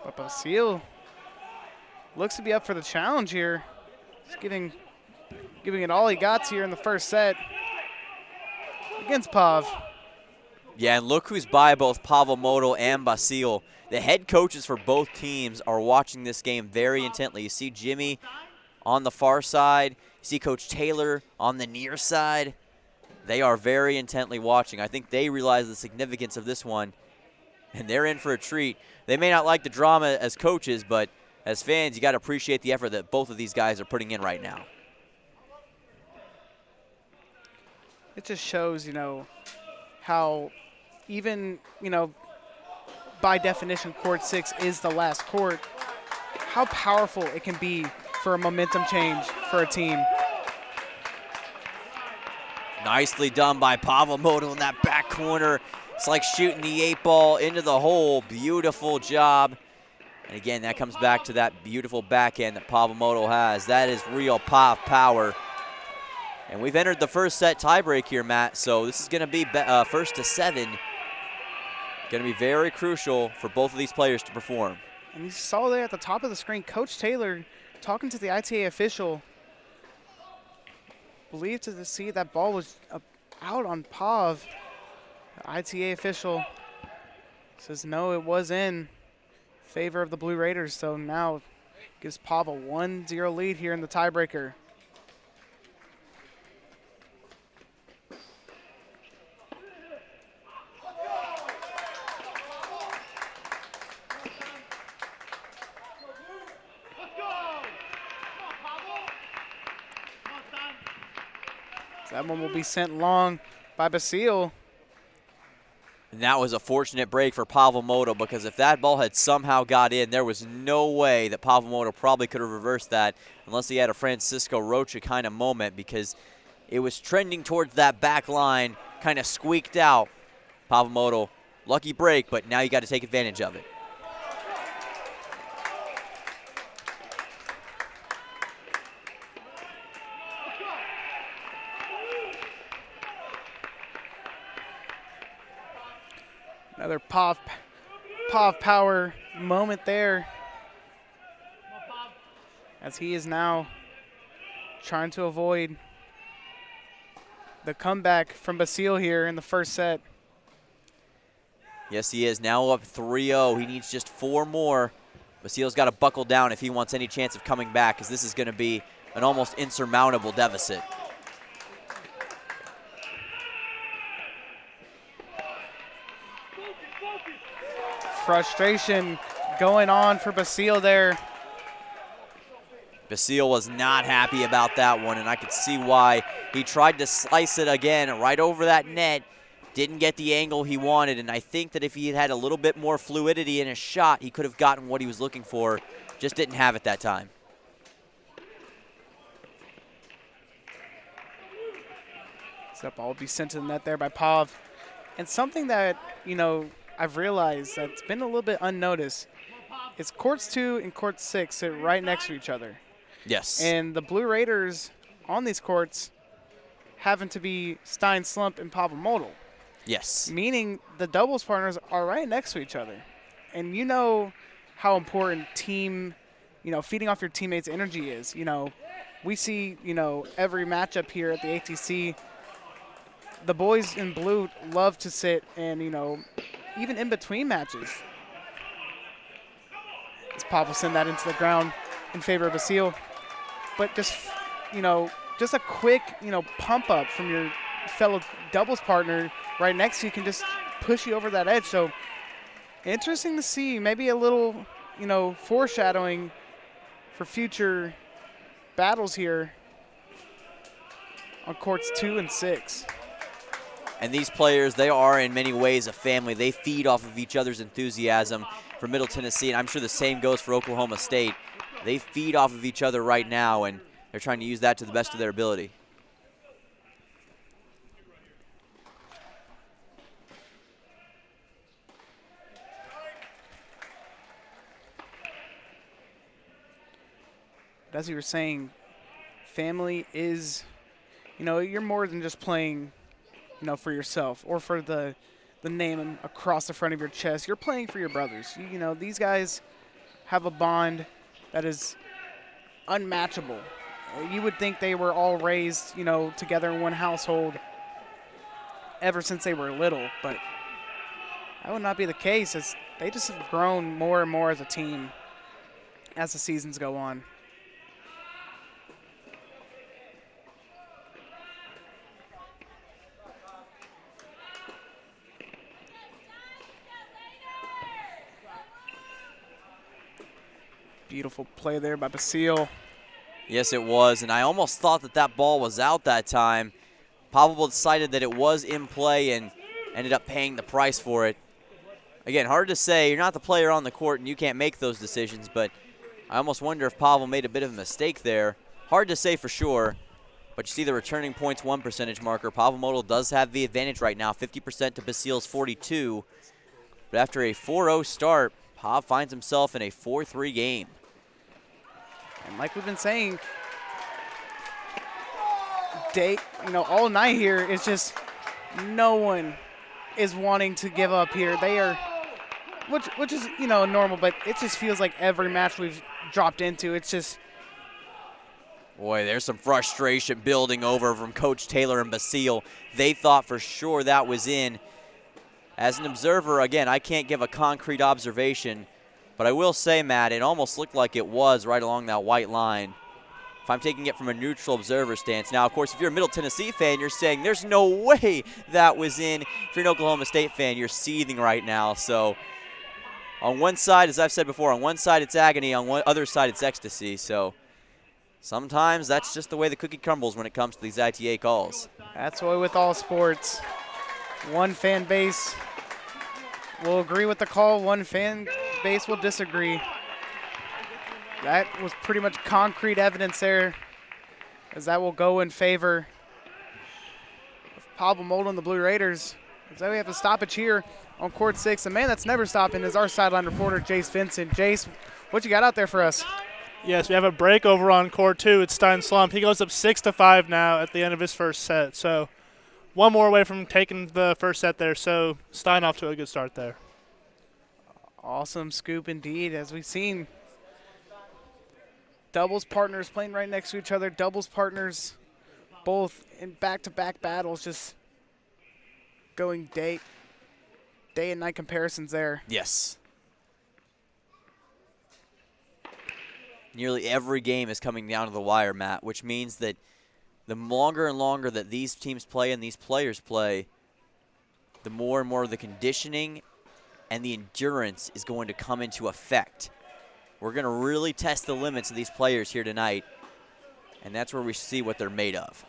[SPEAKER 1] But Basile looks to be up for the challenge here. He's giving it all he got here in the first set against Pav.
[SPEAKER 2] Yeah, and look who's by both Pavel Modal and Basile. The head coaches for both teams are watching this game very intently. You see Jimmy on the far side. You see Coach Taylor on the near side. They are very intently watching. I think they realize the significance of this one, and they're in for a treat. They may not like the drama as coaches, but as fans, you got to appreciate the effort that both of these guys are putting in right now.
[SPEAKER 1] It just shows, you know, how even, you know, by definition, court 6 is the last court, how powerful it can be for a momentum change for a team.
[SPEAKER 2] Nicely done by Pavel Modal in that back corner. It's like shooting the 8-ball into the hole. Beautiful job. And again, that comes back to that beautiful backhand that Pavel Modal has. That is real Pav power. And we've entered the first set tiebreak here, Matt. So this is going to be first to 7. Going to be very crucial for both of these players to perform.
[SPEAKER 1] And you saw there at the top of the screen, Coach Taylor talking to the ITA official. Believed to see that ball was out on Pav. The ITA official says no, it was in favor of the Blue Raiders. So now gives Pav a 1-0 lead here in the tiebreaker. That one will be sent long by Basile.
[SPEAKER 2] And that was a fortunate break for Pavamoto, because if that ball had somehow got in, there was no way that Pavamoto probably could have reversed that unless he had a Francisco Rocha kind of moment, because it was trending towards that back line, kind of squeaked out. Pavamoto, lucky break, but now you got to take advantage of it.
[SPEAKER 1] Another Pav power moment there, as he is now trying to avoid the comeback from Basile here in the first set.
[SPEAKER 2] Yes, he is now up 3-0. He needs just 4 more. Basile's got to buckle down if he wants any chance of coming back, because this is going to be an almost insurmountable deficit.
[SPEAKER 1] Frustration going on for Basile there.
[SPEAKER 2] Basile was not happy about that one, and I could see why. He tried to slice it again right over that net, didn't get the angle he wanted, and I think that if he had had a little bit more fluidity in his shot, he could have gotten what he was looking for, just didn't have it that time.
[SPEAKER 1] So ball will be sent to the net there by Pav. And something that, you know, I've realized that's been a little bit unnoticed is courts 2 and court 6 sit right next to each other.
[SPEAKER 2] Yes.
[SPEAKER 1] And the Blue Raiders on these courts happen to be Stein Slump and Pavamoto.
[SPEAKER 2] Yes.
[SPEAKER 1] Meaning the doubles partners are right next to each other. And you know how important team, you know, feeding off your teammates' energy is. You know, we see, you know, every matchup here at the ATC, the boys in blue love to sit and, you know, even in between matches. As Pop will send that into the ground in favor of Basile. But just, you know, just a quick, you know, pump up from your fellow doubles partner right next to you can just push you over that edge. So interesting to see, maybe a little, you know, foreshadowing for future battles here on courts 2 and 6.
[SPEAKER 2] And these players, they are in many ways a family. They feed off of each other's enthusiasm for Middle Tennessee, and I'm sure the same goes for Oklahoma State. They feed off of each other right now, and they're trying to use that to the best of their ability.
[SPEAKER 1] But as you were saying, family is, you know, you're more than just playing, you know, for yourself or for the name across the front of your chest. You're playing for your brothers. You know, these guys have a bond that is unmatchable. You would think they were all raised, you know, together in one household ever since they were little, but that would not be the case, as they just have grown more and more as a team as the seasons go on. Beautiful play there by Basile.
[SPEAKER 2] Yes, it was, and I almost thought that that ball was out that time. Pavel decided that it was in play and ended up paying the price for it. Again, hard to say. You're not the player on the court, and you can't make those decisions, but I almost wonder if Pavel made a bit of a mistake there. Hard to say for sure, but you see the returning points 1 percentage marker. Pavamoto does have the advantage right now, 50% to Basile's 42. But after a 4-0 start, Pav finds himself in a 4-3 game.
[SPEAKER 1] And like we've been saying, all night here, it's just no one is wanting to give up here. They are, which is, you know, normal, but it just feels like every match we've dropped into, it's just.
[SPEAKER 2] Boy, there's some frustration building over from Coach Taylor and Basile. They thought for sure that was in. As an observer, again, I can't give a concrete observation, but I will say, Matt, it almost looked like it was right along that white line. If I'm taking it from a neutral observer stance. Now, of course, if you're a Middle Tennessee fan, you're saying there's no way that was in. If you're an Oklahoma State fan, you're seething right now. So on one side, as I've said before, on one side it's agony, on one other side it's ecstasy. So sometimes that's just the way the cookie crumbles when it comes to these ITA calls.
[SPEAKER 1] That's the way with all sports. One fan base will agree with the call, one fan base will disagree. That was pretty much concrete evidence there, as that will go in favor of Pablo Moldo and the Blue Raiders. So we have a stoppage here on court 6. The man that's never stopping is our sideline reporter, Jace Vincent. Jace, what you got out there for us?
[SPEAKER 15] Yes, we have a break over on court 2. It's Stein Slump. He goes up 6-5 now at the end of his first set. So one more away from taking the first set there. So Stein off to a good start there.
[SPEAKER 1] Awesome scoop indeed, as we've seen doubles partners playing right next to each other, doubles partners both in back-to-back battles, just going day and night comparisons there.
[SPEAKER 2] Yes. Nearly every game is coming down to the wire, Matt, which means that the longer and longer that these teams play and these players play, the more and more the conditioning and the endurance is going to come into effect. We're going to really test the limits of these players here tonight, and that's where we see what they're made of.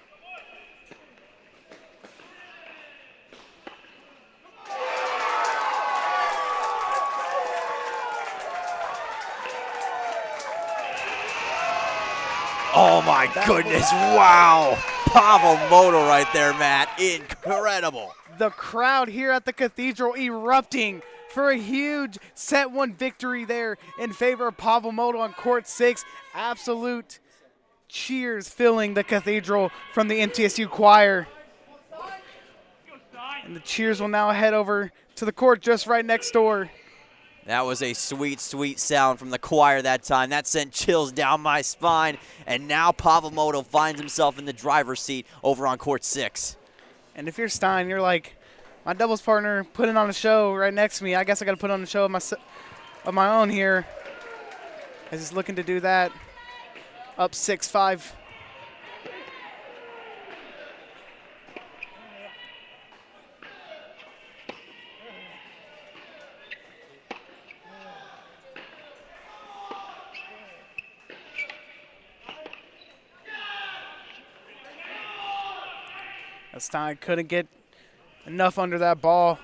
[SPEAKER 2] Oh my goodness, wow. Pablo Moldo right there, Matt. Incredible.
[SPEAKER 1] The crowd here at the Cathedral erupting for a huge set 1 victory there in favor of Pablo Moldo on court 6. Absolute cheers filling the Cathedral from the MTSU choir. And the cheers will now head over to the court just right next door.
[SPEAKER 2] That was a sweet, sweet sound from the choir that time. That sent chills down my spine. And now Pablo Moldo finds himself in the driver's seat over on court 6.
[SPEAKER 1] And if you're Stein, you're like, my doubles partner putting on a show right next to me. I guess I got to put on a show of my own here. As he's looking to do that. Up 6-5. Stein couldn't get enough under that ball.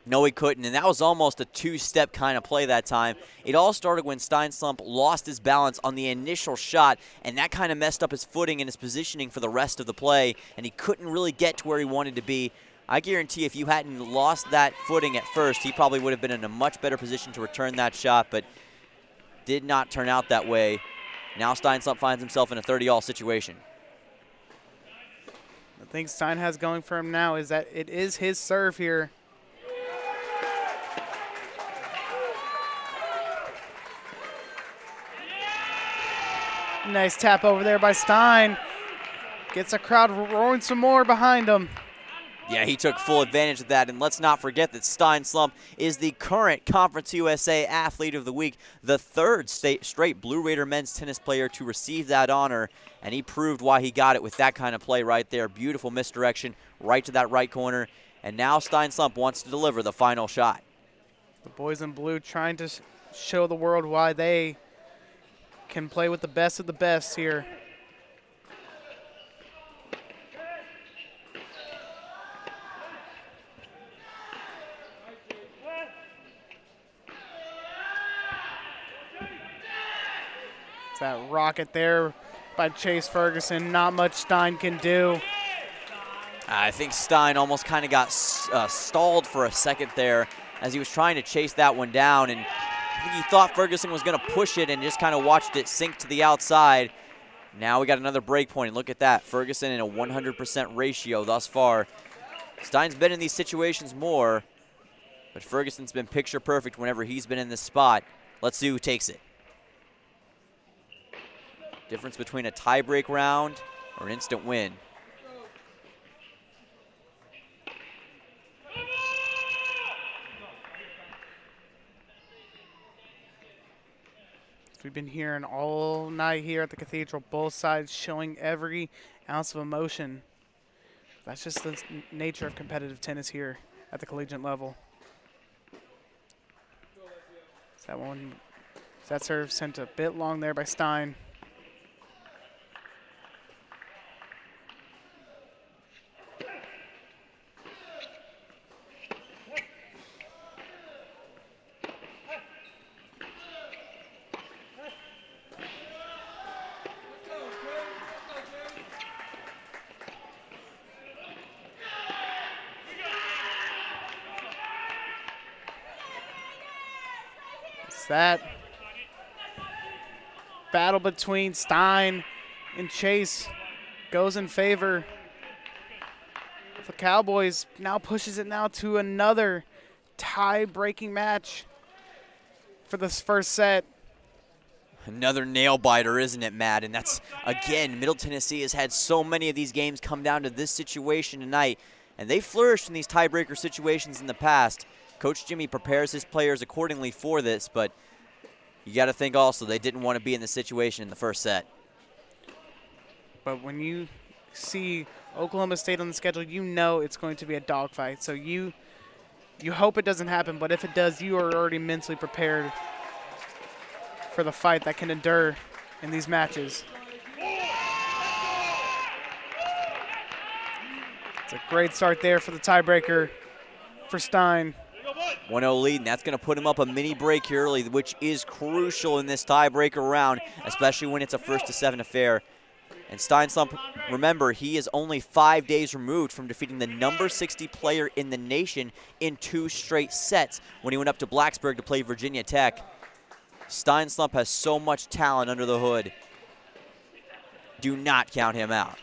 [SPEAKER 2] No, he couldn't, and that was almost a two-step kind of play that time. It all started when Stein Slump lost his balance on the initial shot, and that kind of messed up his footing and his positioning for the rest of the play, and he couldn't really get to where he wanted to be. I guarantee if you hadn't lost that footing at first, he probably would have been in a much better position to return that shot, but did not turn out that way. Now Stein Slump finds himself in a 30-all situation.
[SPEAKER 1] The thing Stein has going for him now is that it is his serve here. Nice tap over there by Stein. Gets a crowd roaring some more behind him.
[SPEAKER 2] Yeah, he took full advantage of that, and let's not forget that Stein Slump is the current Conference USA Athlete of the Week, the third straight Blue Raider men's tennis player to receive that honor, and he proved why he got it with that kind of play right there. Beautiful misdirection right to that right corner, and now Stein Slump wants to deliver the final shot.
[SPEAKER 1] The boys in blue trying to show the world why they can play with the best of the best here. That rocket there by Chase Ferguson. Not much Stein can do.
[SPEAKER 2] I think Stein almost kind of got stalled for a second there as he was trying to chase that one down, and I think he thought Ferguson was going to push it and just kind of watched it sink to the outside. Now we got another break point. Look at that. Ferguson in a 100% ratio thus far. Stein's been in these situations more, but Ferguson's been picture perfect whenever he's been in this spot. Let's see who takes it. Difference between a tie-break round or an instant win.
[SPEAKER 1] We've been hearing all night here at the Cathedral, both sides showing every ounce of emotion. That's just the nature of competitive tennis here at the collegiate level. That serve sent a bit long there by Stein. It's that battle between Stein and Chase goes in favor of the Cowboys. Now pushes it now to another tie-breaking match for this first set.
[SPEAKER 2] Another nail biter, isn't it, Matt? And that's, again, Middle Tennessee has had so many of these games come down to this situation tonight, and they flourished in these tiebreaker situations in the past. Coach Jimmy prepares his players accordingly for this, but you got to think also they didn't want to be in this situation in the first set.
[SPEAKER 1] But when you see Oklahoma State on the schedule, you know it's going to be a dogfight. So you hope it doesn't happen, but if it does, you are already mentally prepared for the fight that can endure in these matches. It's a great start there for the tiebreaker for Stein.
[SPEAKER 2] 1-0 lead, and that's going to put him up a mini break here early, which is crucial in this tiebreaker round, especially when it's a 1-7 affair. And Stein Slump, remember, he is only 5 days removed from defeating the number 60 player in the nation in 2 straight sets when he went up to Blacksburg to play Virginia Tech. Stein Slump has so much talent under the hood. Do not count him out.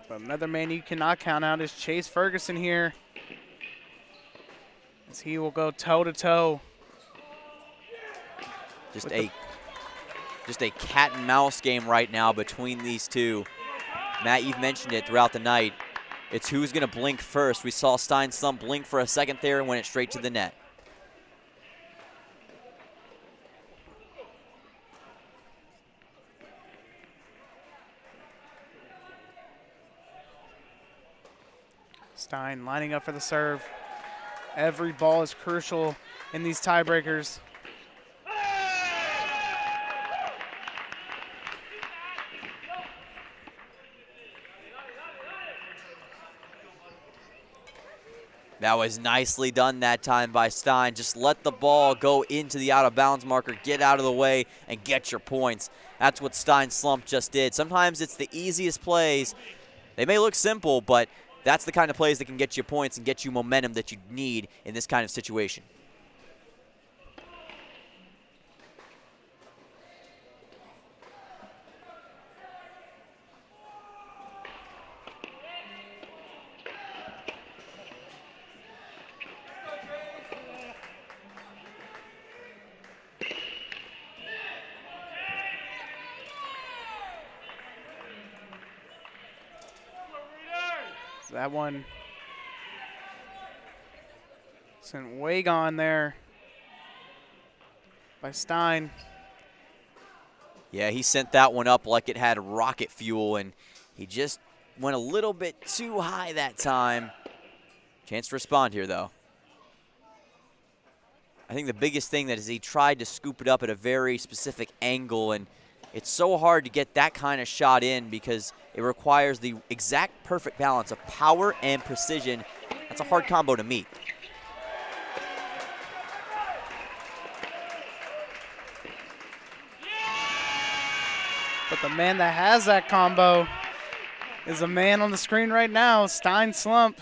[SPEAKER 1] But another man you cannot count out is Chase Ferguson here, as he will go toe-to-toe.
[SPEAKER 2] Just a cat and mouse game right now between these two. Matt, you've mentioned it throughout the night. It's who's going to blink first. We saw Stein Slump blink for a second there and went it straight to the net.
[SPEAKER 1] Stein lining up for the serve. Every ball is crucial in these tiebreakers.
[SPEAKER 2] That was nicely done that time by Stein. Just let the ball go into the out-of-bounds marker, get out of the way, and get your points. That's what Stein Slump just did. Sometimes it's the easiest plays. They may look simple, but that's the kind of plays that can get you points and get you momentum that you need in this kind of situation.
[SPEAKER 1] That one sent way gone there by Stein.
[SPEAKER 2] Yeah, he sent that one up like it had rocket fuel, and he just went a little bit too high that time. Chance to respond here, though. I think the biggest thing that is he tried to scoop it up at a very specific angle, and it's so hard to get that kind of shot in because it requires the exact perfect balance of power and precision. That's a hard combo to meet.
[SPEAKER 1] But the man that has that combo is a man on the screen right now, Stein Slump.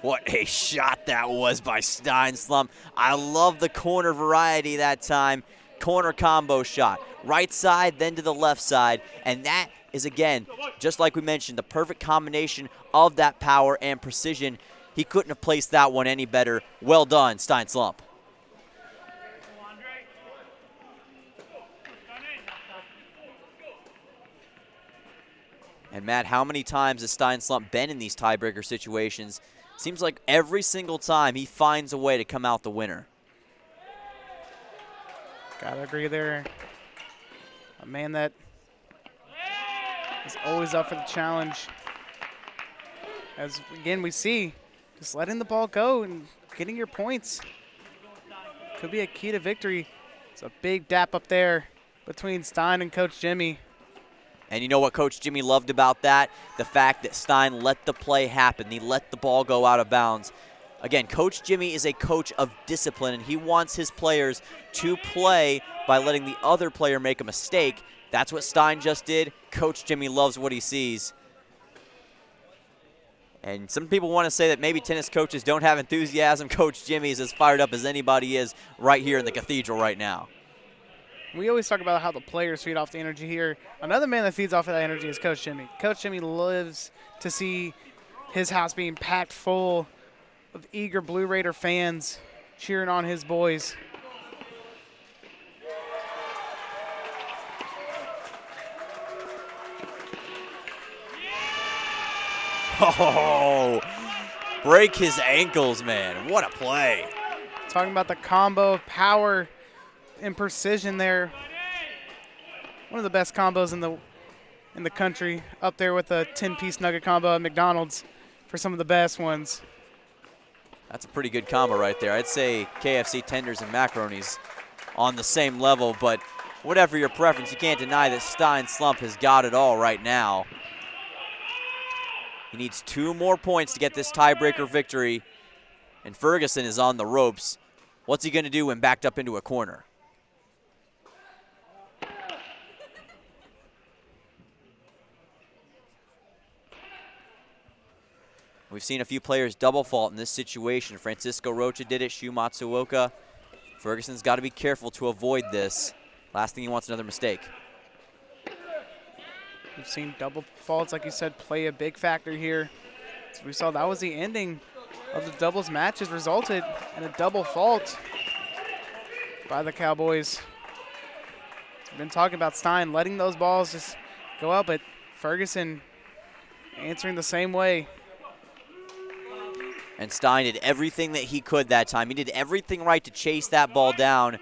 [SPEAKER 2] What a shot that was by Stein Slump. I love the corner variety that time. Corner combo shot. Right side, then to the left side. And that is, again, just like we mentioned, the perfect combination of that power and precision. He couldn't have placed that one any better. Well done, Stein Slump. And Matt, how many times has Stein Slump been in these tiebreaker situations? Seems like every single time he finds a way to come out the winner.
[SPEAKER 1] Gotta agree there. A man that is always up for the challenge. As, again, we see, just letting the ball go and getting your points could be a key to victory. It's a big dap up there between Stein and Coach Jimmy.
[SPEAKER 2] And you know what Coach Jimmy loved about that? The fact that Stein let the play happen. He let the ball go out of bounds. Again, Coach Jimmy is a coach of discipline, and he wants his players to play by letting the other player make a mistake That's what Stein just did. Coach Jimmy loves what he sees. And some people want to say that maybe tennis coaches don't have enthusiasm. Coach Jimmy is as fired up as anybody is right here in the Cathedral right now.
[SPEAKER 1] We always talk about how the players feed off the energy here. Another man that feeds off of that energy is Coach Jimmy. Coach Jimmy lives to see his house being packed full of eager Blue Raider fans cheering on his boys.
[SPEAKER 2] Oh, break his ankles, man. What a play.
[SPEAKER 1] Talking about the combo of power and precision there. One of the best combos in the country, up there with a 10-piece nugget combo at McDonald's for some of the best ones.
[SPEAKER 2] That's a pretty good combo right there. I'd say KFC tenders and macaronis on the same level, but whatever your preference, you can't deny that Stein Slump has got it all right now. He needs 2 more points to get this tiebreaker victory, and Ferguson is on the ropes. What's he going to do when backed up into a corner? We've seen a few players double fault in this situation. Francisco Rocha did it, Shu Matsuoka. Ferguson's got to be careful to avoid this. Last thing he wants, another mistake.
[SPEAKER 1] We've seen double faults, like you said, play a big factor here. So we saw that was the ending of the doubles matches, resulted in a double fault by the Cowboys. We've been talking about Stein letting those balls just go out, but Ferguson answering the same way.
[SPEAKER 2] And Stein did everything that he could that time. He did everything right to chase that ball down.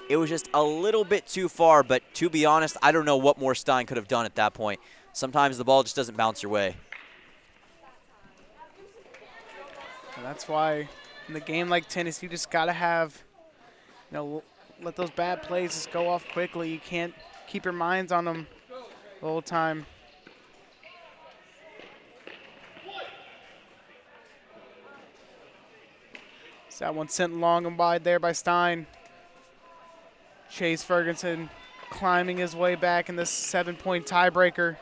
[SPEAKER 2] It was just a little bit too far, but to be honest, I don't know what more Stein could have done at that point. Sometimes the ball just doesn't bounce your way.
[SPEAKER 1] And that's why in the game like tennis, you just got to have, let those bad plays just go off quickly. You can't keep your minds on them the whole time. So that one sent long and wide there by Stein. Chase Ferguson climbing his way back in this 7-point tiebreaker.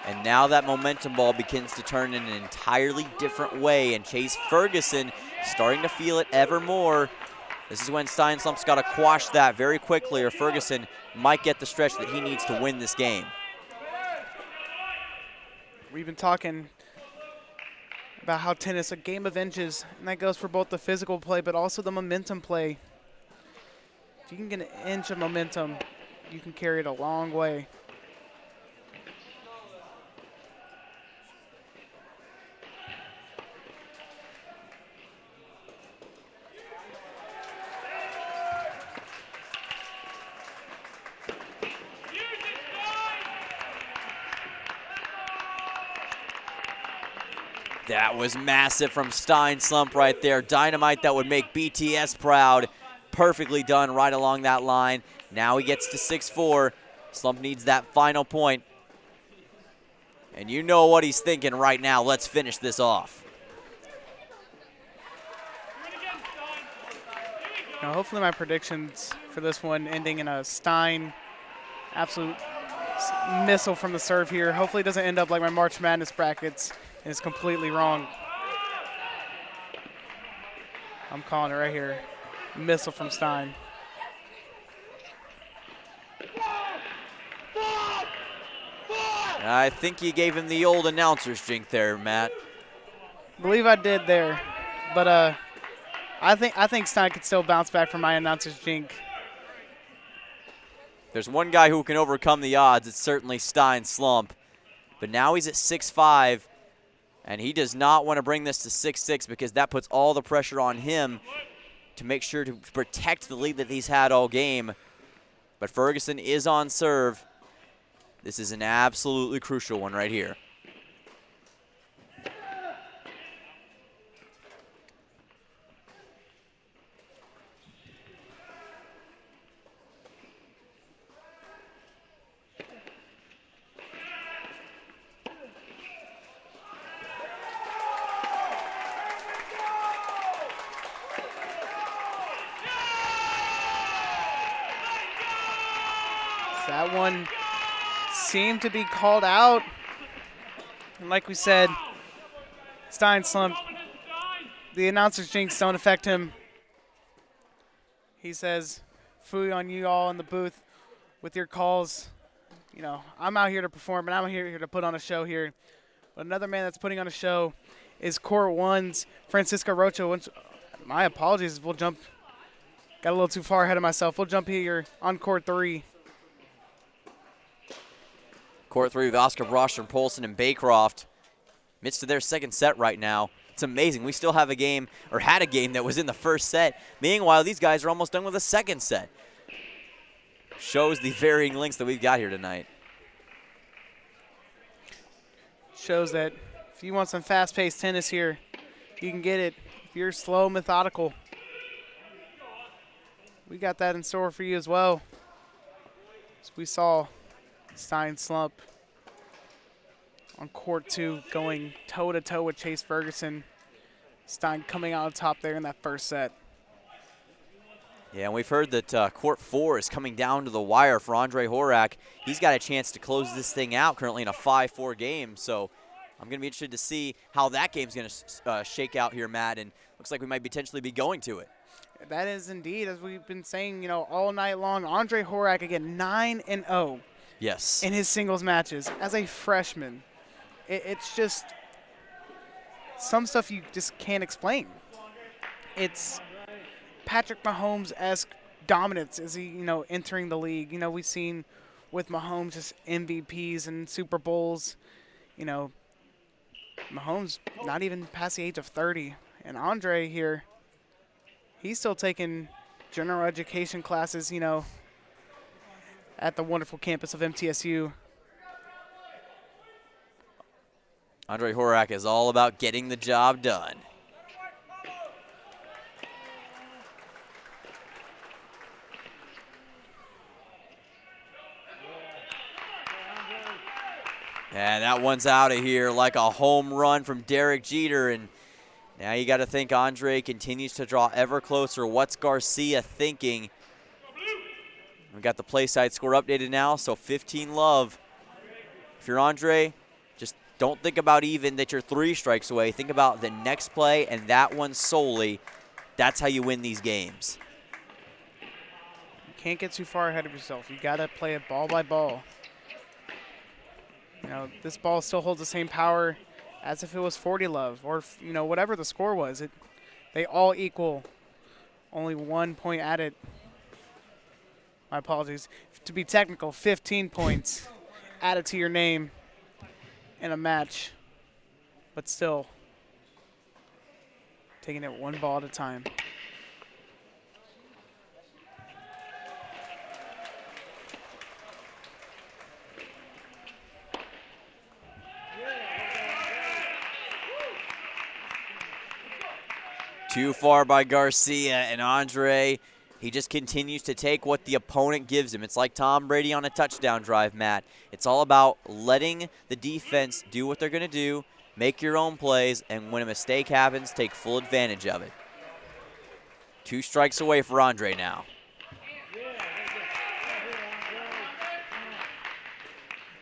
[SPEAKER 2] And now that momentum ball begins to turn in an entirely different way, and Chase Ferguson starting to feel it ever more. This is when Stein Slump's got to quash that very quickly, or Ferguson might get the stretch that he needs to win this game.
[SPEAKER 1] We've been talking about how tennis, a game of inches, and that goes for both the physical play but also the momentum play. If you can get an inch of momentum, you can carry it a long way.
[SPEAKER 2] That was massive from Stein Slump right there. Dynamite that would make BTS proud. Perfectly done right along that line. Now he gets to 6-4. Slump needs that final point. And you know what he's thinking right now. Let's finish this off.
[SPEAKER 1] Now, hopefully my predictions for this one ending in a Stein absolute missile from the serve here. Hopefully it doesn't end up like my March Madness brackets and it's completely wrong. I'm calling it right here. Missile from Stein.
[SPEAKER 2] I think you gave him the old announcer's drink there, Matt.
[SPEAKER 1] I believe I did there, but I think Stein could still bounce back from my announcer's jink.
[SPEAKER 2] There's one guy who can overcome the odds. It's certainly Stein Slump. But now he's at 6-5, and he does not want to bring this to 6-6 because that puts all the pressure on him to make sure to protect the lead that he's had all game. But Ferguson is on serve. This is an absolutely crucial one right here.
[SPEAKER 1] That one seemed to be called out. And like we said, Stein slumped. The announcer's jinx don't affect him. He says, "Phooey on you all in the booth with your calls. You know, I'm out here to perform, and I'm here to put on a show here." But another man that's putting on a show is Court 1's Francisco Rocha. My apologies. Got a little too far ahead of myself. We'll jump here on Court 3.
[SPEAKER 2] Court 3 with Oscar Broster, Polson, and Baycroft. Midst of their second set right now. It's amazing. We still have a game, or had a game, that was in the first set. Meanwhile, these guys are almost done with the second set. Shows the varying lengths that we've got here tonight.
[SPEAKER 1] Shows that if you want some fast-paced tennis here, you can get it. If you're slow, methodical, we got that in store for you as well. So we saw Stein slump on Court 2, going toe-to-toe with Chase Ferguson. Stein coming out on top there in that first set.
[SPEAKER 2] Yeah, and we've heard that Court 4 is coming down to the wire for Andre Horak. He's got a chance to close this thing out currently in a 5-4 game. So I'm going to be interested to see how that game's going to shake out here, Matt. And looks like we might potentially be going to it.
[SPEAKER 1] That is indeed, as we've been saying, all night long. Andre Horak again, 9-0.
[SPEAKER 2] Yes.
[SPEAKER 1] In his singles matches as a freshman. It's just some stuff you just can't explain. It's Patrick Mahomes-esque dominance as he, entering the league. We've seen with Mahomes just MVPs and Super Bowls. Mahomes not even past the age of 30. And Andre here, he's still taking general education classes, at the wonderful campus of MTSU.
[SPEAKER 2] Andre Horak is all about getting the job done. And that one's out of here like a home run from Derek Jeter. And now you got to think Andre continues to draw ever closer. What's Garcia thinking? We got the play side score updated now, so 15-love. If you're Andre, just don't think about even that you're 3 strikes away. Think about the next play and that one solely. That's how you win these games.
[SPEAKER 1] You can't get too far ahead of yourself. You got to play it ball by ball. This ball still holds the same power as if it was 40-love or, whatever the score was. They all equal. Only 1 point added. My apologies. To be technical, 15 points added to your name in a match. But still, taking it one ball at a time.
[SPEAKER 2] Too far by Garcia, and Andre, he just continues to take what the opponent gives him. It's like Tom Brady on a touchdown drive, Matt. It's all about letting the defense do what they're going to do, make your own plays, and when a mistake happens, take full advantage of it. 2 strikes away for Andre now.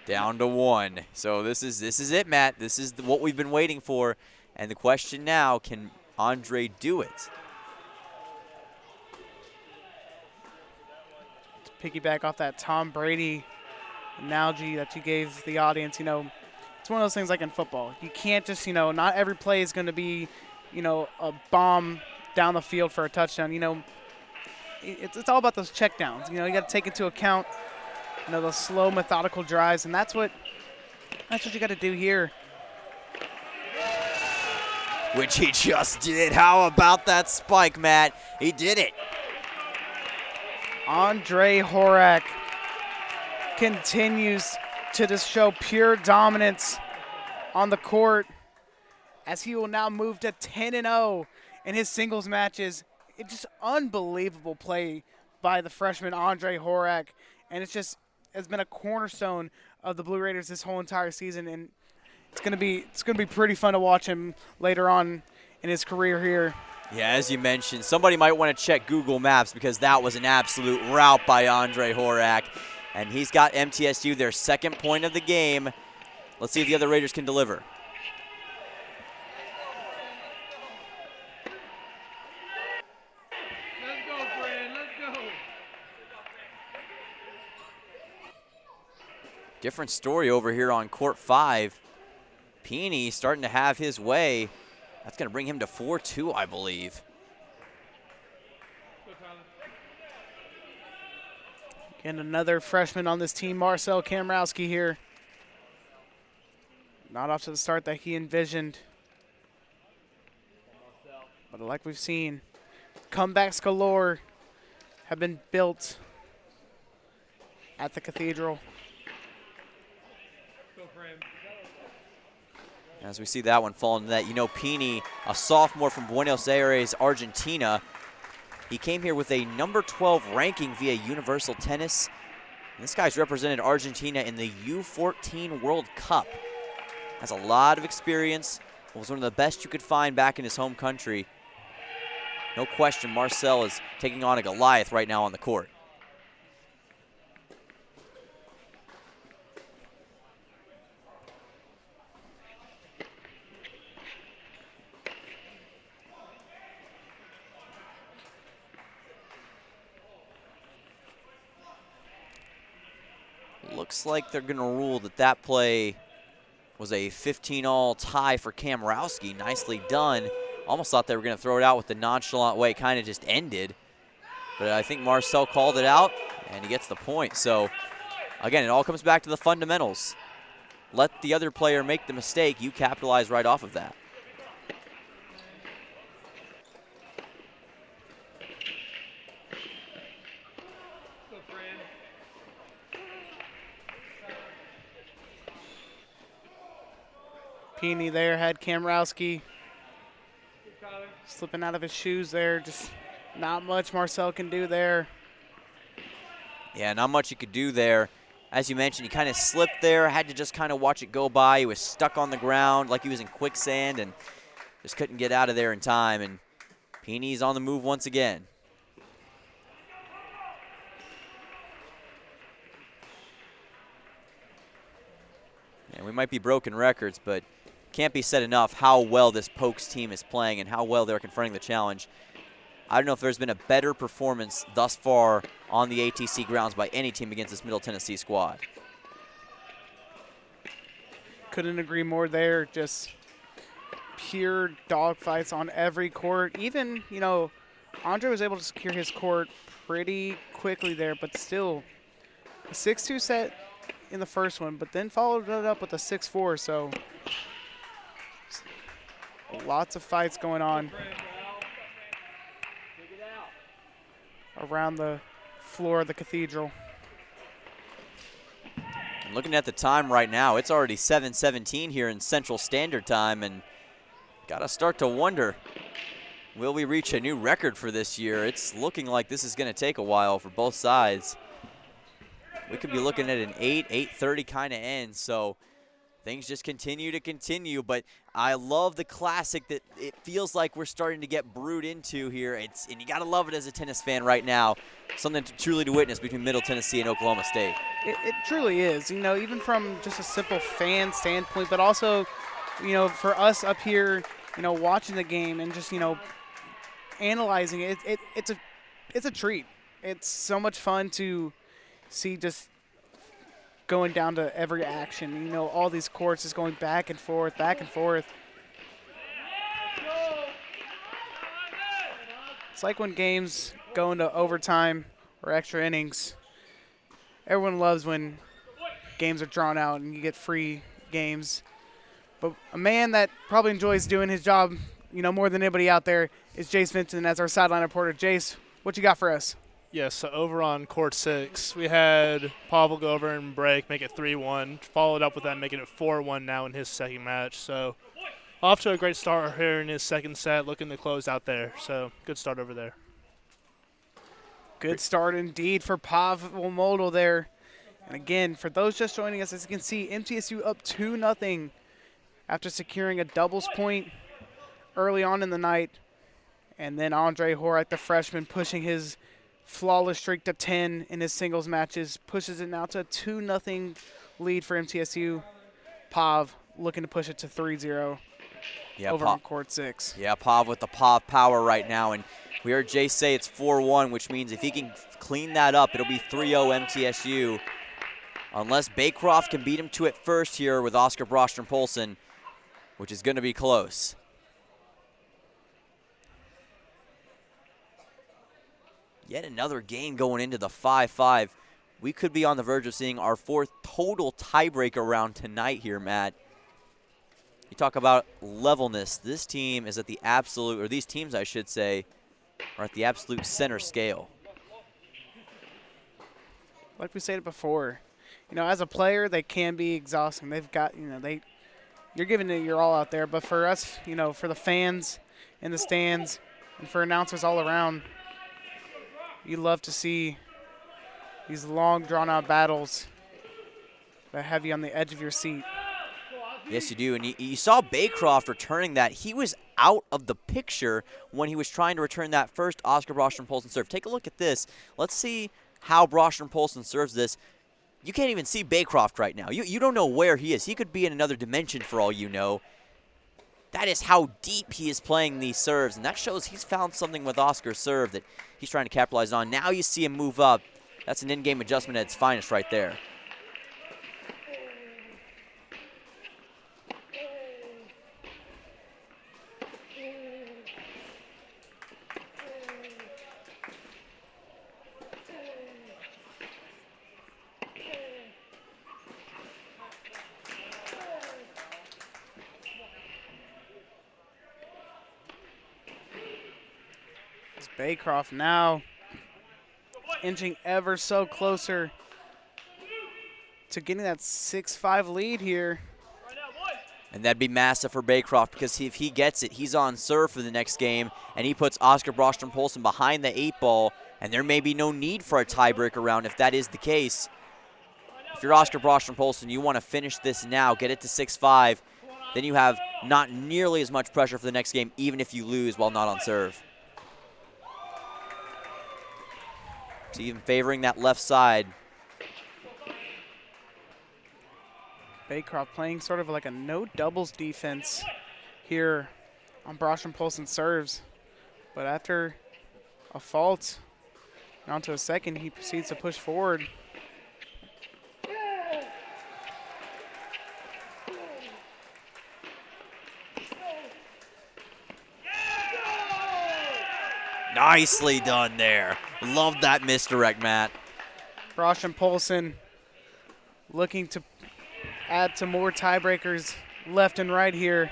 [SPEAKER 2] Down to 1. So this is it, Matt. This is what we've been waiting for. And the question now, can Andre do it?
[SPEAKER 1] To piggyback off that Tom Brady analogy that you gave the audience, it's one of those things like in football. You can't just, not every play is going to be, a bomb down the field for a touchdown. It's all about those checkdowns. You got to take into account, those slow, methodical drives, and that's what you got to do here.
[SPEAKER 2] Which he just did. How about that spike, Matt? He did it.
[SPEAKER 1] Andre Horak continues to just show pure dominance on the court as he will now move to 10-0 in his singles matches. It's just unbelievable play by the freshman Andre Horak, and it's been a cornerstone of the Blue Raiders this whole entire season, and it's gonna be pretty fun to watch him later on in his career here.
[SPEAKER 2] Yeah, as you mentioned, somebody might want to check Google Maps because that was an absolute rout by Andre Horak. And he's got MTSU their second point of the game. Let's see if the other Raiders can deliver.
[SPEAKER 20] Let's go, Fred. Let's go.
[SPEAKER 2] Different story over here on court 5. Peony starting to have his way. That's going to bring him to 4-2, I believe.
[SPEAKER 1] And another freshman on this team, Marcel Kamrowski here. Not off to the start that he envisioned. But like we've seen, comebacks galore have been built at the Cathedral.
[SPEAKER 2] As we see that one fall into that, you know, Peony, a sophomore from Buenos Aires, Argentina. He came here with a number 12 ranking via Universal Tennis. And this guy's represented Argentina in the U14 World Cup. Has a lot of experience. Was one of the best you could find back in his home country. No question, Marcel is taking on a Goliath right now on the court. Looks like they're going to rule that play was a 15-all tie for Kamrowski. Nicely done. Almost thought they were going to throw it out with the nonchalant way it kind of just ended. But I think Marcel called it out, and he gets the point. So, again, it all comes back to the fundamentals. Let the other player make the mistake. You capitalize right off of that.
[SPEAKER 1] Peony there had Kamrowski slipping out of his shoes there. Just not much Marcel can do there.
[SPEAKER 2] Yeah, not much you could do there. As you mentioned, he kind of slipped there, had to just kind of watch it go by. He was stuck on the ground like he was in quicksand and just couldn't get out of there in time. And Peony's on the move once again. And we might be broken records, but can't be said enough how well this Pokes team is playing and how well they're confronting the challenge. I don't know if there's been a better performance thus far on the ATC grounds by any team against this Middle Tennessee squad.
[SPEAKER 1] Couldn't agree more there. Just pure dogfights on every court. Even, you know, Andre was able to secure his court pretty quickly there, but still a 6-2 set in the first one, but then followed it up with a 6-4, so lots of fights going on around the floor of the Cathedral.
[SPEAKER 2] And looking at the time right now, it's already 7:17 here in Central Standard Time, and gotta start to wonder, will we reach a new record for this year? It's looking like this is gonna take a while for both sides. We could be looking at an 8:30 kind of end, so things just continue to continue, but I love the classic that it feels like we're starting to get brewed into here. And you got to love it as a tennis fan right now. Something truly to witness between Middle Tennessee and Oklahoma State.
[SPEAKER 1] It truly is, you know, even from just a simple fan standpoint, but also, you know, for us up here, you know, watching the game and just, you know, analyzing it, it's a treat. It's so much fun to see just going down to every action. You know, all these courts is going back and forth, back and forth. It's like when games go into overtime or extra innings. Everyone loves when games are drawn out and you get free games. But a man that probably enjoys doing his job, you know, more than anybody out there is Jace Vincent as our sideline reporter. Jace, what you got for us?
[SPEAKER 15] Yes, so over on court 6, we had Pavel go over and break, make it 3-1. Followed up with that, making it 4-1 now in his second match. So off to a great start here in his second set, looking to close out there. So good start over there.
[SPEAKER 1] Good start indeed for Pavel Moldal there. And again, for those just joining us, as you can see, MTSU up 2-0 after securing a doubles point early on in the night. And then Andre Horak, the freshman, pushing his flawless streak to 10 in his singles matches, pushes it now to a 2-0 lead for MTSU. Pav looking to push it to 3-0 over on court 6.
[SPEAKER 2] Yeah, Pav with the Pav power right now. And we heard Jay say it's 4-1, which means if he can clean that up, it'll be 3-0 MTSU. Unless Baycroft can beat him to it first here with Oscar Brostrom-Polson, which is going to be close. Yet another game going into the 5-5. We could be on the verge of seeing our 4th total tiebreaker round tonight here, Matt. You talk about levelness. This team is at the absolute, or these teams, I should say, are at the absolute center scale.
[SPEAKER 1] Like we said before, you know, as a player, they can be exhausting. They've got, you know, you're giving it your all out there. But for us, you know, for the fans in the stands and for announcers all around, you love to see these long, drawn-out battles that have you on the edge of your seat.
[SPEAKER 2] Yes, you do. And you saw Baycroft returning that. He was out of the picture when he was trying to return that first Oscar Brostrom-Polson serve. Take a look at this. Let's see how Brostrom-Polson serves this. You can't even see Baycroft right now. You don't know where he is. He could be in another dimension for all you know. That is how deep he is playing these serves, and that shows he's found something with Oscar's serve that he's trying to capitalize on. Now you see him move up. That's an in-game adjustment at its finest right there.
[SPEAKER 1] Baycroft now inching ever so closer to getting that 6-5 lead here.
[SPEAKER 2] And that'd be massive for Baycroft because if he gets it, he's on serve for the next game, and he puts Oscar Brostrom-Polson behind the 8-ball, and there may be no need for a tiebreaker round if that is the case. If you're Oscar Brostrom-Polson, you want to finish this now, get it to 6-5, then you have not nearly as much pressure for the next game, even if you lose while not on serve. So even favoring that left side.
[SPEAKER 1] Baycroft playing sort of like a no doubles defense here on Brostrom-Polson serves. But after a fault and onto a second, he proceeds to push forward.
[SPEAKER 2] Nicely done there. Love that misdirect, Matt.
[SPEAKER 1] Brostrom-Polson looking to add some more tiebreakers left and right here.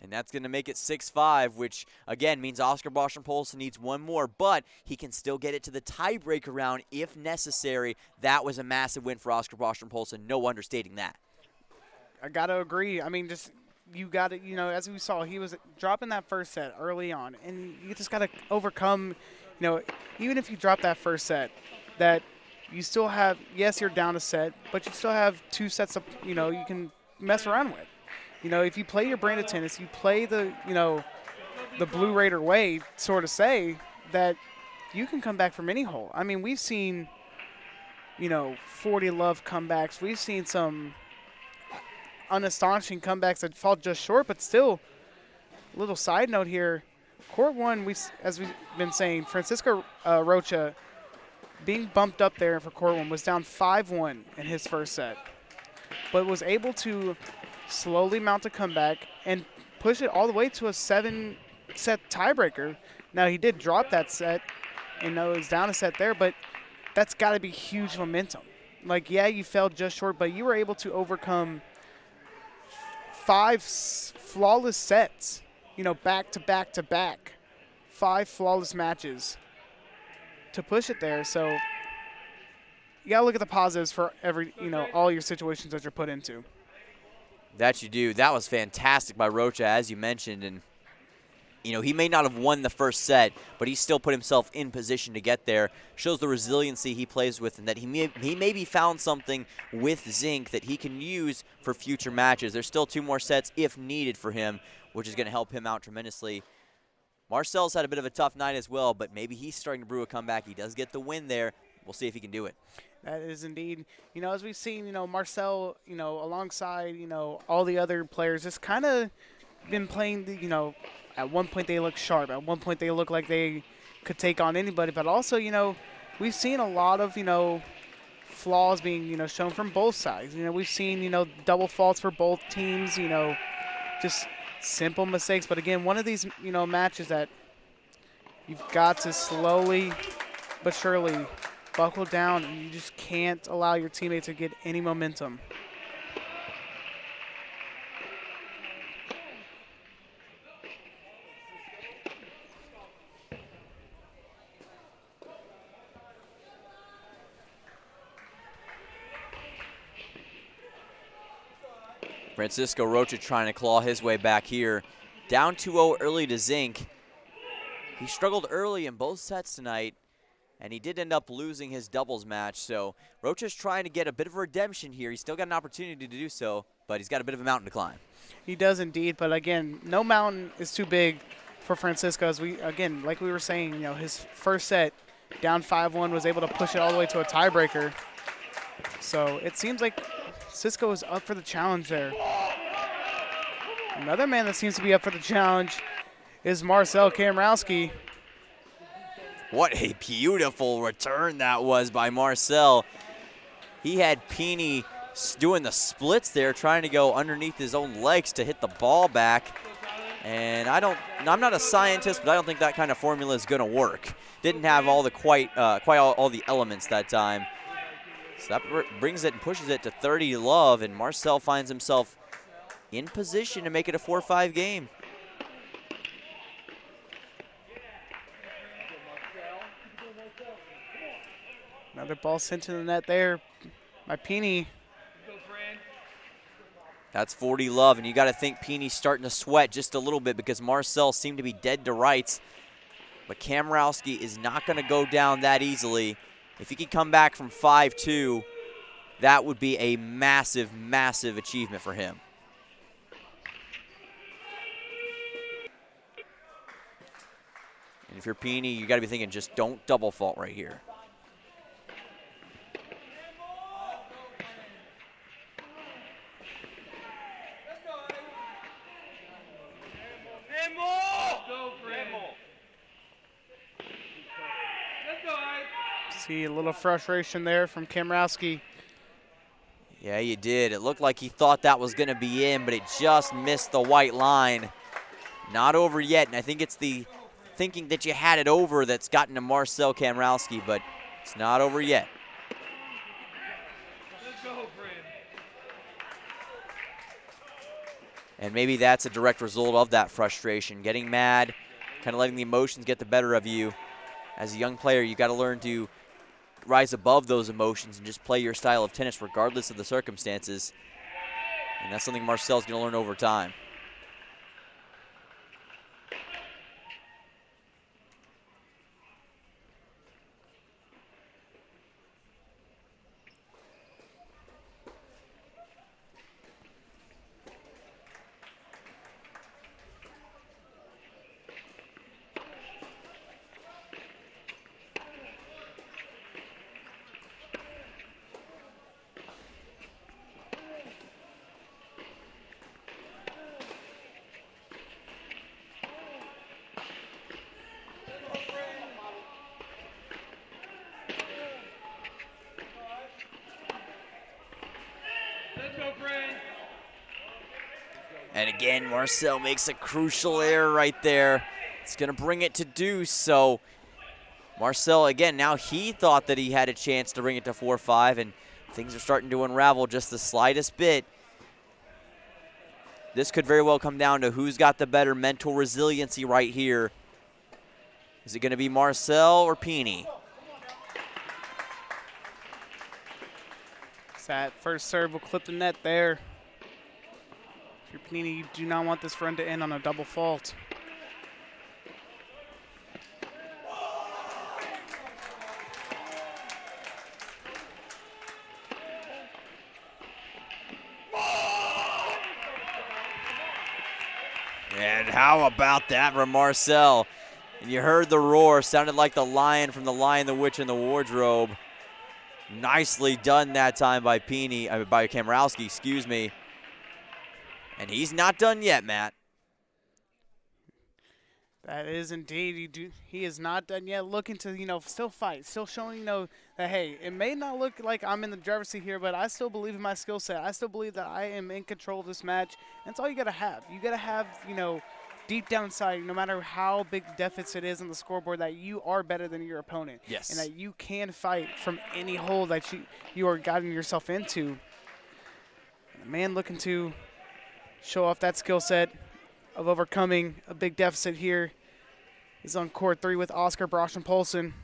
[SPEAKER 2] And that's going to make it 6-5, which, again, means Oscar Brostrom-Polson needs one more, but he can still get it to the tiebreaker round if necessary. That was a massive win for Oscar Brostrom-Polson. No understating that.
[SPEAKER 1] I got to agree. I mean, just you got to, you know, as we saw, he was dropping that first set early on, and you just got to overcome, you know, even if you drop that first set, that you still have, yes, you're down a set, but you still have 2 sets of, you know, you can mess around with. You know, if you play your brand of tennis, you play the, you know, the Blue Raider way, sort of say, that you can come back from any hole. I mean, we've seen, you know, 40 love comebacks. We've seen some unastonishing comebacks that fall just short, but still, little side note here, court 1, as we've been saying, Francisco Rocha being bumped up there for court 1 was down 5-1 in his first set, but was able to slowly mount a comeback and push it all the way to a 7-set tiebreaker. Now, he did drop that set, and it was down a set there, but that's got to be huge momentum. Like, yeah, you fell just short, but you were able to overcome 5 flawless sets, you know, back to back to back, 5 flawless matches to push it there. So you got to look at the positives for every, you know, all your situations that you're put into.
[SPEAKER 2] That you do. That was fantastic by Rocha, as you mentioned. And, you know, he may not have won the first set, but he still put himself in position to get there. Shows the resiliency he plays with, and that he maybe found something with Zink that he can use for future matches. There's still 2 more sets if needed for him, which is going to help him out tremendously. Marcel's had a bit of a tough night as well, but maybe he's starting to brew a comeback. He does get the win there. We'll see if he can do it.
[SPEAKER 1] That is indeed, as we've seen, Marcel, alongside, all the other players, just kind of been playing, at one point they look sharp. At one point they look like they could take on anybody. But also, we've seen a lot of, flaws being, shown from both sides. We've seen, double faults for both teams, just simple mistakes. But again, one of these, matches that you've got to slowly but surely buckle down, and you just can't allow your teammates to get any momentum.
[SPEAKER 2] Francisco Rocha trying to claw his way back here. Down 2-0 early to Zink. He struggled early in both sets tonight, and he did end up losing his doubles match. So Rocha's trying to get a bit of redemption here. He's still got an opportunity to do so, but he's got a bit of a mountain to climb.
[SPEAKER 1] He does indeed, but again, no mountain is too big for Francisco. As like we were saying, his first set down 5-1 was able to push it all the way to a tiebreaker. So it seems like Cisco is up for the challenge there. Another man that seems to be up for the challenge is Marcel Kamrowski.
[SPEAKER 2] What a beautiful return that was by Marcel. He had Peeny doing the splits there, trying to go underneath his own legs to hit the ball back. And I'm not a scientist, but I don't think that kind of formula is going to work. Didn't have all the quite all the elements that time. So that brings it and pushes it to 30-love, and Marcel finds himself in position to make it a 4-5 game.
[SPEAKER 1] Another ball sent to the net there by Peeny.
[SPEAKER 2] That's 40-love, and you got to think Peeny's starting to sweat just a little bit because Marcel seemed to be dead to rights. But Kamrowski is not going to go down that easily. If he could come back from 5-2, that would be a massive, massive achievement for him. And if you're Peeny, you got to be thinking just don't double fault right here.
[SPEAKER 1] See a little frustration there from Kamrowski.
[SPEAKER 2] Yeah, you did. It looked like he thought that was going to be in, but it just missed the white line. Not over yet, and I think it's the thinking that you had it over that's gotten to Marcel Kamrowski, but it's not over yet. And maybe that's a direct result of that frustration. Getting mad, kind of letting the emotions get the better of you. As a young player, you got to learn to rise above those emotions and just play your style of tennis regardless of the circumstances. And that's something Marcel's going to learn over time. And again, Marcel makes a crucial error right there. It's going to bring it to deuce. So Marcel, again, now he thought that he had a chance to bring it to 4-5, and things are starting to unravel just the slightest bit. This could very well come down to who's got the better mental resiliency right here. Is it going to be Marcel or Peeny?
[SPEAKER 1] That first serve will clip the net there. If you're Panini, you do not want this run to end on a double fault.
[SPEAKER 2] And How about that from Marcel? And you heard the roar. Sounded like the lion from The Lion, the Witch, and the Wardrobe. Nicely done that time by by Kamrowski, excuse me. And he's not done yet, Matt.
[SPEAKER 1] That is indeed. He is not done yet. Looking to, still fight. Still showing, that, hey, it may not look like I'm in the driver's seat here, but I still believe in my skill set. I still believe that I am in control of this match. And that's all you got to have. You got to have, deep down inside, no matter how big deficit is on the scoreboard, that you are better than your opponent.
[SPEAKER 2] Yes.
[SPEAKER 1] And that you can fight from any hole that you are guiding yourself into. And the man looking to show off that skill set of overcoming a big deficit here is on court 3 with Oscar Broschen-Polson.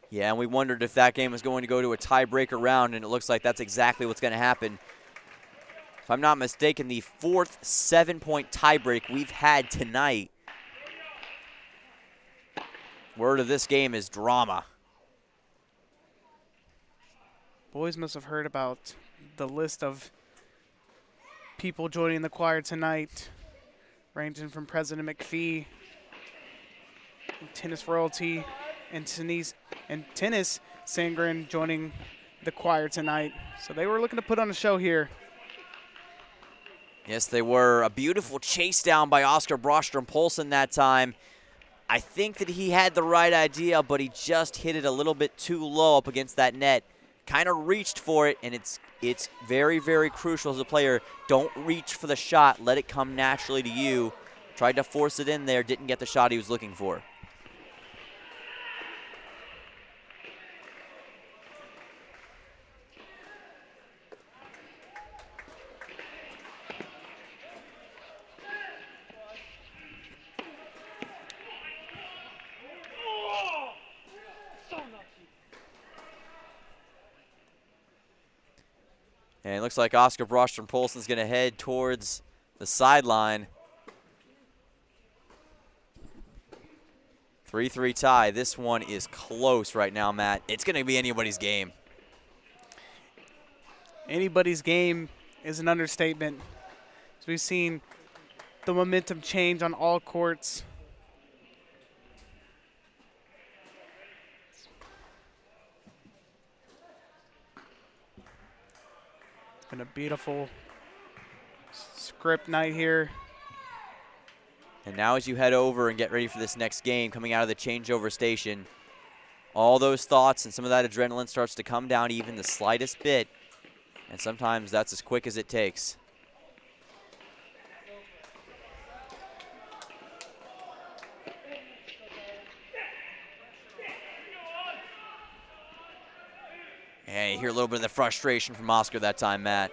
[SPEAKER 2] Yeah, and we wondered if that game was going to go to a tiebreaker round, and it looks like that's exactly what's going to happen. If I'm not mistaken, the 4th 7-point tiebreak we've had tonight. Word of this game is drama.
[SPEAKER 1] Boys must have heard about the list of people joining the choir tonight, ranging from President McPhee, Tennis Royalty, and Tennis Sangren joining the choir tonight. So they were looking to put on a show here.
[SPEAKER 2] Yes, they were. A beautiful chase down by Oscar Broström-Poulsen that time. I think that he had the right idea, but he just hit it a little bit too low up against that net. Kind of reached for it, and it's very, very crucial as a player. Don't reach for the shot. Let it come naturally to you. Tried to force it in there. Didn't get the shot he was looking for. And it looks like Oscar Broström-Poulsen is going to head towards the sideline. 3-3 tie. This one is close right now, Matt. It's going to be anybody's game.
[SPEAKER 1] Anybody's game is an understatement. As we've seen the momentum change on all courts. Been a beautiful script night here.
[SPEAKER 2] And now as you head over and get ready for this next game, coming out of the changeover station, all those thoughts and some of that adrenaline starts to come down even the slightest bit. And sometimes that's as quick as it takes. And you hear a little bit of the frustration from Oscar that time, Matt.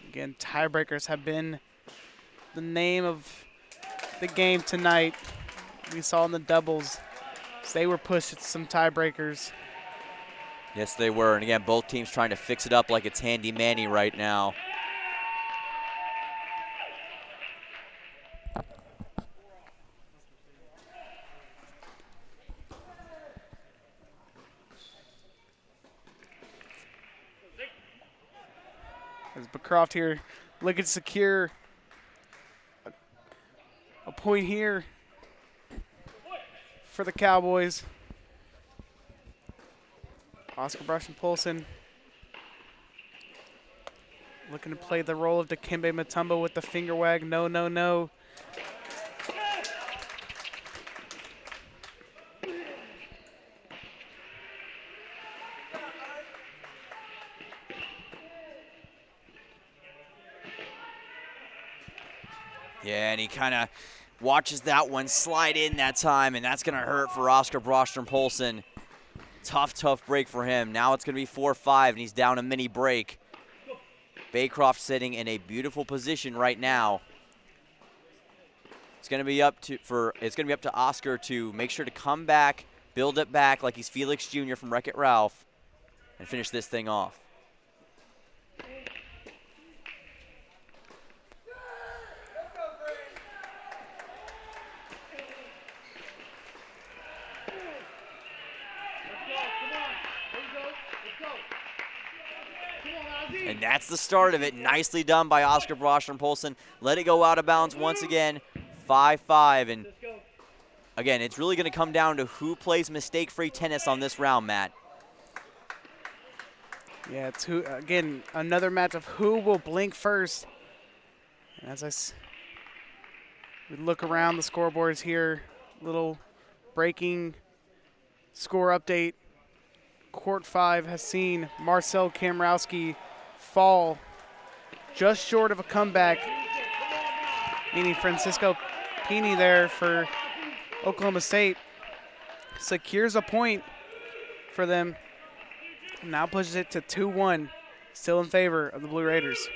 [SPEAKER 1] Again, tiebreakers have been the name of the game tonight. We saw in the doubles, they were pushed at some tiebreakers.
[SPEAKER 2] Yes, they were. And again, both teams trying to fix it up like it's handy-manny right now.
[SPEAKER 1] As Bancroft here looking to secure a point here for the Cowboys. Oscar Broschen-Poulsen looking to play the role of Dikembe Mutombo with the finger wag. No, no, no.
[SPEAKER 2] Yeah, and he kind of watches that one slide in that time, and that's going to hurt for Oscar Broström-Poulsen. Tough break for him. Now it's going to be 4-5, and he's down a mini break. Baycroft sitting in a beautiful position right now. It's going to be up to Oscar to make sure to come back, build it back like he's Felix Jr. from Wreck-It Ralph, and finish this thing off. And that's the start of it. Nicely done by Oscar Broström-Poulsen. Let it go out of bounds once again. 5-5. And again, it's really going to come down to who plays mistake-free tennis on this round, Matt.
[SPEAKER 1] Yeah, it's who, again, another match of who will blink first. And as we look around the scoreboards here, little breaking score update. Court 5 has seen Marcel Kamrowski fall just short of a comeback, meaning Francisco Pini there for Oklahoma State secures a point for them. Now pushes it to 2-1, still in favor of the Blue Raiders.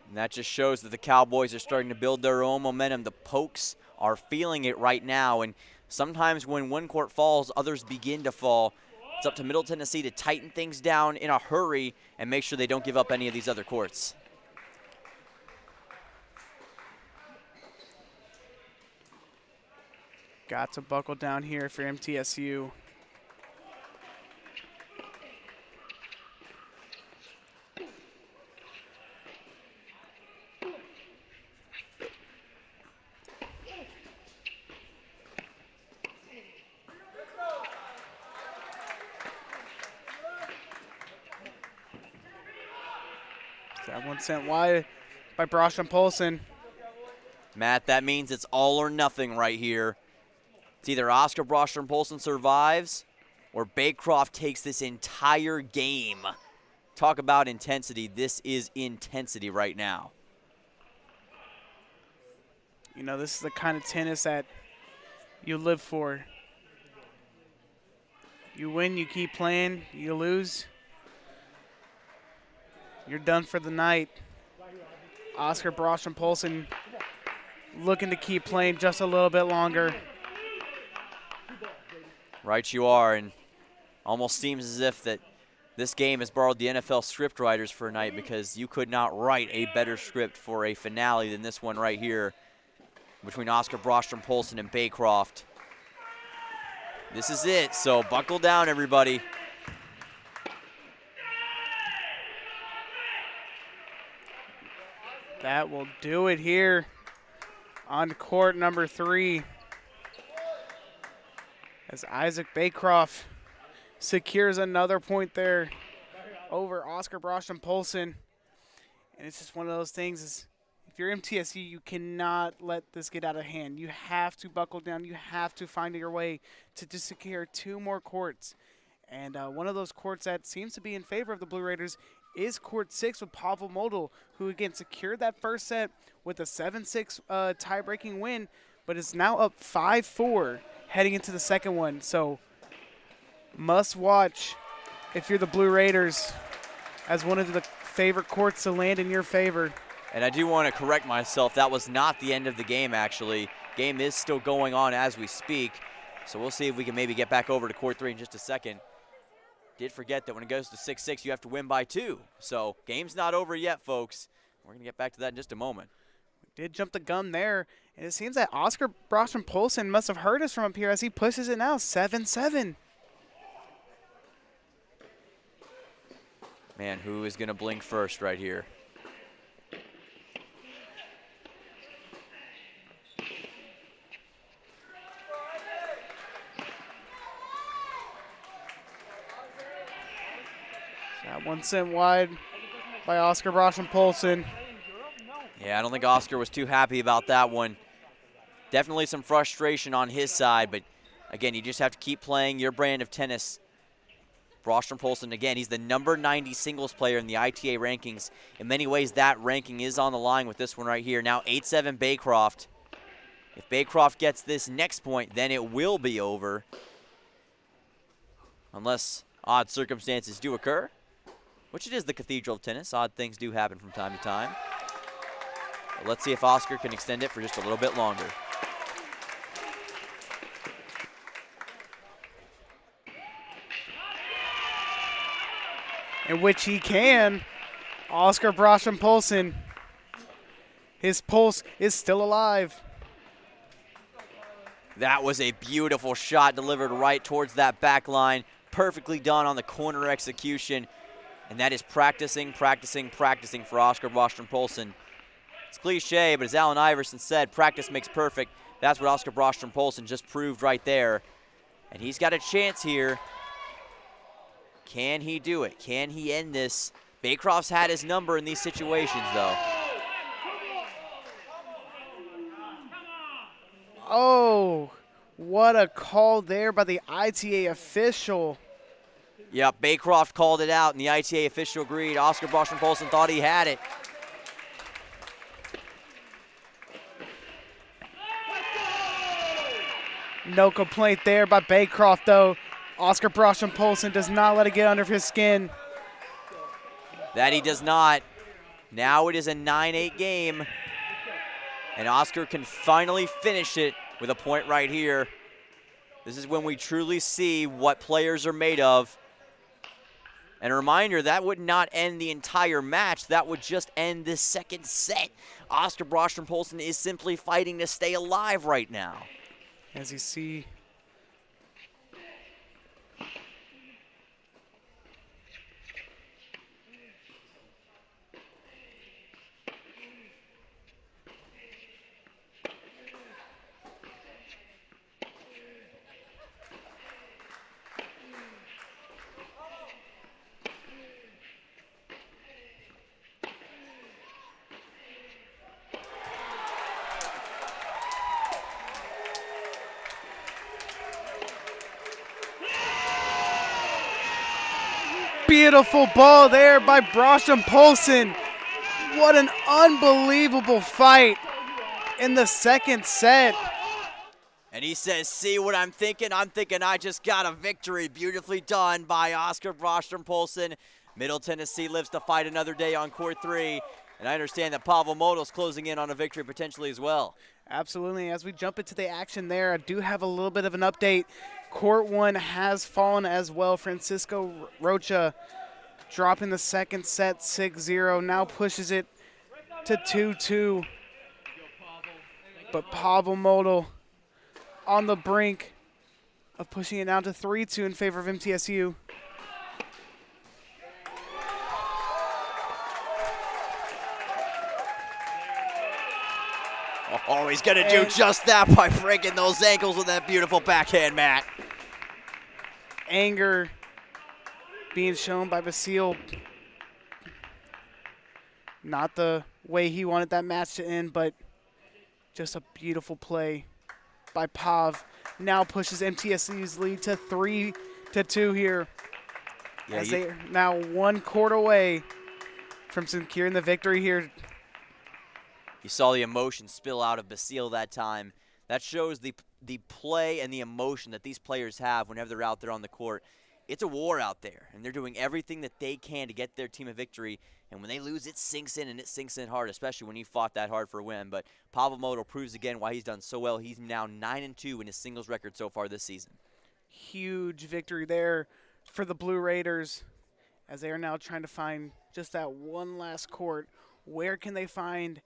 [SPEAKER 2] And that just shows that the Cowboys are starting to build their own momentum. The Pokes are feeling it right now, and sometimes when one court falls, others begin to fall. It's up to Middle Tennessee to tighten things down in a hurry and make sure they don't give up any of these other courts.
[SPEAKER 1] Got to buckle down here for MTSU. That one sent wide by Broström-Poulsen.
[SPEAKER 2] Matt, that means it's all or nothing right here. It's either Oscar Broström-Poulsen survives or Baycroft takes this entire game. Talk about intensity. This is intensity right now.
[SPEAKER 1] You know, this is the kind of tennis that you live for. You win, you keep playing. You lose, you're done for the night. Oscar Broström-Poulsen looking to keep playing just a little bit longer.
[SPEAKER 2] Right you are, and almost seems as if that this game has borrowed the NFL script writers for a night, because you could not write a better script for a finale than this one right here between Oscar Broström-Poulsen and Baycroft. This is it, so buckle down, everybody.
[SPEAKER 1] That will do it here on court number 3. As Isaac Baycroft secures another point there over Oscar Broström-Poulsen. And it's just one of those things, is if you're MTSU, you cannot let this get out of hand. You have to buckle down. You have to find your way to secure 2 more courts. And one of those courts that seems to be in favor of the Blue Raiders is court 6 with Pavel Model, who again secured that first set with a 7-6 tie-breaking win, but is now up 5-4 heading into the second one. So must watch if you're the Blue Raiders, as one of the favorite courts to land in your favor.
[SPEAKER 2] And I do want to correct myself. That was not the end of the game, actually. Game is still going on as we speak. So we'll see if we can maybe get back over to court 3 in just a second. Did forget that when it goes to 6-6, you have to win by 2. So game's not over yet, folks. We're going to get back to that in just a moment.
[SPEAKER 1] Did jump the gun there, and it seems that Oscar Broström-Poulsen must have heard us from up here as he pushes it now 7-7.
[SPEAKER 2] Man, who is going to blink first right here?
[SPEAKER 1] That one sent wide by Oscar Broström-Poulsen.
[SPEAKER 2] Yeah, I don't think Oscar was too happy about that one. Definitely some frustration on his side, but again, you just have to keep playing your brand of tennis. Broström-Poulsen, again, he's the number 90 singles player in the ITA rankings. In many ways, that ranking is on the line with this one right here. Now 8-7 Baycroft. If Baycroft gets this next point, then it will be over. Unless odd circumstances do occur, which it is the Cathedral of Tennis. Odd things do happen from time to time. But let's see if Oscar can extend it for just a little bit longer.
[SPEAKER 1] In which he can. Oscar Broström-Poulsen. His pulse is still alive.
[SPEAKER 2] That was a beautiful shot delivered right towards that back line. Perfectly done on the corner execution. And that is practicing for Oscar Brostrom-Poulsen. It's cliche, but as Allen Iverson said, practice makes perfect. That's what Oscar Brostrom-Poulsen just proved right there. And he's got a chance here. Can he do it? Can he end this? Baycroft's had his number in these situations, though.
[SPEAKER 1] Oh, what a call there by the ITA official.
[SPEAKER 2] Yep, Baycroft called it out, and the ITA official agreed. Oscar Brostrom-Poulsen thought he had it.
[SPEAKER 1] No complaint there by Baycroft, though. Oscar Brostrom-Poulsen does not let it get under his skin.
[SPEAKER 2] That he does not. Now it is a 9-8 game. And Oscar can finally finish it with a point right here. This is when we truly see what players are made of. And a reminder, that would not end the entire match. That would just end the second set. Oscar Brostrom-Poulsen is simply fighting to stay alive right now.
[SPEAKER 1] As you see, beautiful ball there by Brostrom-Poulsen. What an unbelievable fight in the second set.
[SPEAKER 2] And he says, see what I'm thinking? I'm thinking I just got a victory. Beautifully done by Oscar Brostrom-Poulsen. Middle Tennessee lives to fight another day on court 3. And I understand that Pavel Modl's closing in on a victory potentially as well.
[SPEAKER 1] Absolutely. As we jump into the action there, I do have a little bit of an update. Court 1 has fallen as well. Francisco Rocha dropping the second set 6-0. Now pushes it to 2-2. But Pavel Modl on the brink of pushing it down to 3-2 in favor of MTSU.
[SPEAKER 2] Oh, he's going to do just that by breaking those ankles with that beautiful backhand, Matt.
[SPEAKER 1] Anger being shown by Basile. Not the way he wanted that match to end, but just a beautiful play by Pav. Now pushes MTSU's lead to 3-2 here.
[SPEAKER 2] Yeah,
[SPEAKER 1] as they are now one court away from securing the victory here.
[SPEAKER 2] You saw the emotion spill out of Basile that time. That shows the play and the emotion that these players have whenever they're out there on the court. It's a war out there, and they're doing everything that they can to get their team a victory. And when they lose, it sinks in, and it sinks in hard, especially when he fought that hard for a win. But Pavel Modl proves again why he's done so well. He's now 9-2 in his singles record so far this season.
[SPEAKER 1] Huge victory there for the Blue Raiders, as they are now trying to find just that one last court. Where can they find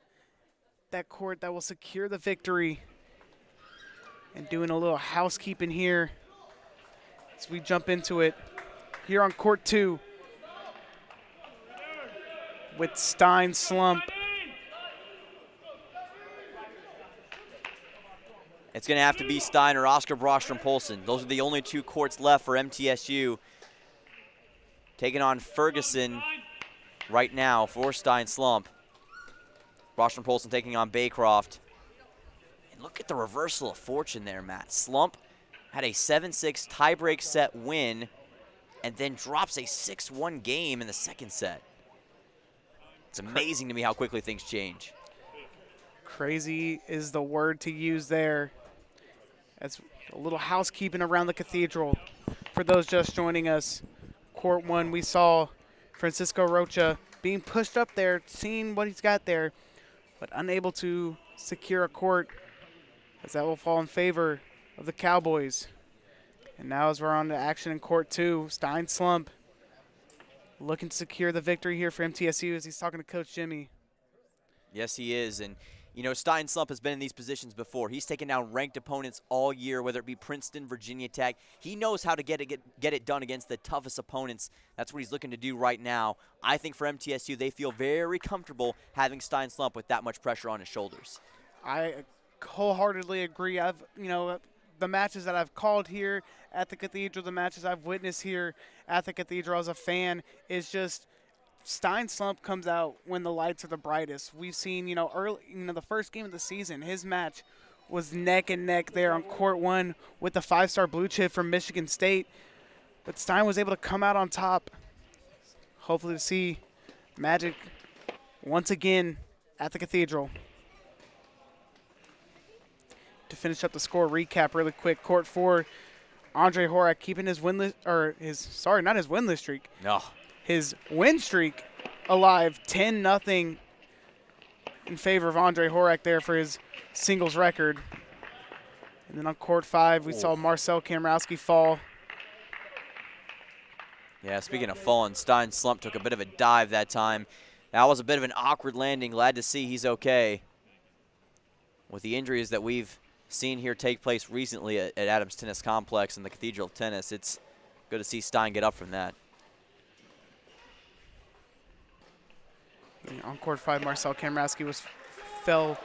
[SPEAKER 1] that court that will secure the victory? And doing a little housekeeping here as we jump into it here on court 2 with Stein Slump.
[SPEAKER 2] It's going to have to be Stein or Oscar Brostrom-Poulsen. Those are the only two courts left for MTSU. Taking on Ferguson right now for Stein Slump. Brostrom-Poulsen taking on Baycroft. And look at the reversal of fortune there, Matt. Slump had a 7-6 tiebreak set win and then drops a 6-1 game in the second set. It's amazing to me how quickly things change.
[SPEAKER 1] Crazy is the word to use there. That's a little housekeeping around the cathedral. For those just joining us, court 1, we saw Francisco Rocha being pushed up there, seeing what he's got there, but unable to secure a court, as that will fall in favor of the Cowboys. And now as we're on to action in court 2, Stein Slump looking to secure the victory here for MTSU as he's talking to Coach Jimmy.
[SPEAKER 2] Yes, he is, and You know, Stein Slump has been in these positions before. He's taken down ranked opponents all year, whether it be Princeton, Virginia Tech. He knows how to get it done against the toughest opponents. That's what he's looking to do right now. I think for MTSU, they feel very comfortable having Stein Slump with that much pressure on his shoulders.
[SPEAKER 1] I wholeheartedly agree. The matches that I've called here at the Cathedral, the matches I've witnessed here at the Cathedral as a fan, is just Stein Slump comes out when the lights are the brightest. We've seen, the first game of the season, his match was neck and neck there on court 1 with the 5-star blue chip from Michigan State. But Stein was able to come out on top. Hopefully to see Magic once again at the Cathedral. To finish up the score recap really quick, court 4, Andre Horak keeping his winless streak.
[SPEAKER 2] No.
[SPEAKER 1] His win streak alive, 10-0 in favor of Andre Horak there for his singles record. And then on court 5, we saw Marcel Kamrowski fall.
[SPEAKER 2] Yeah, speaking of falling, Stein Slump took a bit of a dive that time. That was a bit of an awkward landing. Glad to see he's okay. With the injuries that we've seen here take place recently at Adams Tennis Complex and the Cathedral of Tennis, it's good to see Stein get up from that.
[SPEAKER 1] On court 5, Marcel Kamrowski fell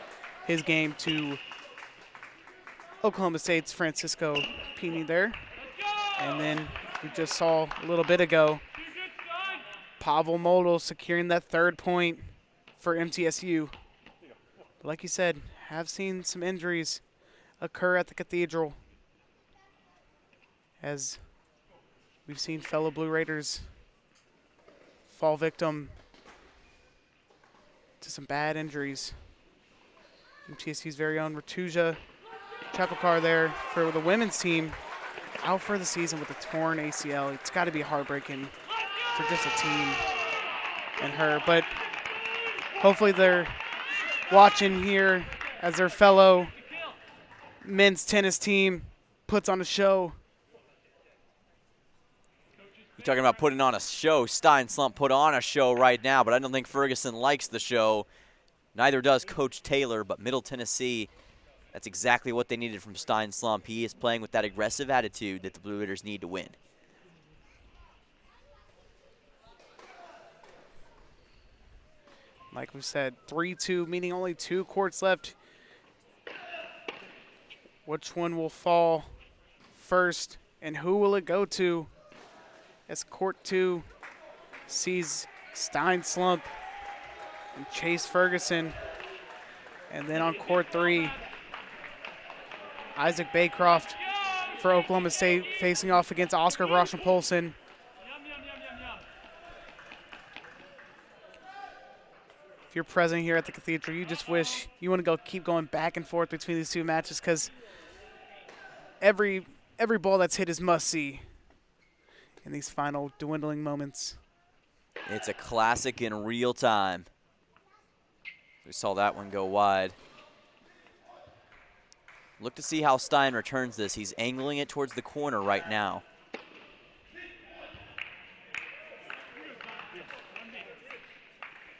[SPEAKER 1] his game to Oklahoma State's Francisco Pini there. And then we just saw a little bit ago, Pavel Model securing that 3rd point for MTSU. But like you said, have seen some injuries occur at the Cathedral, as we've seen fellow Blue Raiders fall victim to some bad injuries. MTSU's very own Ratuja Chapelkar there for the women's team, out for the season with a torn ACL. It's got to be heartbreaking for just a team and her, but hopefully they're watching here as their fellow men's tennis team puts on a show.
[SPEAKER 2] You're talking about putting on a show. Stein Slump put on a show right now, but I don't think Ferguson likes the show. Neither does Coach Taylor, but Middle Tennessee, that's exactly what they needed from Stein Slump. He is playing with that aggressive attitude that the Blue Raiders need to win.
[SPEAKER 1] Like we said, 3-2, meaning only 2 courts left. Which one will fall first, and who will it go to? As court 2 sees Stein Slump and Chase Ferguson. And then on court 3, Isaac Baycroft for Oklahoma State facing off against Oscar Broschen-Polson. If you're present here at the Cathedral, you just wish you want to keep going back and forth between these 2 matches, because every ball that's hit is must-see in these final dwindling moments.
[SPEAKER 2] It's a classic in real time. We saw that one go wide. Look to see how Stein returns this. He's angling it towards the corner right now.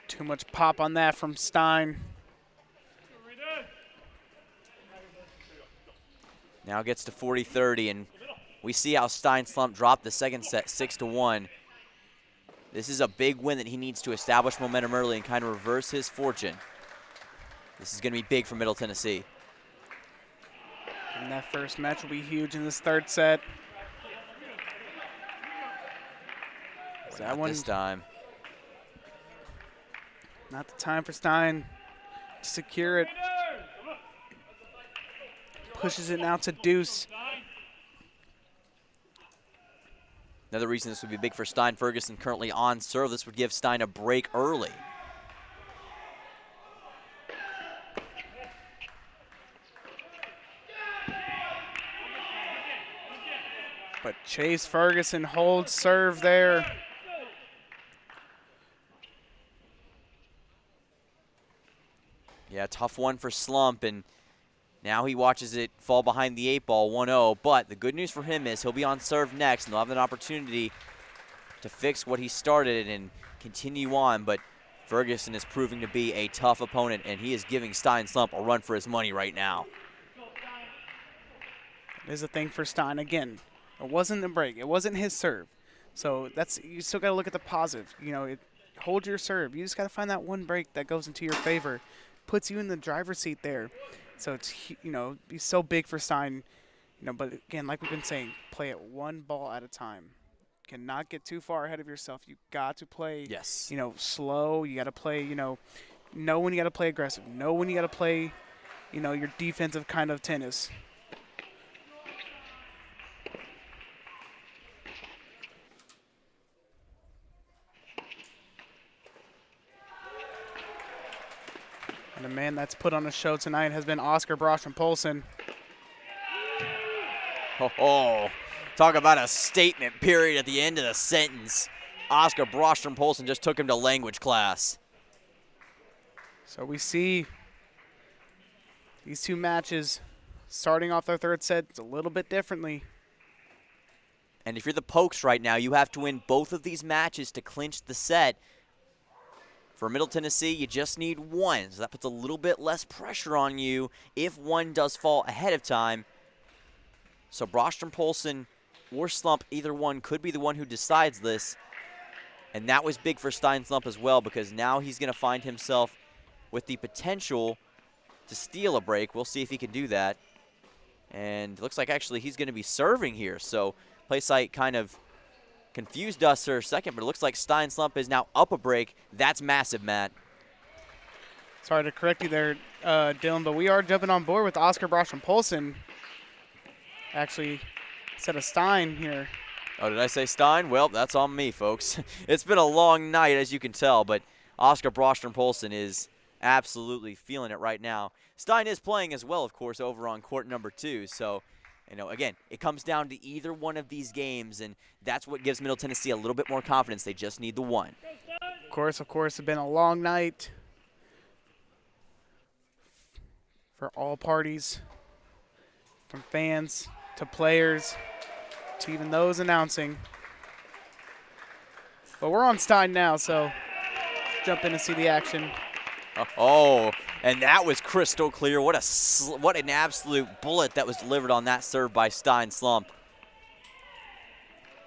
[SPEAKER 1] Too much pop on that from Stein.
[SPEAKER 2] Now gets to 40-30, and we see how Stein Slump dropped the second set 6-1. This is a big win that he needs to establish momentum early and kind of reverse his fortune. This is going to be big for Middle Tennessee.
[SPEAKER 1] And that first match will be huge in this 3rd set.
[SPEAKER 2] Not this time.
[SPEAKER 1] Not the time for Stein to secure it. Pushes it now to deuce.
[SPEAKER 2] Another reason this would be big for Stein. Ferguson currently on serve. This would give Stein a break early.
[SPEAKER 1] But Chase Ferguson holds serve there.
[SPEAKER 2] Yeah, tough one for Slump, and now he watches it fall behind the 8-ball, 1-0. But the good news for him is he'll be on serve next, and they'll have an opportunity to fix what he started and continue on. But Ferguson is proving to be a tough opponent, and he is giving Stein Slump a run for his money right now.
[SPEAKER 1] There's a thing for Stein. Again, it wasn't the break. It wasn't his serve. So you still got to look at the positive. Hold your serve. You just got to find that one break that goes into your favor, puts you in the driver's seat there. So it's, be so big for Stein. But again, like we've been saying, play it one ball at a time. Cannot get too far ahead of yourself. You got to play, slow. You got to play, know when you got to play aggressive. Know when you got to play, your defensive kind of tennis. And the man that's put on a show tonight has been Oscar Brostrom-Poulsen.
[SPEAKER 2] Oh, talk about a statement period at the end of the sentence. Oscar Brostrom-Poulsen just took him to language class.
[SPEAKER 1] So we see these two matches starting off their third set a little bit differently.
[SPEAKER 2] And if you're the Pokes right now, you have to win both of these matches to clinch the set. For Middle Tennessee, you just need one, so that puts a little bit less pressure on you if one does fall ahead of time. So Brostrom-Poulsen or Slump, either one could be the one who decides this. And that was big for Stein Slump as well, because now he's going to find himself with the potential to steal a break. We'll see if he can do that. And it looks like actually he's going to be serving here. So PlaySite kind of confused us for a second, but it looks like Stein Slump is now up a break. That's massive, Matt.
[SPEAKER 1] Sorry to correct you there, Dylan, but we are jumping on board with Oscar Brostrom-Poulsen. Actually, instead of Stein here.
[SPEAKER 2] Oh, did I say Stein? Well, that's on me, folks. It's been a long night, as you can tell, but Oscar Brostrom-Poulsen is absolutely feeling it right now. Stein is playing as well, of course, over on court number 2. So, again, it comes down to either one of these games, and that's what gives Middle Tennessee a little bit more confidence. They just need the one.
[SPEAKER 1] Of course, it's been a long night for all parties, from fans to players to even those announcing. But we're on Stein now, so jump in and see the action.
[SPEAKER 2] Oh, and that was crystal clear. What an absolute bullet that was delivered on that serve by Stein Slump.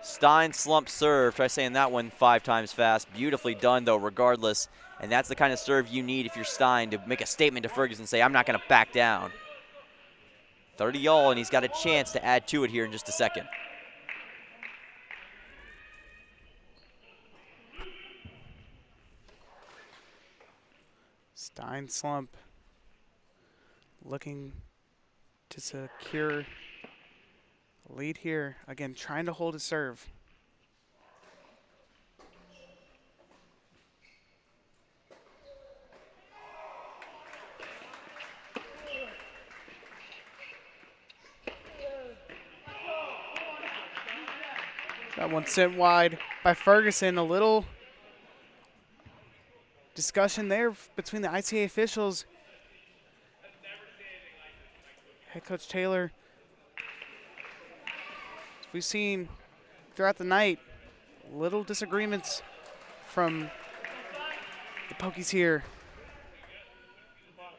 [SPEAKER 2] Stein Slump serve. Try saying that one 5 times fast. Beautifully done, though, regardless. And that's the kind of serve you need if you're Stein to make a statement to Ferguson and say, I'm not going to back down. 30-all, and he's got a chance to add to it here in just a second.
[SPEAKER 1] Stein Slump looking to secure a lead here. Again, trying to hold his serve. That one sent wide by Ferguson. A little discussion there between the ITA officials. Head coach Taylor, as we've seen throughout the night, little disagreements from the Pokies here.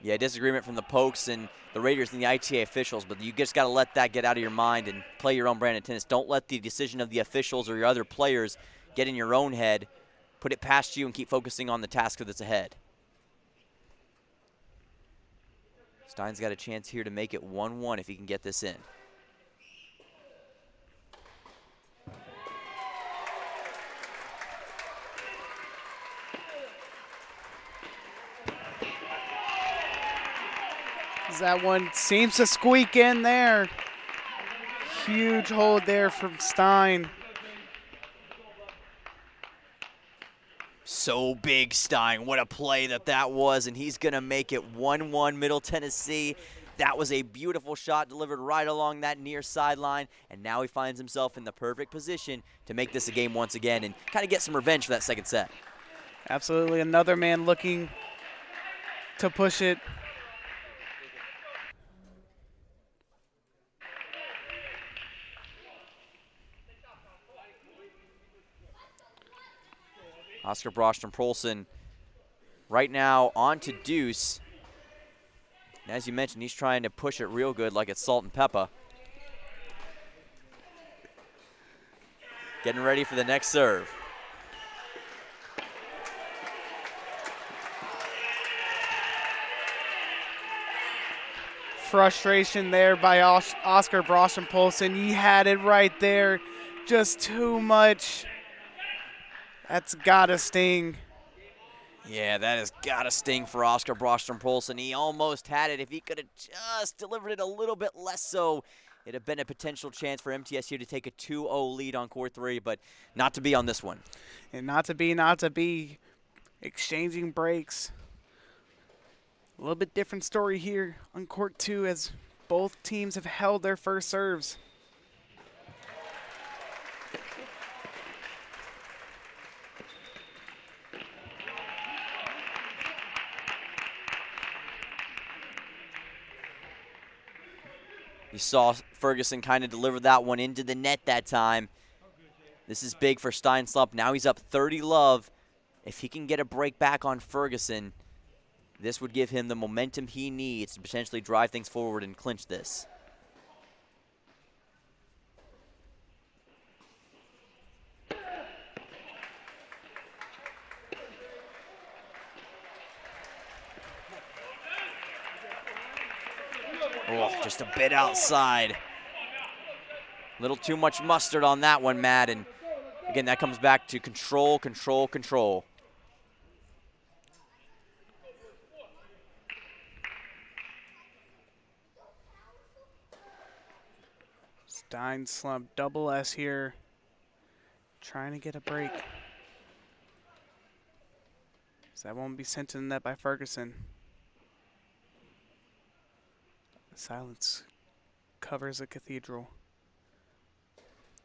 [SPEAKER 2] Yeah, disagreement from the Pokes and the Raiders and the ITA officials, but you just got to let that get out of your mind and play your own brand of tennis. Don't let the decision of the officials or your other players get in your own head. Put it past you and keep focusing on the task that's ahead. Stein's got a chance here to make it 1-1 if he can get this in.
[SPEAKER 1] That one seems to squeak in there. Huge hold there from Stein.
[SPEAKER 2] So big, Stein. What a play that was, and he's going to make it 1-1 Middle Tennessee. That was a beautiful shot delivered right along that near sideline, and now he finds himself in the perfect position to make this a game once again and kind of get some revenge for that second set.
[SPEAKER 1] Absolutely. Another man looking to push it.
[SPEAKER 2] Oscar Brostrom-Poulsen Right now, on to Deuce. And as you mentioned, he's trying to push it real good like it's salt and pepper. Getting ready for the next serve.
[SPEAKER 1] Frustration there by Oscar Brostenpolson. He had it right there. Just too much. That's gotta sting.
[SPEAKER 2] Yeah, that has got to sting for Oscar Brostenpolson. He almost had it. If he could have just delivered it a little bit less so, it'd have been a potential chance for MTSU to take a 2-0 lead on court 3, but not to be on this one.
[SPEAKER 1] And not to be. Exchanging breaks. A little bit different story here on court 2 as both teams have held their first serves.
[SPEAKER 2] You saw Ferguson kind of deliver that one into the net that time. This is big for Stein Slump. Now he's up 30-love. If he can get a break back on Ferguson, this would give him the momentum he needs to potentially drive things forward and clinch this. Oh, just a bit outside. A little too much mustard on that one, Matt. And again, that comes back to control, control, control.
[SPEAKER 1] Stein Slump, double S here. Trying to get a break. So that won't be sent to the net by Ferguson. Silence covers the cathedral.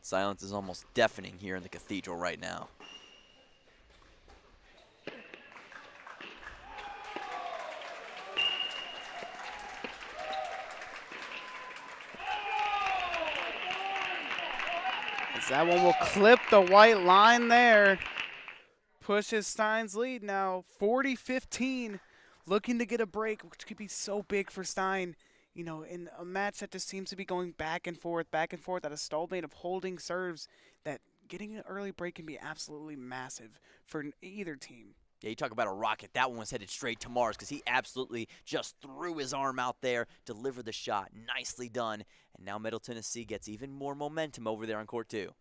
[SPEAKER 2] Silence is almost deafening here in the cathedral right now.
[SPEAKER 1] As that one will clip the white line there. Pushes Stein's lead now, 40-15. Looking to get a break, which could be so big for Stein. You know, in a match that just seems to be going back and forth at a stalemate of holding serves, that getting an early break can be absolutely massive for either team.
[SPEAKER 2] Yeah, you talk about a rocket. That one was headed straight to Mars because he absolutely just threw his arm out there, delivered the shot. Nicely done. And now Middle Tennessee gets even more momentum over there on court 2.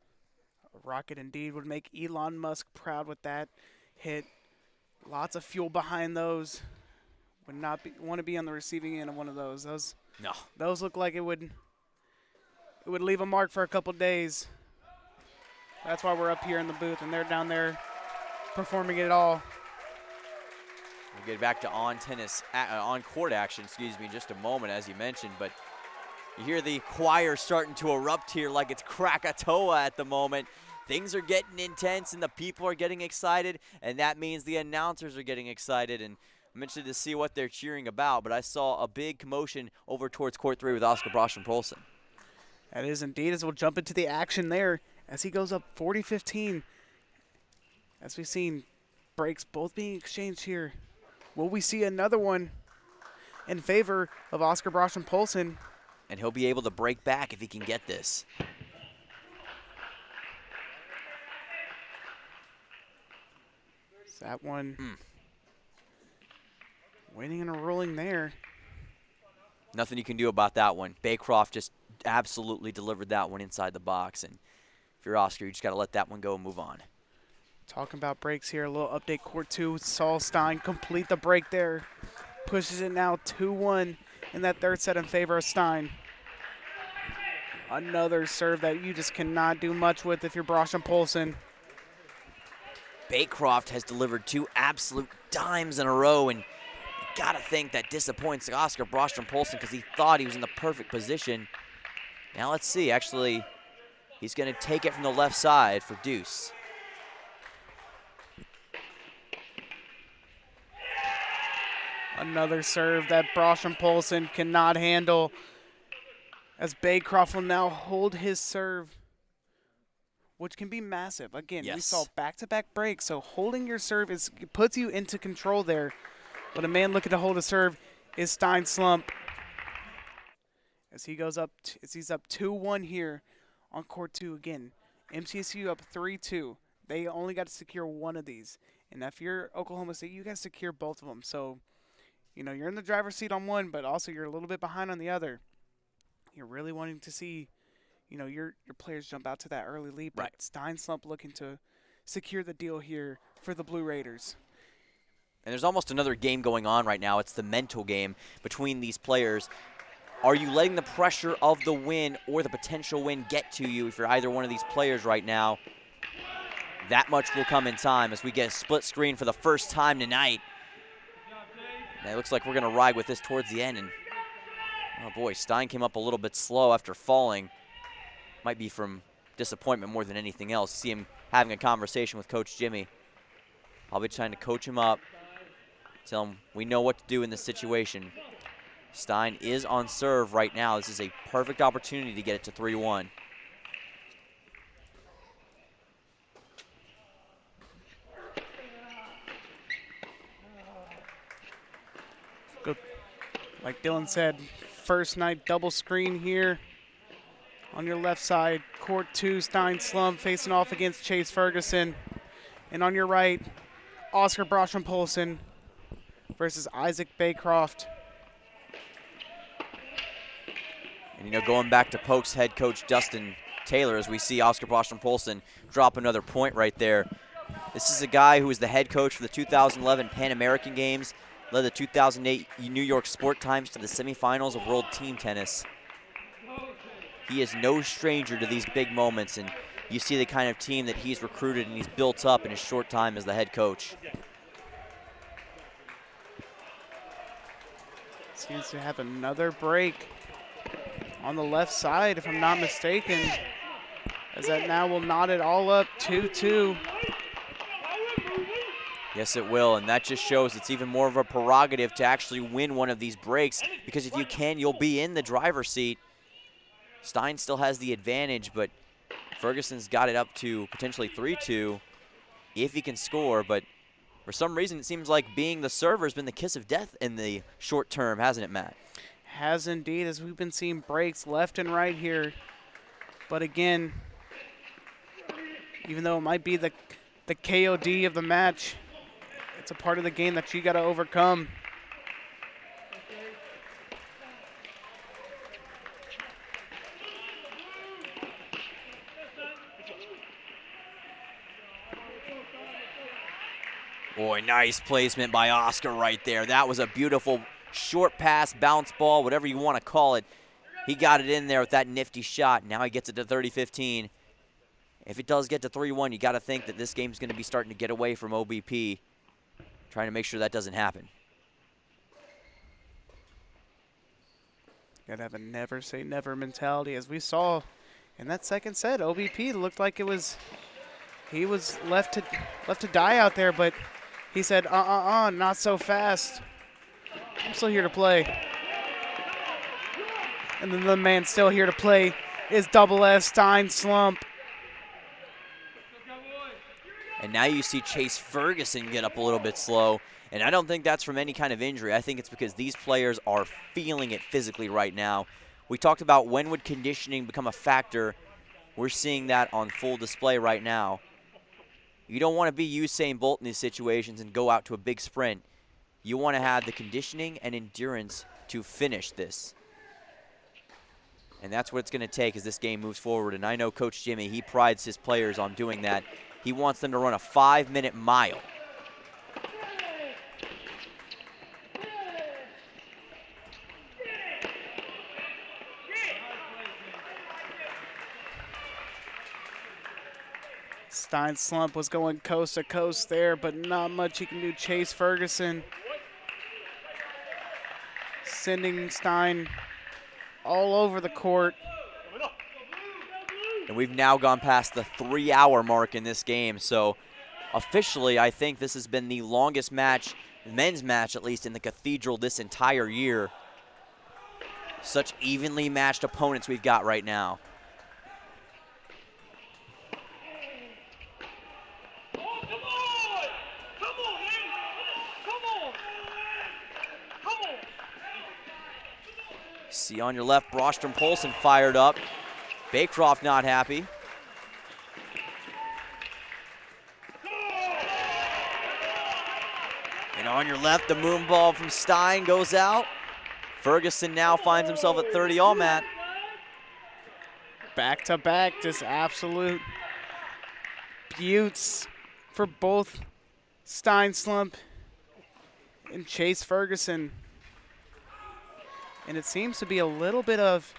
[SPEAKER 1] A rocket indeed would make Elon Musk proud with that hit. Lots of fuel behind those. Would not want to be on the receiving end of one of those. Those look like it would leave a mark for a couple days. That's why we're up here in the booth and they're down there performing it all.
[SPEAKER 2] We'll get back to on-court action, in just a moment, as you mentioned. But you hear the choir starting to erupt here like it's Krakatoa at the moment. Things are getting intense and the people are getting excited, and that means the announcers are getting excited. And I'm interested to see what they're cheering about, but I saw a big commotion over towards court 3 with Oscar Brostenpolson.
[SPEAKER 1] That is indeed, as we'll jump into the action there as he goes up 40-15. As we've seen breaks both being exchanged here. Will we see another one in favor of Oscar Brostenpolson?
[SPEAKER 2] And he'll be able to break back if he can get this.
[SPEAKER 1] That one winning and rolling there.
[SPEAKER 2] Nothing you can do about that one. Baycroft just absolutely delivered that one inside the box. And if you're Oscar, you just got to let that one go and move on.
[SPEAKER 1] Talking about breaks here, a little update court 2. Saul Stein complete the break there. Pushes it now 2-1 in that third set in favor of Stein. Another serve that you just cannot do much with if you're Brostenpolson.
[SPEAKER 2] Baycroft has delivered 2 absolute dimes in a row, and you gotta think that disappoints Oscar Brostenpolson because he thought he was in the perfect position. Now let's see, actually, he's gonna take it from the left side for Deuce.
[SPEAKER 1] Another serve that Brostenpolson cannot handle, as Baycroft will now hold his serve which can be massive. Again, we
[SPEAKER 2] Yes.
[SPEAKER 1] saw back-to-back breaks, so holding your serve puts you into control there. But a man looking to hold a serve is Stein Slump. As he goes up, as he's up 2-1 here on court 2 again. MTSU up 3-2. They only got to secure one of these. And if you're Oklahoma State, you got to secure both of them. So, you know, you're in the driver's seat on one, but also you're a little bit behind on the other. You're really wanting to see, you know, your players jump out to that early lead. But
[SPEAKER 2] Right.
[SPEAKER 1] Stein Slump looking to secure the deal here for the Blue Raiders.
[SPEAKER 2] And there's almost another game going on right now. It's the mental game between these players. Are you letting the pressure of the win or the potential win get to you if you're either one of these players right now? That much will come in time as we get a split screen for the first time tonight. And it looks like we're going to ride with this towards the end. And oh boy, Stein came up a little bit slow after falling. Might be from disappointment more than anything else. See him having a conversation with Coach Jimmy. I'll be trying to coach him up. Tell him we know what to do in this situation. Stein is on serve right now. This is a perfect opportunity to get it to 3-1.
[SPEAKER 1] Good. Like Dylan said, first night double screen here. On your left side, court 2, Stein Slump facing off against Chase Ferguson. And on your right, Oscar Brostrom-Polson versus Isaac Baycroft.
[SPEAKER 2] And, you know, going back to Polk's head coach Dustin Taylor, as we see Oscar Brostrom-Polson drop another point right there. This is a guy who was the head coach for the 2011 Pan American Games, led the 2008 New York Sport Times to the semifinals of World Team Tennis. He is no stranger to these big moments, and you see the kind of team that he's recruited and he's built up in his short time as the head coach.
[SPEAKER 1] Seems to have another break on the left side, if I'm not mistaken, as that now will knot it all up 2-2.
[SPEAKER 2] Yes, it will, and that just shows it's even more of a prerogative to actually win one of these breaks, because if you can, you'll be in the driver's seat. Stein still has the advantage, but Ferguson's got it up to potentially 3-2 if he can score, but for some reason it seems like being the server has been the kiss of death in the short term, hasn't it, Matt?
[SPEAKER 1] Has indeed, as we've been seeing breaks left and right here. But again, even though it might be the KOD of the match, it's a part of the game that you got to overcome.
[SPEAKER 2] Boy, nice placement by Oscar right there. That was a beautiful short pass, bounce ball, whatever you want to call it. He got it in there with that nifty shot. Now he gets it to 30-15. If it does get to 3-1, you got to think that this game's going to be starting to get away from OBP. Trying to make sure that doesn't happen.
[SPEAKER 1] Got to have a never say never mentality. As we saw in that second set, OBP looked like he was left to die out there, but he said, not so fast. I'm still here to play. And then the man still here to play is Double S Stein Slump.
[SPEAKER 2] And now you see Chase Ferguson get up a little bit slow. And I don't think that's from any kind of injury. I think it's because these players are feeling it physically right now. We talked about when would conditioning become a factor. We're seeing that on full display right now. You don't want to be Usain Bolt in these situations and go out to a big sprint. You want to have the conditioning and endurance to finish this. And that's what it's going to take as this game moves forward. And I know Coach Jimmy, he prides his players on doing that. He wants them to run a 5-minute mile.
[SPEAKER 1] Stein Slump was going coast to coast there, but not much he can do. Chase Ferguson sending Stein all over the court.
[SPEAKER 2] And we've now gone past the 3-hour mark in this game. So officially, I think this has been the longest match, men's match at least, in the Cathedral this entire year. Such evenly matched opponents we've got right now. See on your left, Brostrom Polson fired up. Baycroft not happy. And on your left, the moon ball from Stein goes out. Ferguson now finds himself at 30 all, Matt.
[SPEAKER 1] Back to back, just absolute buttes for both Stein Slump and Chase Ferguson. And it seems to be a little bit of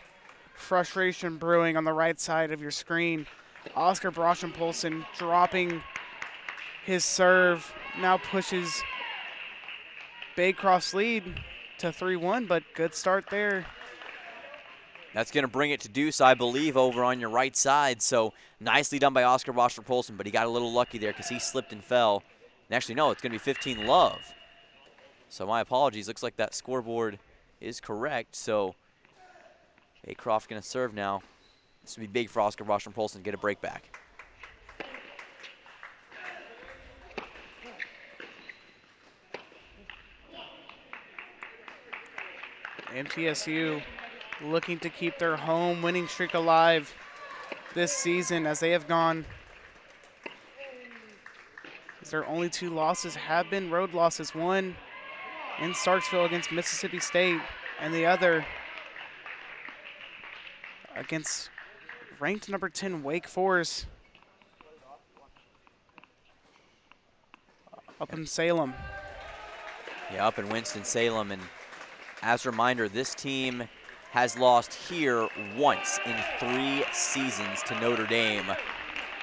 [SPEAKER 1] frustration brewing on the right side of your screen. Oscar Brostrom Polson dropping his serve now pushes Baycroft's lead to 3-1, but good start there.
[SPEAKER 2] That's going to bring it to deuce, I believe, over on your right side. So nicely done by Oscar Brostrom Polson, but he got a little lucky there because he slipped and fell. And actually, no, it's going to be 15 love. So my apologies. Looks like that scoreboard is correct. So Baycroft going to serve now. This would be big for Oscar Brostrom Polson to get a break back.
[SPEAKER 1] MTSU looking to keep their home winning streak alive this season, as they have gone. Their only 2 losses have been road losses, one in Starksville against Mississippi State, and the other against ranked number 10 Wake Forest up in Salem.
[SPEAKER 2] Yeah, up in Winston-Salem. And as a reminder, this team has lost here once in 3 seasons to Notre Dame.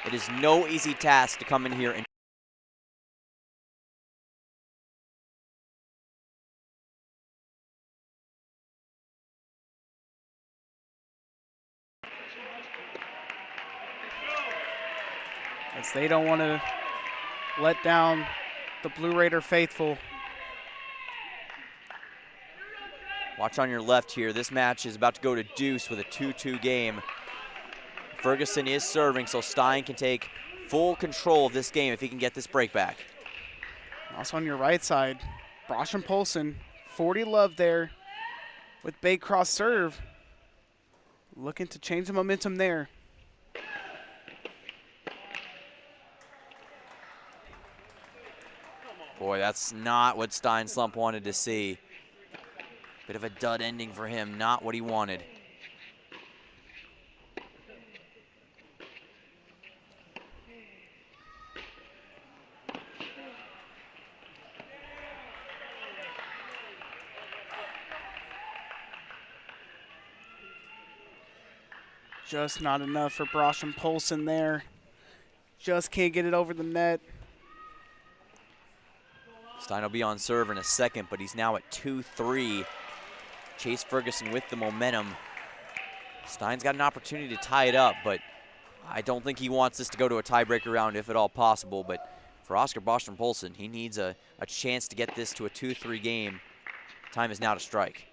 [SPEAKER 2] It is no easy task to come in here and
[SPEAKER 1] as they don't want to let down the Blue Raider faithful.
[SPEAKER 2] watch on your left here. This match is about to go to deuce with a 2-2 game. Ferguson is serving, so Stein can take full control of this game if he can get this break back.
[SPEAKER 1] Also on your right side, Brostrom Polson, 40 love there with Baycroft serve. Looking to change the momentum there.
[SPEAKER 2] Boy, that's not what Stein Slump wanted to see. Bit of a dud ending for him, not what he wanted.
[SPEAKER 1] Just not enough for Brostrom Polson there. Just can't get it over the net.
[SPEAKER 2] Stein will be on serve in a second, but he's now at 2-3. Chase Ferguson with the momentum. Stein's got an opportunity to tie it up, but I don't think he wants this to go to a tiebreaker round if at all possible. But for Oscar Brostrom Polson, he needs a chance to get this to a 2-3 game. Time is now to strike.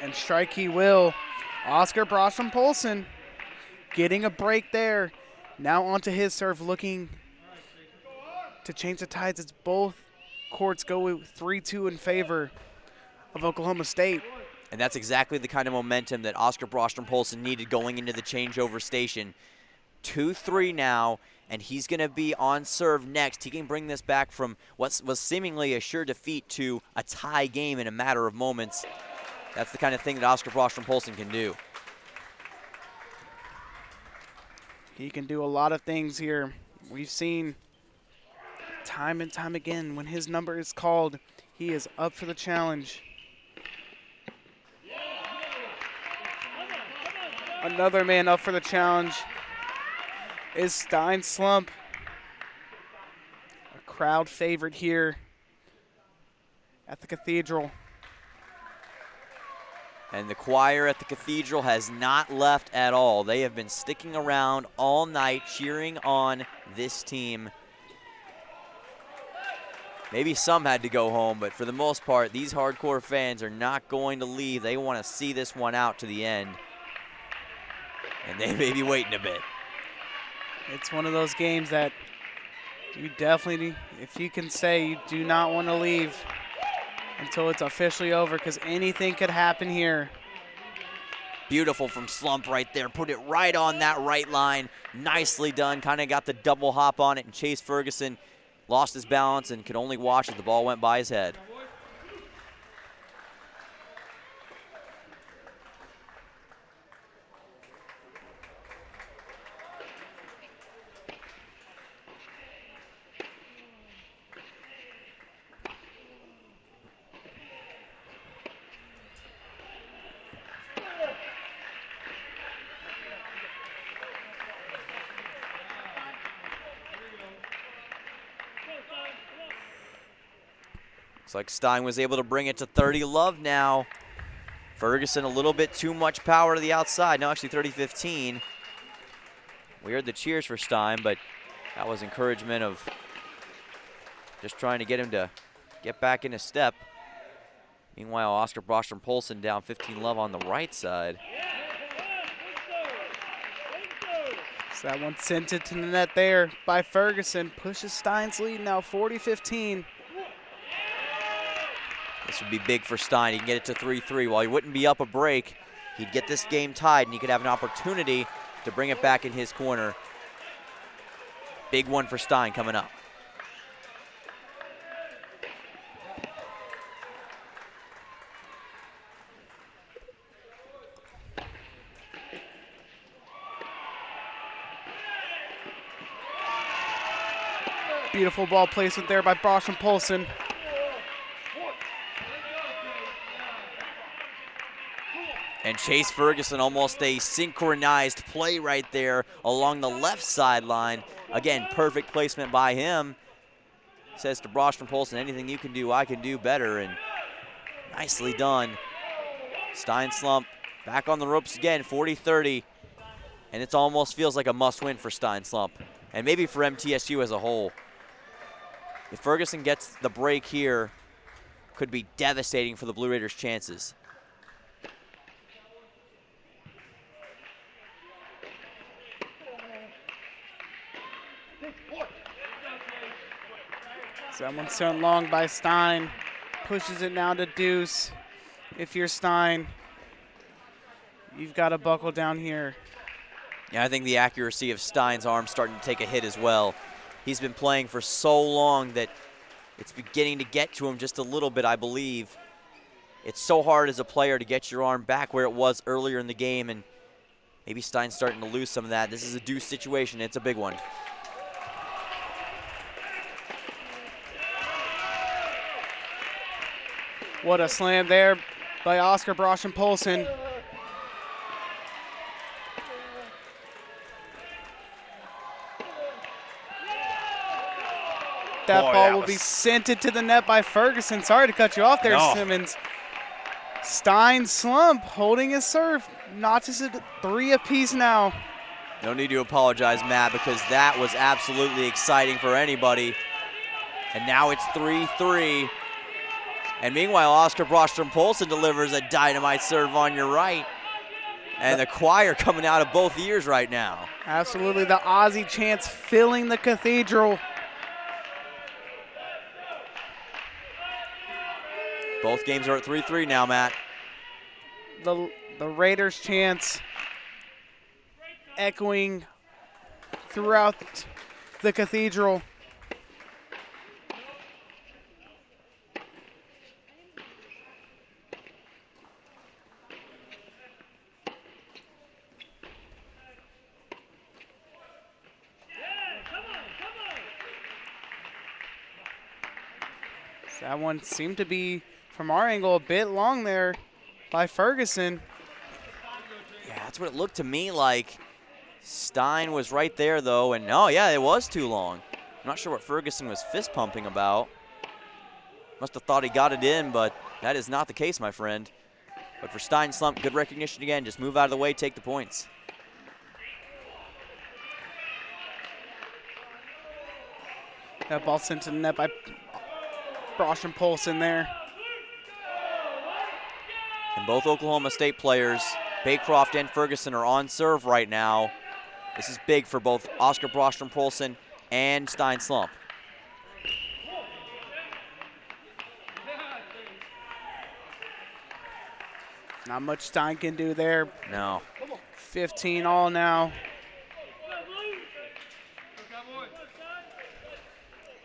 [SPEAKER 1] And strike he will. Oscar Brostrom Polson getting a break there. Now onto his serve, looking to change the tides as both courts go 3-2 in favor of Oklahoma State.
[SPEAKER 2] And that's exactly the kind of momentum that Oscar Brostrom Polson needed going into the changeover station. 2-3 now, and he's going to be on serve next. He can bring this back from what was seemingly a sure defeat to a tie game in a matter of moments. That's the kind of thing that Oscar Brostrom Polson can do.
[SPEAKER 1] He can do a lot of things here. We've seen time and time again when his number is called, he is up for the challenge. Another man up for the challenge is Stein Slump, a crowd favorite here at the Cathedral.
[SPEAKER 2] And the choir at the Cathedral has not left at all. They have been sticking around all night cheering on this team. Maybe some had to go home, but for the most part, these hardcore fans are not going to leave. They want to see this one out to the end. And they may be waiting a bit.
[SPEAKER 1] It's one of those games that you definitely, if you can say you do not want to leave, until it's officially over, because anything could happen here.
[SPEAKER 2] Beautiful from Slump right there. Put it right on that right line. Nicely done. Kind of got the double hop on it, and Chase Ferguson lost his balance and could only watch as the ball went by his head. Looks like Stein was able to bring it to 30 love now. Ferguson a little bit too much power to the outside. No, actually 30-15. We heard the cheers for Stein, but that was encouragement of just trying to get him to get back in a step. Meanwhile, Oscar Brostrom-Polson down 15 love on the right side.
[SPEAKER 1] So that one sent it to the net there by Ferguson. Pushes Stein's lead now 40-15.
[SPEAKER 2] This would be big for Stein. He can get it to 3-3. While he wouldn't be up a break, he'd get this game tied, and he could have an opportunity to bring it back in his corner. Big one for Stein coming up.
[SPEAKER 1] Beautiful ball placement there by Brostrom-Polson.
[SPEAKER 2] And Chase Ferguson, almost a synchronized play right there along the left sideline. Again, perfect placement by him. Says to Brostrom-Polson, anything you can do, I can do better. And nicely done. Stein Slump back on the ropes again, 40-30. And it almost feels like a must-win for Stein Slump, and maybe for MTSU as a whole. If Ferguson gets the break here, could be devastating for the Blue Raiders' chances.
[SPEAKER 1] So that one's sent long by Stein. Pushes it now to Deuce. If you're Stein, you've got to buckle down here.
[SPEAKER 2] Yeah, I think the accuracy of Stein's arm starting to take a hit as well. He's been playing for so long that it's beginning to get to him just a little bit, I believe. It's so hard as a player to get your arm back where it was earlier in the game, and maybe Stein's starting to lose some of that. This is a Deuce situation. It's a big one.
[SPEAKER 1] What a slam there by Oscar Brostrom-Polson. That ball will be sent it to the net by Ferguson. Sorry to cut you off there, Simmons. Stein Slump holding his serve. Notches it 3 apiece now.
[SPEAKER 2] No need to apologize, Matt, because that was absolutely exciting for anybody. And now it's 3-3. And meanwhile, Oscar Brostrom-Polson delivers a dynamite serve on your right. And the choir coming out of both ears right now.
[SPEAKER 1] Absolutely, the Aussie chants filling the cathedral.
[SPEAKER 2] Both games are at 3-3 now, Matt.
[SPEAKER 1] The Raiders chants echoing throughout the cathedral. That one seemed to be, from our angle, a bit long there by Ferguson.
[SPEAKER 2] Yeah, that's what it looked to me like. Stein was right there, though, and oh, yeah, it was too long. I'm not sure what Ferguson was fist pumping about. Must have thought he got it in, but that is not the case, my friend. But for Stein Slump, good recognition again. Just move out of the way, take the points.
[SPEAKER 1] That ball sent to the net by Brostrom-Polson there.
[SPEAKER 2] And both Oklahoma State players, Baycroft and Ferguson, are on serve right now. This is big for both Oscar Brostrom-Polson and Stein Slump.
[SPEAKER 1] Not much Stein can do there.
[SPEAKER 2] No.
[SPEAKER 1] 15 all now.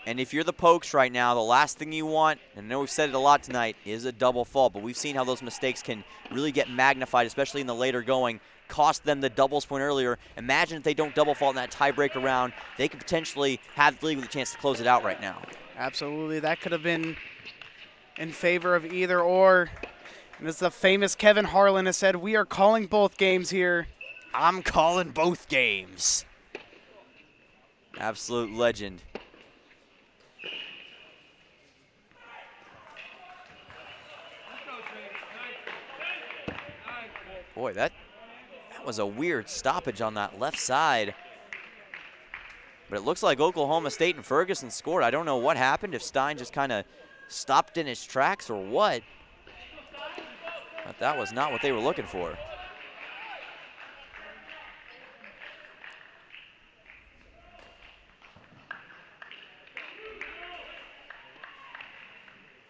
[SPEAKER 2] And if you're the Pokes right now, the last thing you want, and I know we've said it a lot tonight, is a double fault. But we've seen how those mistakes can really get magnified, especially in the later going. Cost them the doubles point earlier. Imagine if they don't double fault in that tiebreaker round. They could potentially have the league with a chance to close it out right now.
[SPEAKER 1] Absolutely. That could have been in favor of either or. And as the famous Kevin Harlan has said, we are calling both games here.
[SPEAKER 2] I'm calling both games. Absolute legend. Boy, that was a weird stoppage on that left side. But it looks like Oklahoma State and Ferguson scored. I don't know what happened, if Stein just kind of stopped in his tracks or what. But that was not what they were looking for.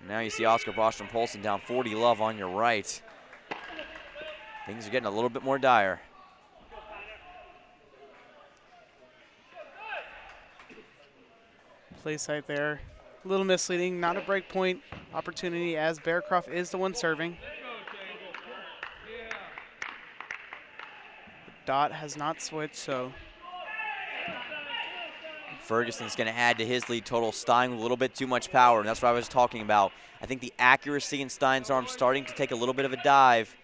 [SPEAKER 2] Now you see Oscar Bostrom Polson down 40 love on your right. Things are getting a little bit more dire.
[SPEAKER 1] Play site there. A little misleading, not a break point opportunity as Bearcroft is the one serving. Dot has not switched, so.
[SPEAKER 2] Ferguson's going to add to his lead total. Stein with a little bit too much power, and that's what I was talking about. I think the accuracy in Stein's arm starting to take a little bit of a dive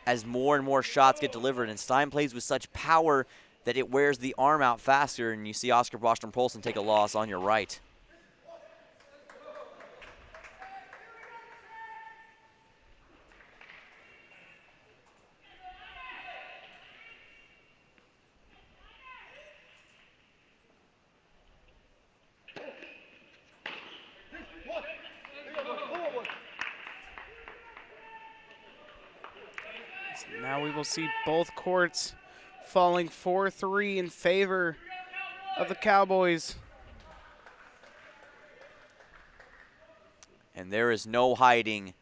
[SPEAKER 2] as more and more shots get delivered, and Stein plays with such power that it wears the arm out faster, and you see Oscar Bostrom Polson take a loss on your right.
[SPEAKER 1] Now we will see both courts falling 4-3 in favor of the Cowboys.
[SPEAKER 2] And there is no hiding,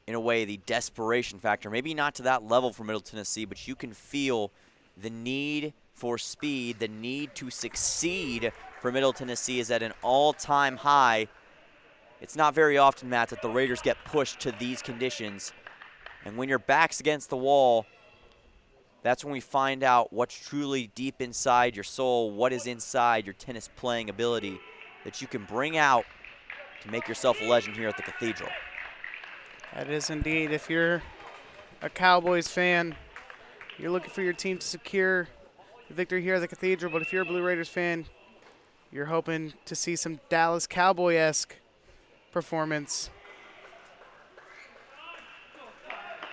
[SPEAKER 2] in a way, the desperation factor. Maybe not to that level for Middle Tennessee, but you can feel the need for speed, the need to succeed for Middle Tennessee is at an all-time high. It's not very often, Matt, that the Raiders get pushed to these conditions. And when your back's against the wall, that's when we find out what's truly deep inside your soul, what is inside your tennis playing ability that you can bring out to make yourself a legend here at the Cathedral.
[SPEAKER 1] That is indeed. If you're a Cowboys fan, you're looking for your team to secure the victory here at the Cathedral. But if you're a Blue Raiders fan, you're hoping to see some Dallas Cowboy-esque performance.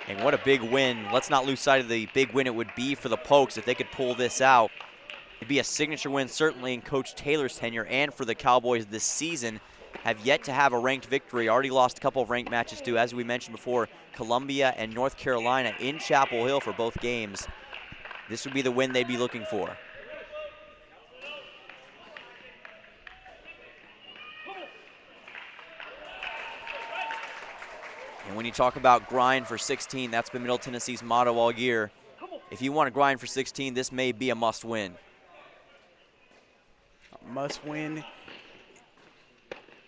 [SPEAKER 2] And what a big win. Let's not lose sight of the big win it would be for the Pokes if they could pull this out. It'd be a signature win certainly in Coach Taylor's tenure, and for the Cowboys this season. Have yet to have a ranked victory. Already lost a couple of ranked matches too, as we mentioned before, Columbia and North Carolina in Chapel Hill for both games. This would be the win they'd be looking for. And when you talk about grind for 16, that's been Middle Tennessee's motto all year. If you want to grind for 16, this may be a must-win.
[SPEAKER 1] Must-win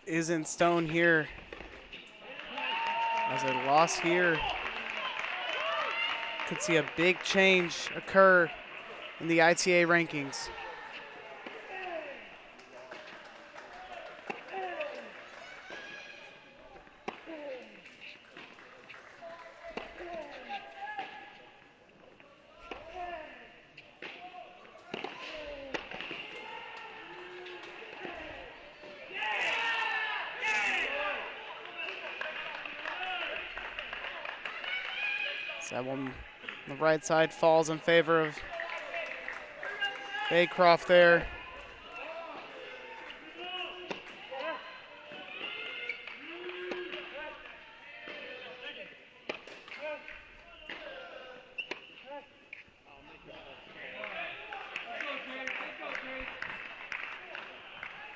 [SPEAKER 1] is in stone here. As a loss here could see a big change occur in the ITA rankings. That one on the right side falls in favor of Baycroft there.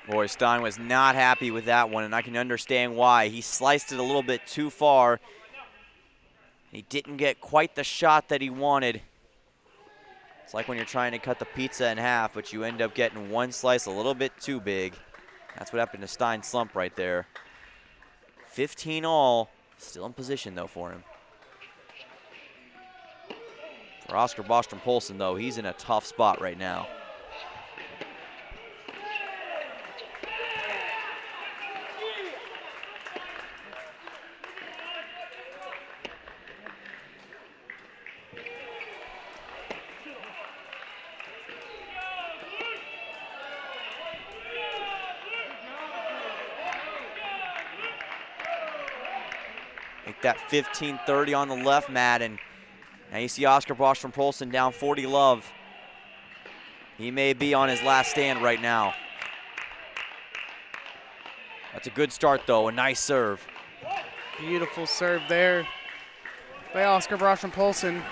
[SPEAKER 2] Boy, Stein was not happy with that one, and I can understand why. He sliced it a little bit too far. He didn't get quite the shot that he wanted. It's like when you're trying to cut the pizza in half, but you end up getting one slice a little bit too big. That's what happened to Stein Slump right there. 15 all. Still in position, though, for him. For Oscar Bostrom-Polson, though, he's in a tough spot right now. Make that 15-30 on the left, Matt, and now you see Oscar Bostrom-Polson down 40 love. He may be on his last stand right now. That's a good start, though. A nice serve.
[SPEAKER 1] Beautiful serve there by Oscar Bostrom-Polson.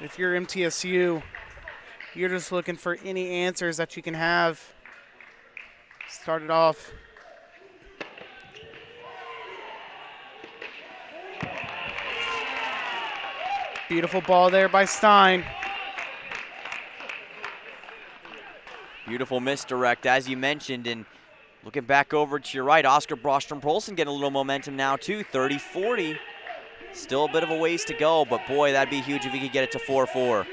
[SPEAKER 1] If you're MTSU, you're just looking for any answers that you can have. Start it off. Beautiful ball there by Stein.
[SPEAKER 2] Beautiful misdirect, as you mentioned, and looking back over to your right, Oscar Bostrom-Polson getting a little momentum now, too, 30-40. Still a bit of a ways to go, but boy, that'd be huge if he could get it to 4-4.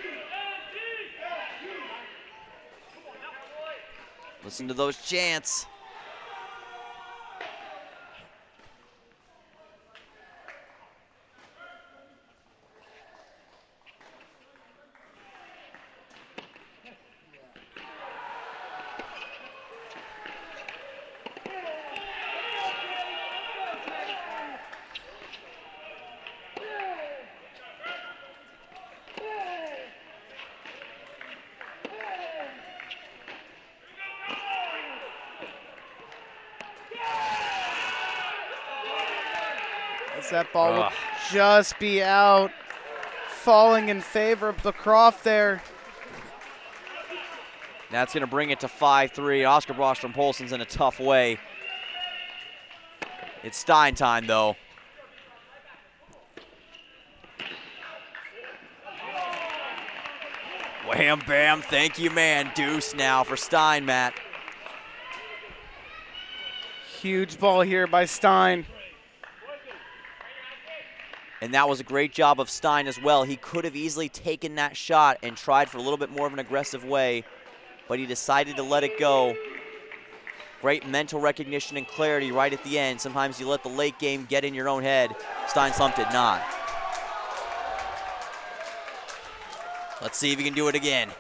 [SPEAKER 2] Listen to those chants.
[SPEAKER 1] That ball will just be out, falling in favor of the Croft there.
[SPEAKER 2] That's going to bring it to 5-3. Oscar Bostrom-Polson's in a tough way. It's Stein time, though. Wham, bam, thank you, man. Deuce now for Stein, Matt.
[SPEAKER 1] Huge ball here by Stein.
[SPEAKER 2] And that was a great job of Stein as well. He could have easily taken that shot and tried for a little bit more of an aggressive way, but he decided to let it go. Great mental recognition and clarity right at the end. Sometimes you let the late game get in your own head. Stein Slump did not. Let's see if he can do it again.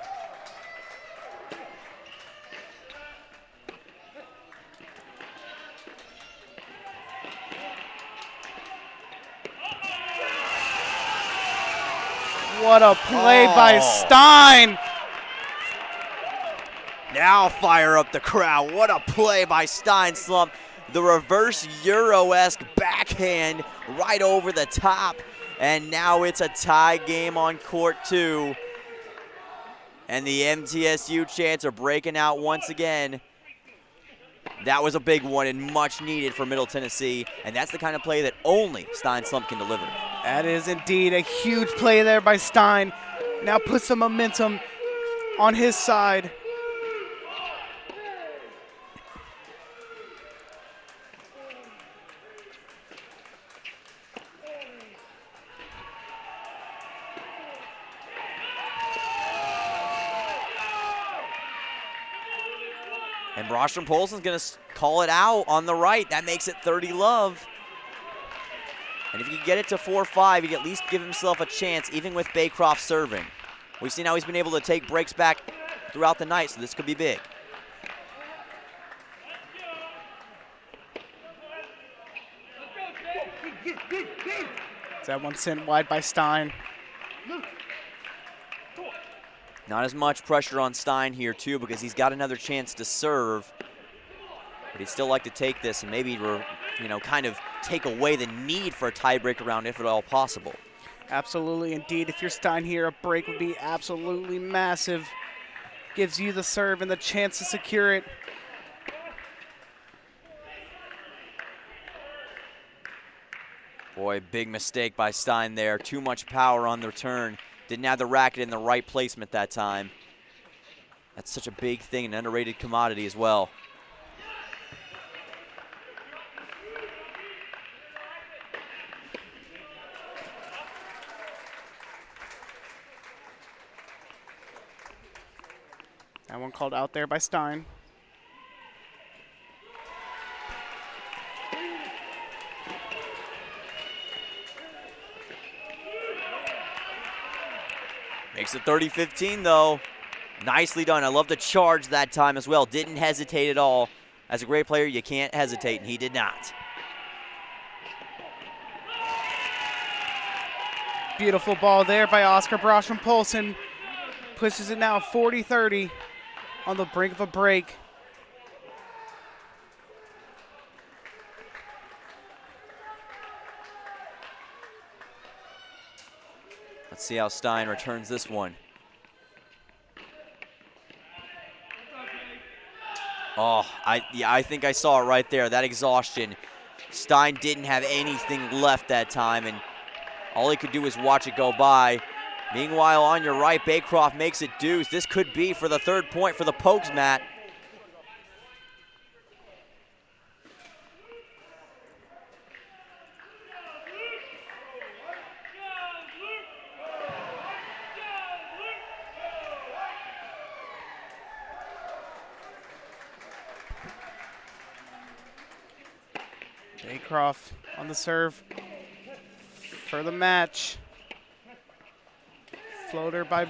[SPEAKER 1] What a play by Stein.
[SPEAKER 2] Now fire up the crowd. What a play by Stein Slump. The reverse Euro-esque backhand right over the top. And now it's a tie game on court 2. And the MTSU chants are breaking out once again. That was a big one and much needed for Middle Tennessee. And that's the kind of play that only Stein Slump can deliver.
[SPEAKER 1] That is indeed a huge play there by Stein. Now puts some momentum on his side.
[SPEAKER 2] And Bostrom-Polson's going to call it out on the right. That makes it 30 love. And if you can get it to 4-5, he can at least give himself a chance, even with Baycroft serving. We've seen how he's been able to take breaks back throughout the night, so this could be big.
[SPEAKER 1] That one sent wide by Stein.
[SPEAKER 2] Not as much pressure on Stein here, too, because he's got another chance to serve. But he'd still like to take this and maybe, kind of take away the need for a tiebreaker round if at all possible.
[SPEAKER 1] Absolutely, indeed. If you're Stein here, a break would be absolutely massive. Gives you the serve and the chance to secure it.
[SPEAKER 2] Boy, big mistake by Stein there. Too much power on the return. Didn't have the racket in the right placement that time. That's such a big thing, an underrated commodity as well.
[SPEAKER 1] That one called out there by Stein.
[SPEAKER 2] Makes it 30-15 though. Nicely done. I love the charge that time as well. Didn't hesitate at all. As a great player, you can't hesitate, and he did not.
[SPEAKER 1] Beautiful ball there by Oscar Brostrom Poulsen. Pushes it now 40-30 on the brink of a break.
[SPEAKER 2] Let's see how Stein returns this one. Oh, I think I saw it right there, that exhaustion. Stein didn't have anything left that time, and all he could do was watch it go by. Meanwhile, on your right, Baycroft makes it deuce. This could be for the third point for the Pokes, Matt.
[SPEAKER 1] Baycroft on the serve for the match. Floater by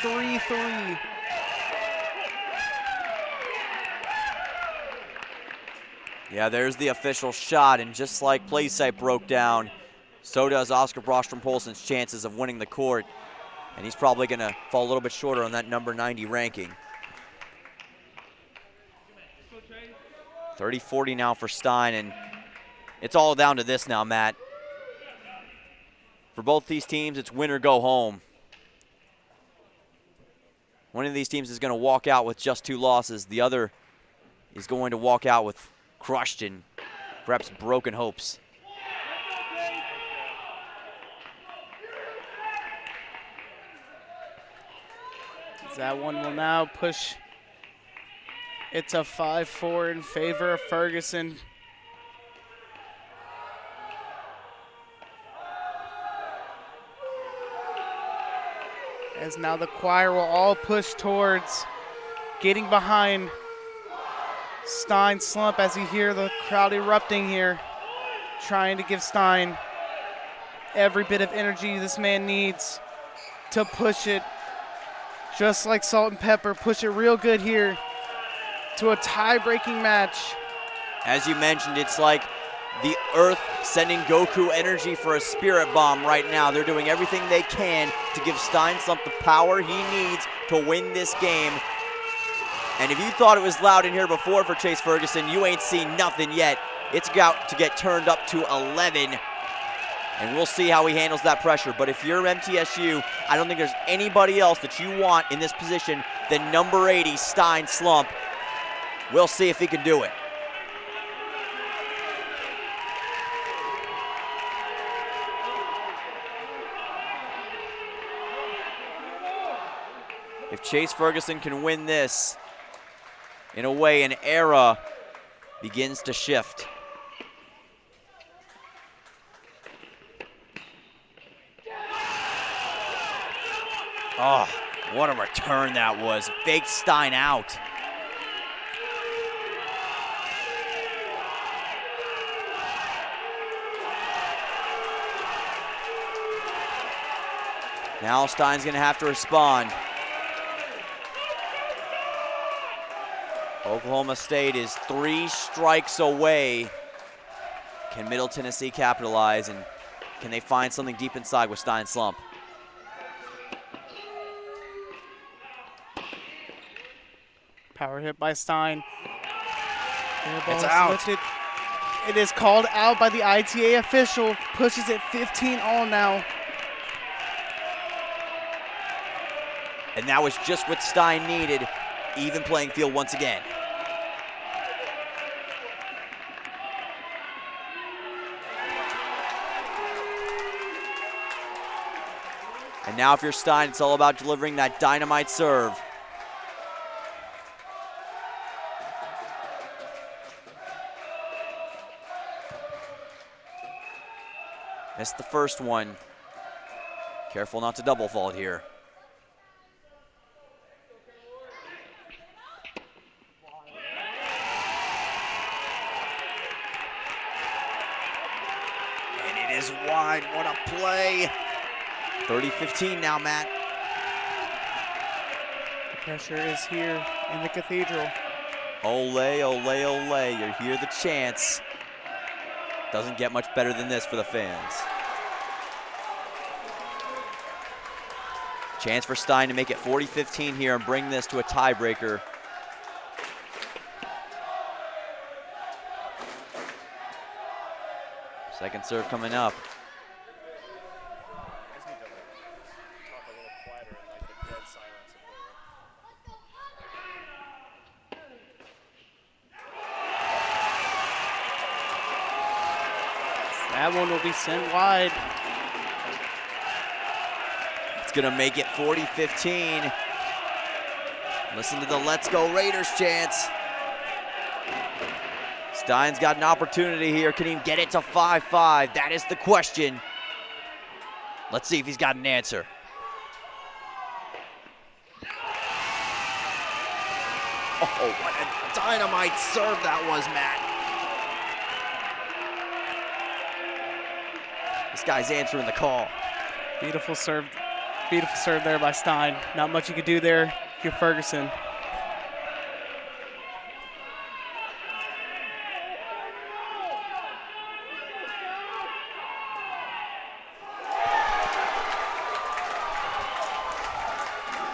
[SPEAKER 1] three.
[SPEAKER 2] Yeah, there's the official shot, and just like Playsite broke down, so does Oscar Brostrom Poulsen's chances of winning the court. And he's probably going to fall a little bit shorter on that number 90 ranking. 30-40 now for Stein, and it's all down to this now, Matt. For both these teams, it's win or go home. One of these teams is going to walk out with just 2 losses. The other is going to walk out with crushed and perhaps broken hopes.
[SPEAKER 1] That one will now push it to 5-4 in favor of Ferguson. As now the choir will all push towards getting behind Stein Slump as you hear the crowd erupting here, trying to give Stein every bit of energy this man needs to push it. Just like Salt and Pepper, push it real good here to a tie-breaking match.
[SPEAKER 2] As you mentioned, it's like the Earth sending Goku energy for a spirit bomb right now. They're doing everything they can to give Stein Slump the power he needs to win this game. And if you thought it was loud in here before for Chase Ferguson, you ain't seen nothing yet. It's got to get turned up to 11. And we'll see how he handles that pressure. But if you're MTSU, I don't think there's anybody else that you want in this position than number 80, Stein Slump. We'll see if he can do it. If Chase Ferguson can win this, in a way, an era begins to shift. Oh, what a return that was. Faked Stein out. Now Stein's going to have to respond. Oklahoma State is 3 strikes away. Can Middle Tennessee capitalize, and can they find something deep inside with Stein Slump?
[SPEAKER 1] Power hit by Stein.
[SPEAKER 2] It's out.
[SPEAKER 1] Lifted. It is called out by the ITA official. Pushes it 15 all now.
[SPEAKER 2] And that was just what Stein needed. Even playing field once again. And now if you're Stein, it's all about delivering that dynamite serve. Missed the first one. Careful not to double fault here. And it is wide. What a play. 30-15 now, Matt.
[SPEAKER 1] The pressure is here in the Cathedral.
[SPEAKER 2] Ole, ole, ole. You hear the chants. Doesn't get much better than this for the fans. Chance for Stein to make it 40-15 here and bring this to a tiebreaker. Second serve coming up.
[SPEAKER 1] That one will be sent wide.
[SPEAKER 2] It's gonna make it 40-15. Listen to the Let's Go Raiders chants. Stein's got an opportunity here. Can he get it to 5-5? That is the question. Let's see if he's got an answer. Oh, what a dynamite serve that was, Matt. This guy's answering the call.
[SPEAKER 1] Beautiful serve there by Stein. Not much you could do there if you're Ferguson.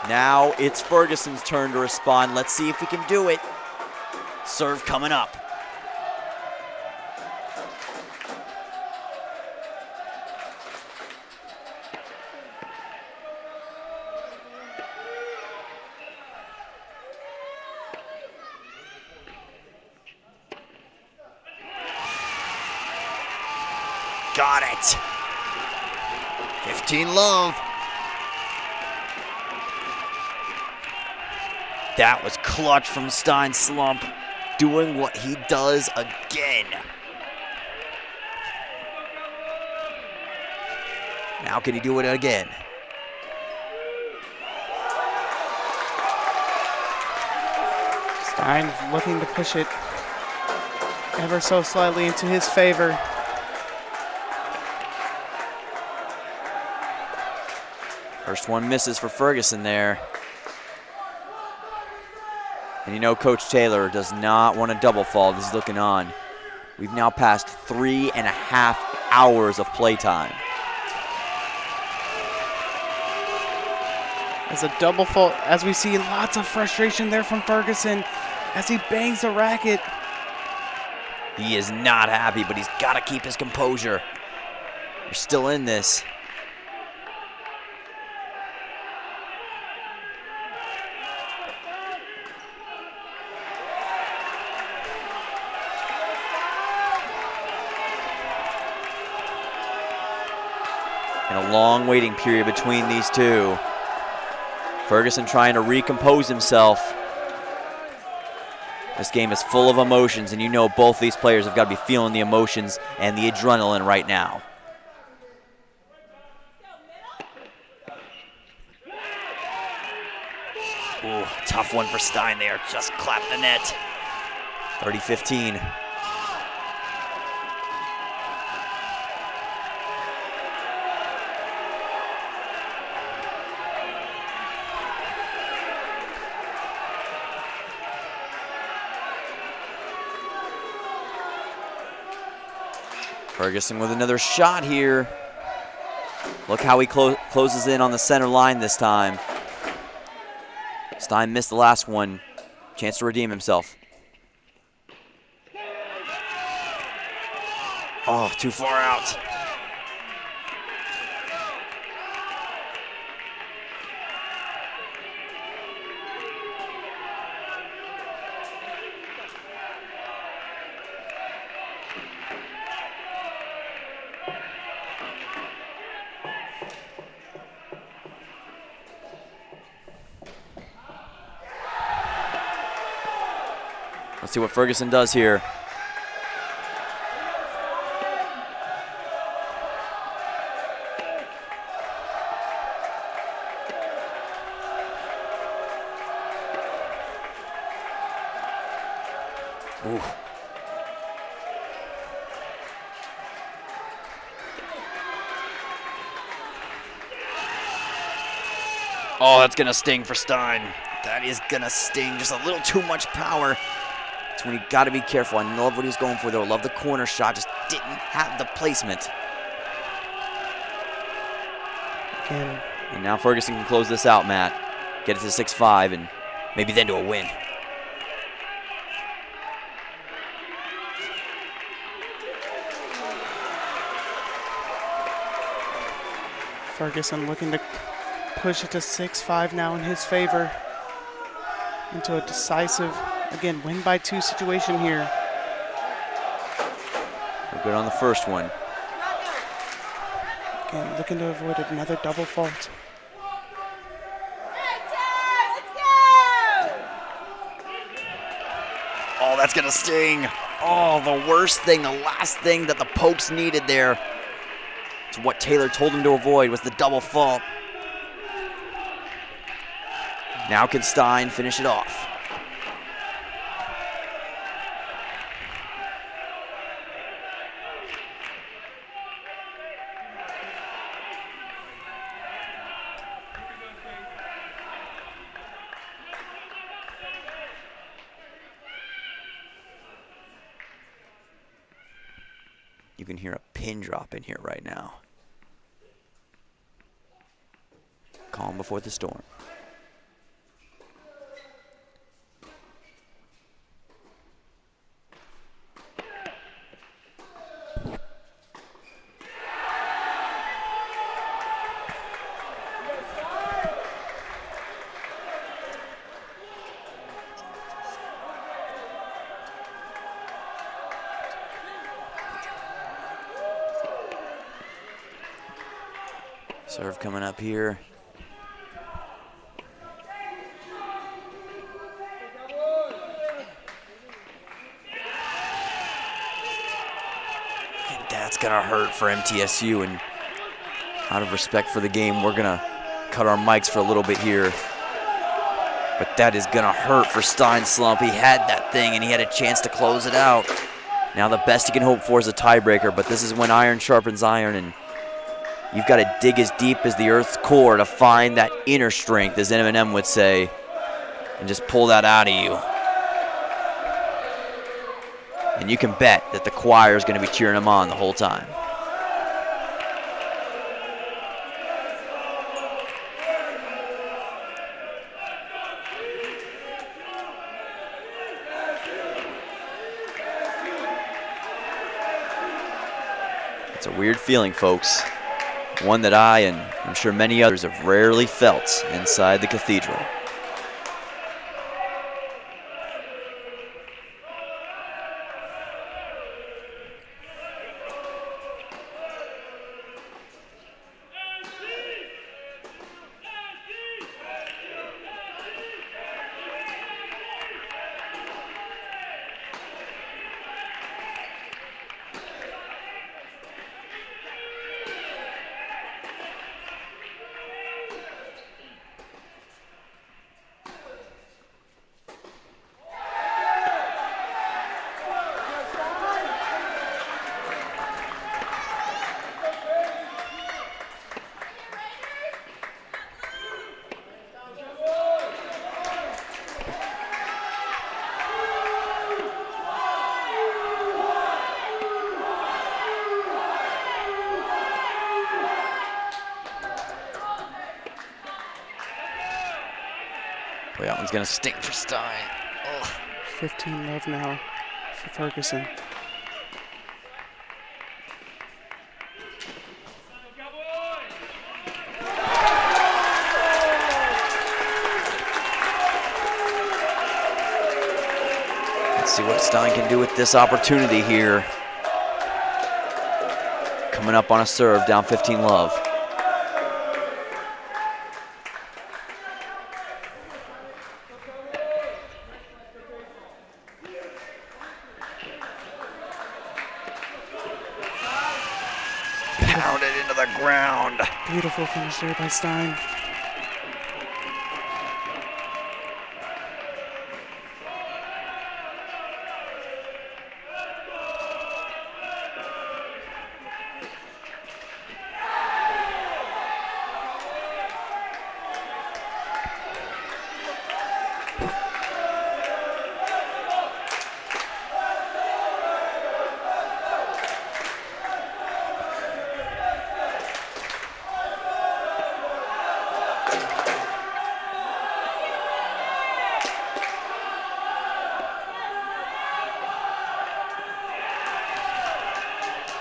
[SPEAKER 2] Now it's Ferguson's turn to respond. Let's see if he can do it. Serve coming up. Got it. 15 love. That was clutch from Stein's slump, doing what he does again. Now can he do it again?
[SPEAKER 1] Stein looking to push it ever so slightly into his favor.
[SPEAKER 2] First one misses for Ferguson there. And you know Coach Taylor does not want to double fall. This is looking on. We've now passed 3.5 hours of playtime.
[SPEAKER 1] As a double fault, as we see lots of frustration there from Ferguson as he bangs the racket.
[SPEAKER 2] He is not happy, but he's got to keep his composure. We're still in this. And a long waiting period between these two. Ferguson trying to recompose himself. This game is full of emotions, and you know both these players have got to be feeling the emotions and the adrenaline right now. Ooh, tough one for Stein there. Just clapped the net. 30-15. Ferguson with another shot here. Look how he closes in on the center line this time. Stein missed the last one. Chance to redeem himself. Oh, too far out. Let's see what Ferguson does here. Ooh. Oh, that's going to sting for Stein. That is going to sting. Just a little too much power. That's when you got to be careful. I love what he was going for, though. Love the corner shot. Just didn't have the placement.
[SPEAKER 1] Again.
[SPEAKER 2] And now Ferguson can close this out, Matt. Get it to 6-5 and maybe then to a win.
[SPEAKER 1] Ferguson looking to push it to 6-5 now in his favor. Into a decisive, again, win by 2 situation here.
[SPEAKER 2] We're good on the first one.
[SPEAKER 1] Again, looking to avoid another double fault.
[SPEAKER 2] Oh, that's going to sting. Oh, the worst thing, the last thing that the Pokes needed there. It's what Taylor told him to avoid, was the double fault. Now can Stein finish it off. You can hear a pin drop in here right now. Calm before the storm. Serve coming up here. And that's gonna hurt for MTSU, and out of respect for the game, we're gonna cut our mics for a little bit here. But that is gonna hurt for Stein Slump. He had that thing and he had a chance to close it out. Now the best he can hope for is a tiebreaker, but this is when iron sharpens iron, and you've got to dig as deep as the Earth's core to find that inner strength, as Eminem would say, and just pull that out of you. And you can bet that the choir is going to be cheering him on the whole time. It's a weird feeling, folks. One that I, and I'm sure many others, have rarely felt inside the cathedral. Boy, that one's going to stink for Stein. Ugh.
[SPEAKER 1] 15 love now for Ferguson.
[SPEAKER 2] Let's see what Stein can do with this opportunity here. Coming up on a serve, down 15 love. Pounded into the ground.
[SPEAKER 1] Beautiful finish there by Stein.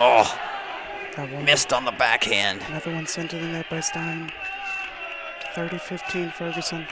[SPEAKER 2] Oh, missed on the backhand.
[SPEAKER 1] Another one sent to the net by Stein. 30-15 Ferguson.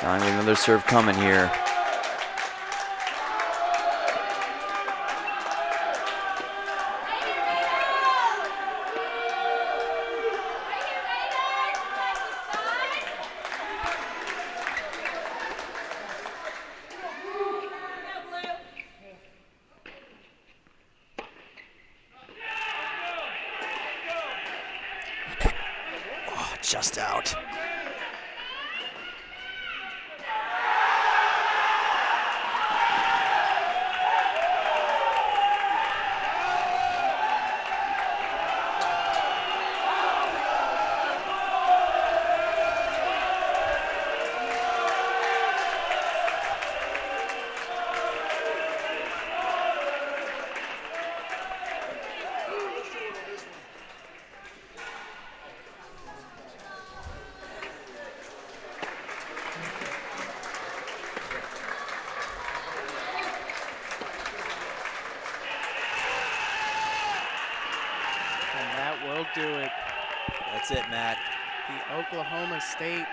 [SPEAKER 2] Stein with another serve coming here. Oh, just out.
[SPEAKER 1] Do it.
[SPEAKER 2] That's it, Matt.
[SPEAKER 1] The Oklahoma State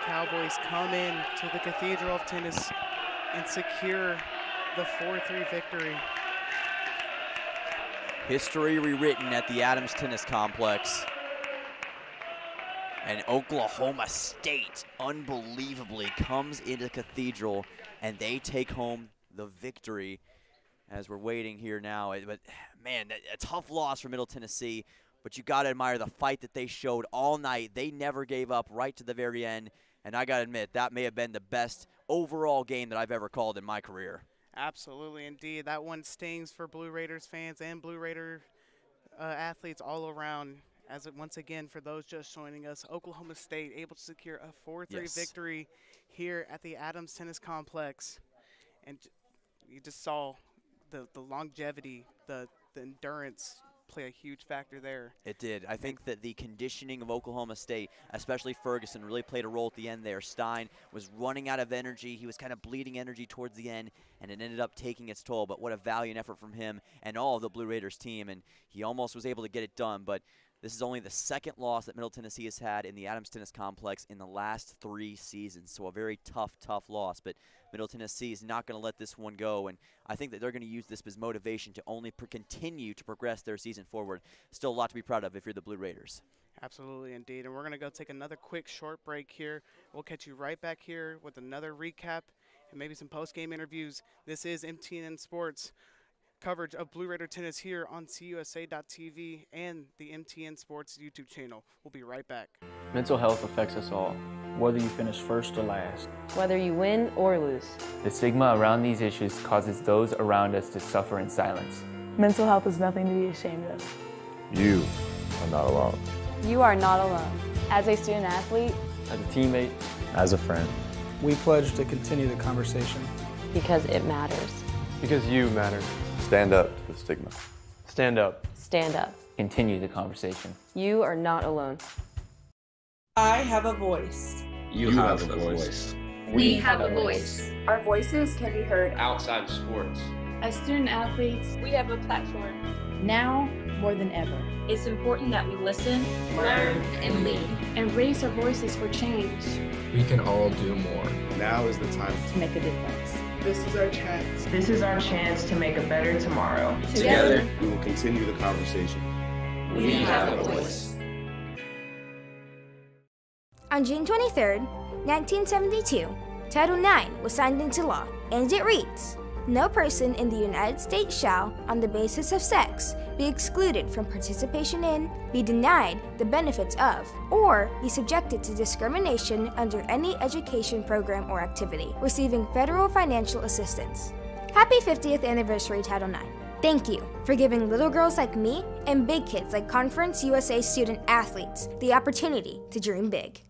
[SPEAKER 1] Cowboys come in to the Cathedral of Tennis and secure the 4-3 victory.
[SPEAKER 2] History rewritten at the Adams Tennis Complex. And Oklahoma State unbelievably comes into Cathedral and they take home the victory as we're waiting here now. But man, a tough loss for Middle Tennessee. But you got to admire the fight that they showed all night. They never gave up right to the very end. And I got to admit, that may have been the best overall game that I've ever called in my career.
[SPEAKER 1] Absolutely, indeed. That one stings for Blue Raiders fans and Blue Raider athletes all around. As once again, for those just joining us, Oklahoma State able to secure a 4-3 victory here at the Adams Tennis Complex. And you just saw the longevity, the endurance play a huge factor there.
[SPEAKER 2] It did. I think that the conditioning of Oklahoma State, especially Ferguson, really played a role at the end there. Stein was running out of energy. He was kind of bleeding energy towards the end, and it ended up taking its toll. But what a valiant effort from him and all of the Blue Raiders team, and he almost was able to get it done. But this is only the second loss that Middle Tennessee has had in the Adams Tennis Complex in the last 3 seasons. So a very tough loss. But Middle Tennessee is not going to let this one go, and I think that they're going to use this as motivation to only continue to progress their season forward. Still a lot to be proud of if you're the Blue Raiders.
[SPEAKER 1] Absolutely, indeed. And we're going to go take another quick short break here. We'll catch you right back here with another recap and maybe some post-game interviews. This is MTN Sports coverage of Blue Raider tennis here on CUSA.TV and the MTN Sports YouTube channel. We'll be right back.
[SPEAKER 5] Mental health affects us all, whether you finish first or last.
[SPEAKER 6] Whether you win or lose.
[SPEAKER 7] The stigma around these issues causes those around us to suffer in silence.
[SPEAKER 16] Mental health is nothing to be ashamed of.
[SPEAKER 8] You are not alone.
[SPEAKER 6] You are not alone. As a student athlete,
[SPEAKER 5] As a teammate,
[SPEAKER 8] As a friend,
[SPEAKER 17] We pledge to continue the conversation.
[SPEAKER 6] Because it matters.
[SPEAKER 10] Because you matter.
[SPEAKER 8] Stand up to the stigma.
[SPEAKER 10] Stand up.
[SPEAKER 6] Stand up.
[SPEAKER 7] Continue the conversation.
[SPEAKER 6] You are not alone.
[SPEAKER 9] I have a voice.
[SPEAKER 10] You have a voice.
[SPEAKER 11] We have a voice.
[SPEAKER 9] Our voices can be heard.
[SPEAKER 10] Outside of sports.
[SPEAKER 11] As student athletes, we have a platform.
[SPEAKER 16] Now more than ever.
[SPEAKER 11] It's important that we listen, learn, and lead, and raise our voices for change.
[SPEAKER 10] We can all do more.
[SPEAKER 12] Now is the time
[SPEAKER 16] To make a difference.
[SPEAKER 9] This is our chance.
[SPEAKER 13] This is our chance to make a better tomorrow.
[SPEAKER 12] Together, we will continue the conversation.
[SPEAKER 13] We have a voice.
[SPEAKER 14] On June 23, 1972, Title IX was signed into law, and it reads, "No person in the United States shall, on the basis of sex, be excluded from participation in, be denied the benefits of, or be subjected to discrimination under any education program or activity, receiving federal financial assistance." Happy 50th anniversary, Title IX. Thank you for giving little girls like me and big kids like Conference USA student athletes the opportunity to dream big.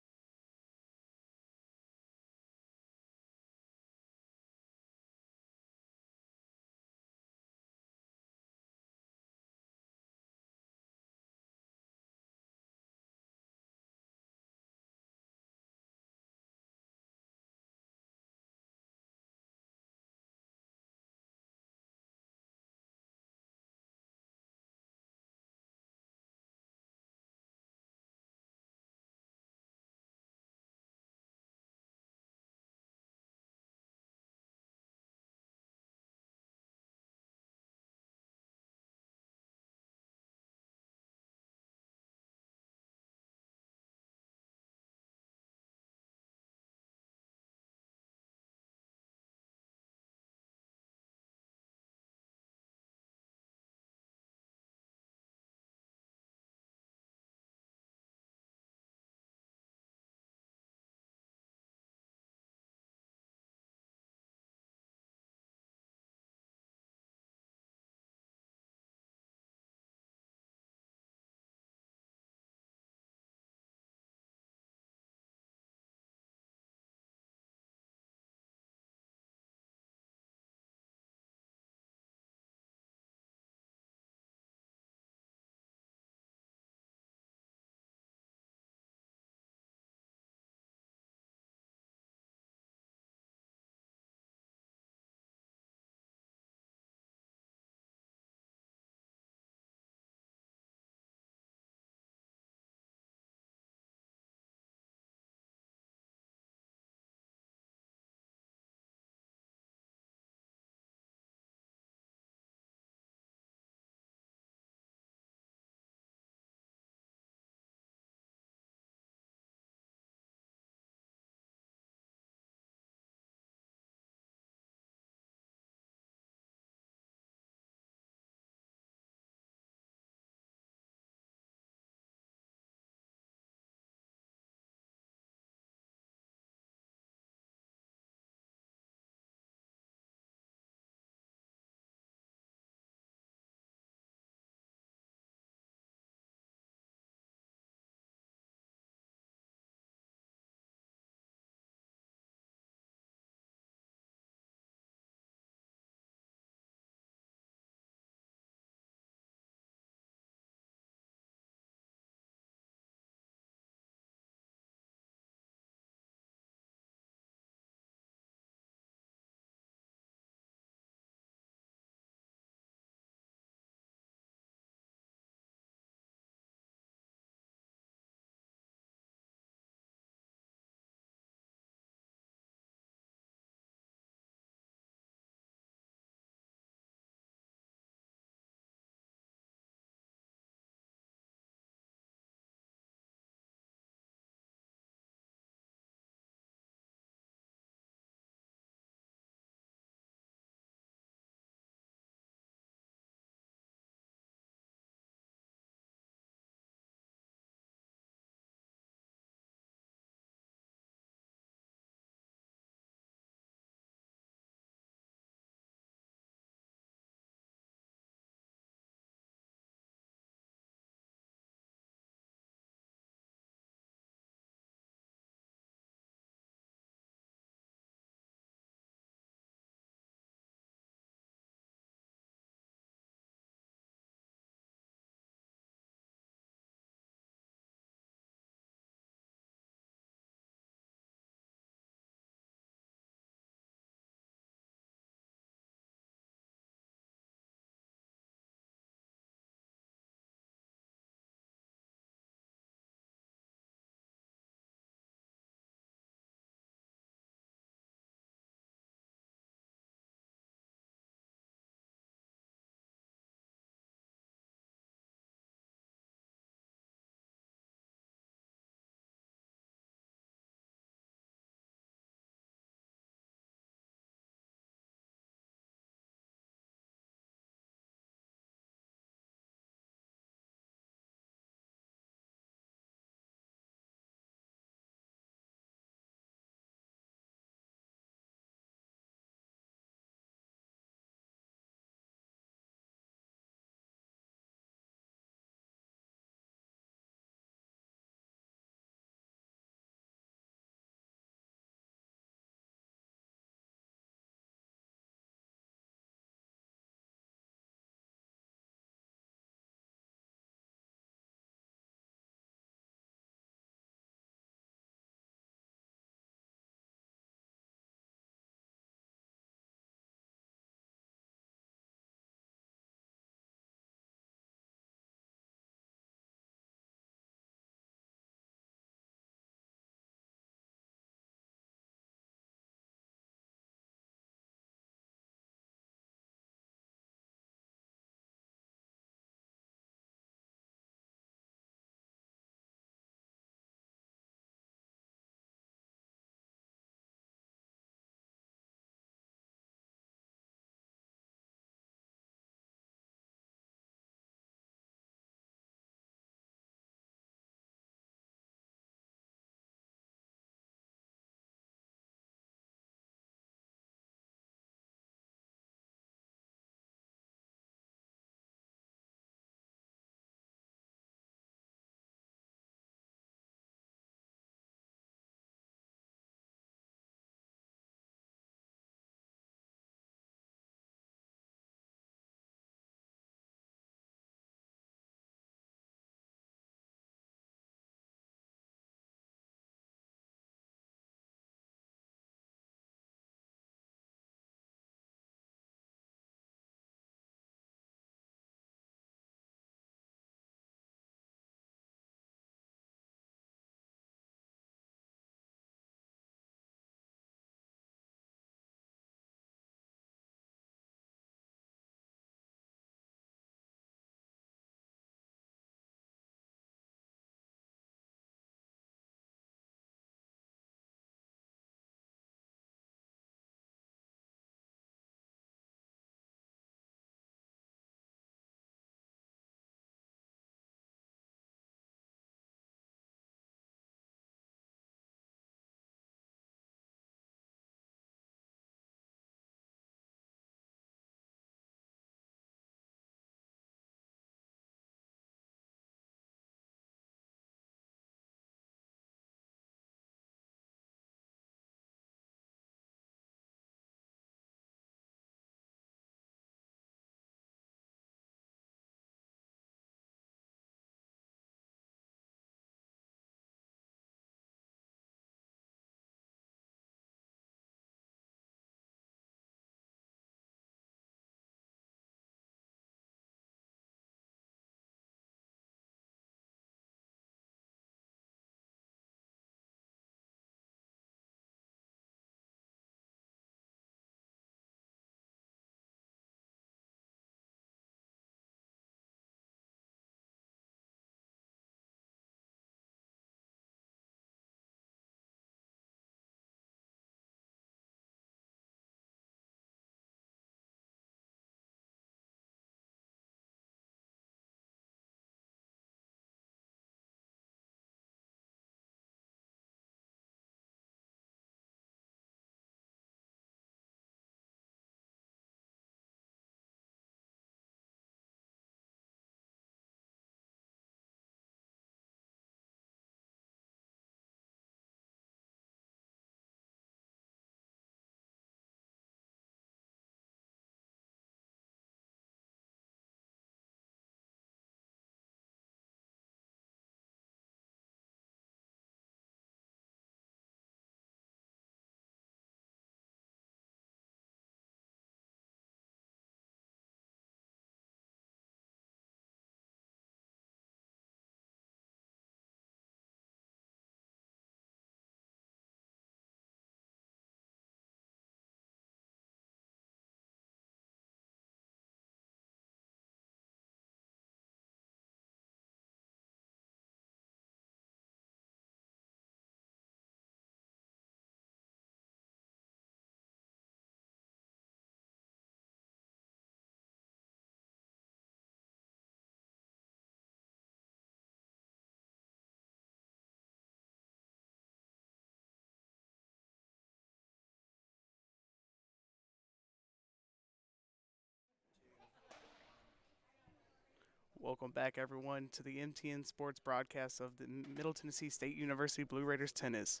[SPEAKER 1] Welcome back, everyone, to the MTN Sports broadcast of the Middle Tennessee State University Blue Raiders tennis.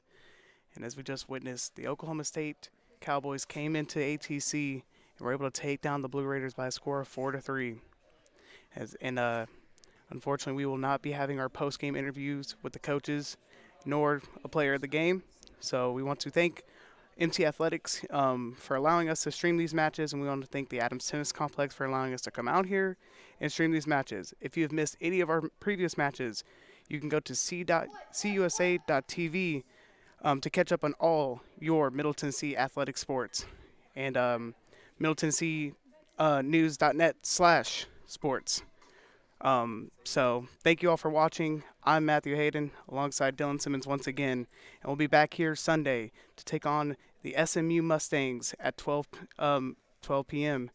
[SPEAKER 1] And as we just witnessed, the Oklahoma State Cowboys came into ATC and were able to take down the Blue Raiders by a score of 4-3. Unfortunately, we will not be having our post-game interviews with the coaches nor a player of the game. So we want to thank MT Athletics for allowing us to stream these matches, and we want to thank the Adams Tennis Complex for allowing us to come out here and stream these matches. If you have missed any of our previous matches, you can go to cusa.tv to catch up on all your Middle Tennessee athletic sports, and middletennesseenews.net/sports. So thank you all for watching. I'm Matthew Hayden alongside Dylan Simmons once again, and we'll be back here Sunday to take on the SMU Mustangs at 12 p.m.,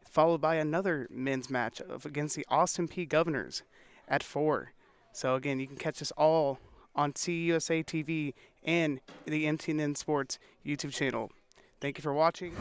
[SPEAKER 1] followed by another men's match against the Austin P Governors at 4. So again, you can catch us all on CUSA TV and the MTN Sports YouTube channel. Thank you for watching.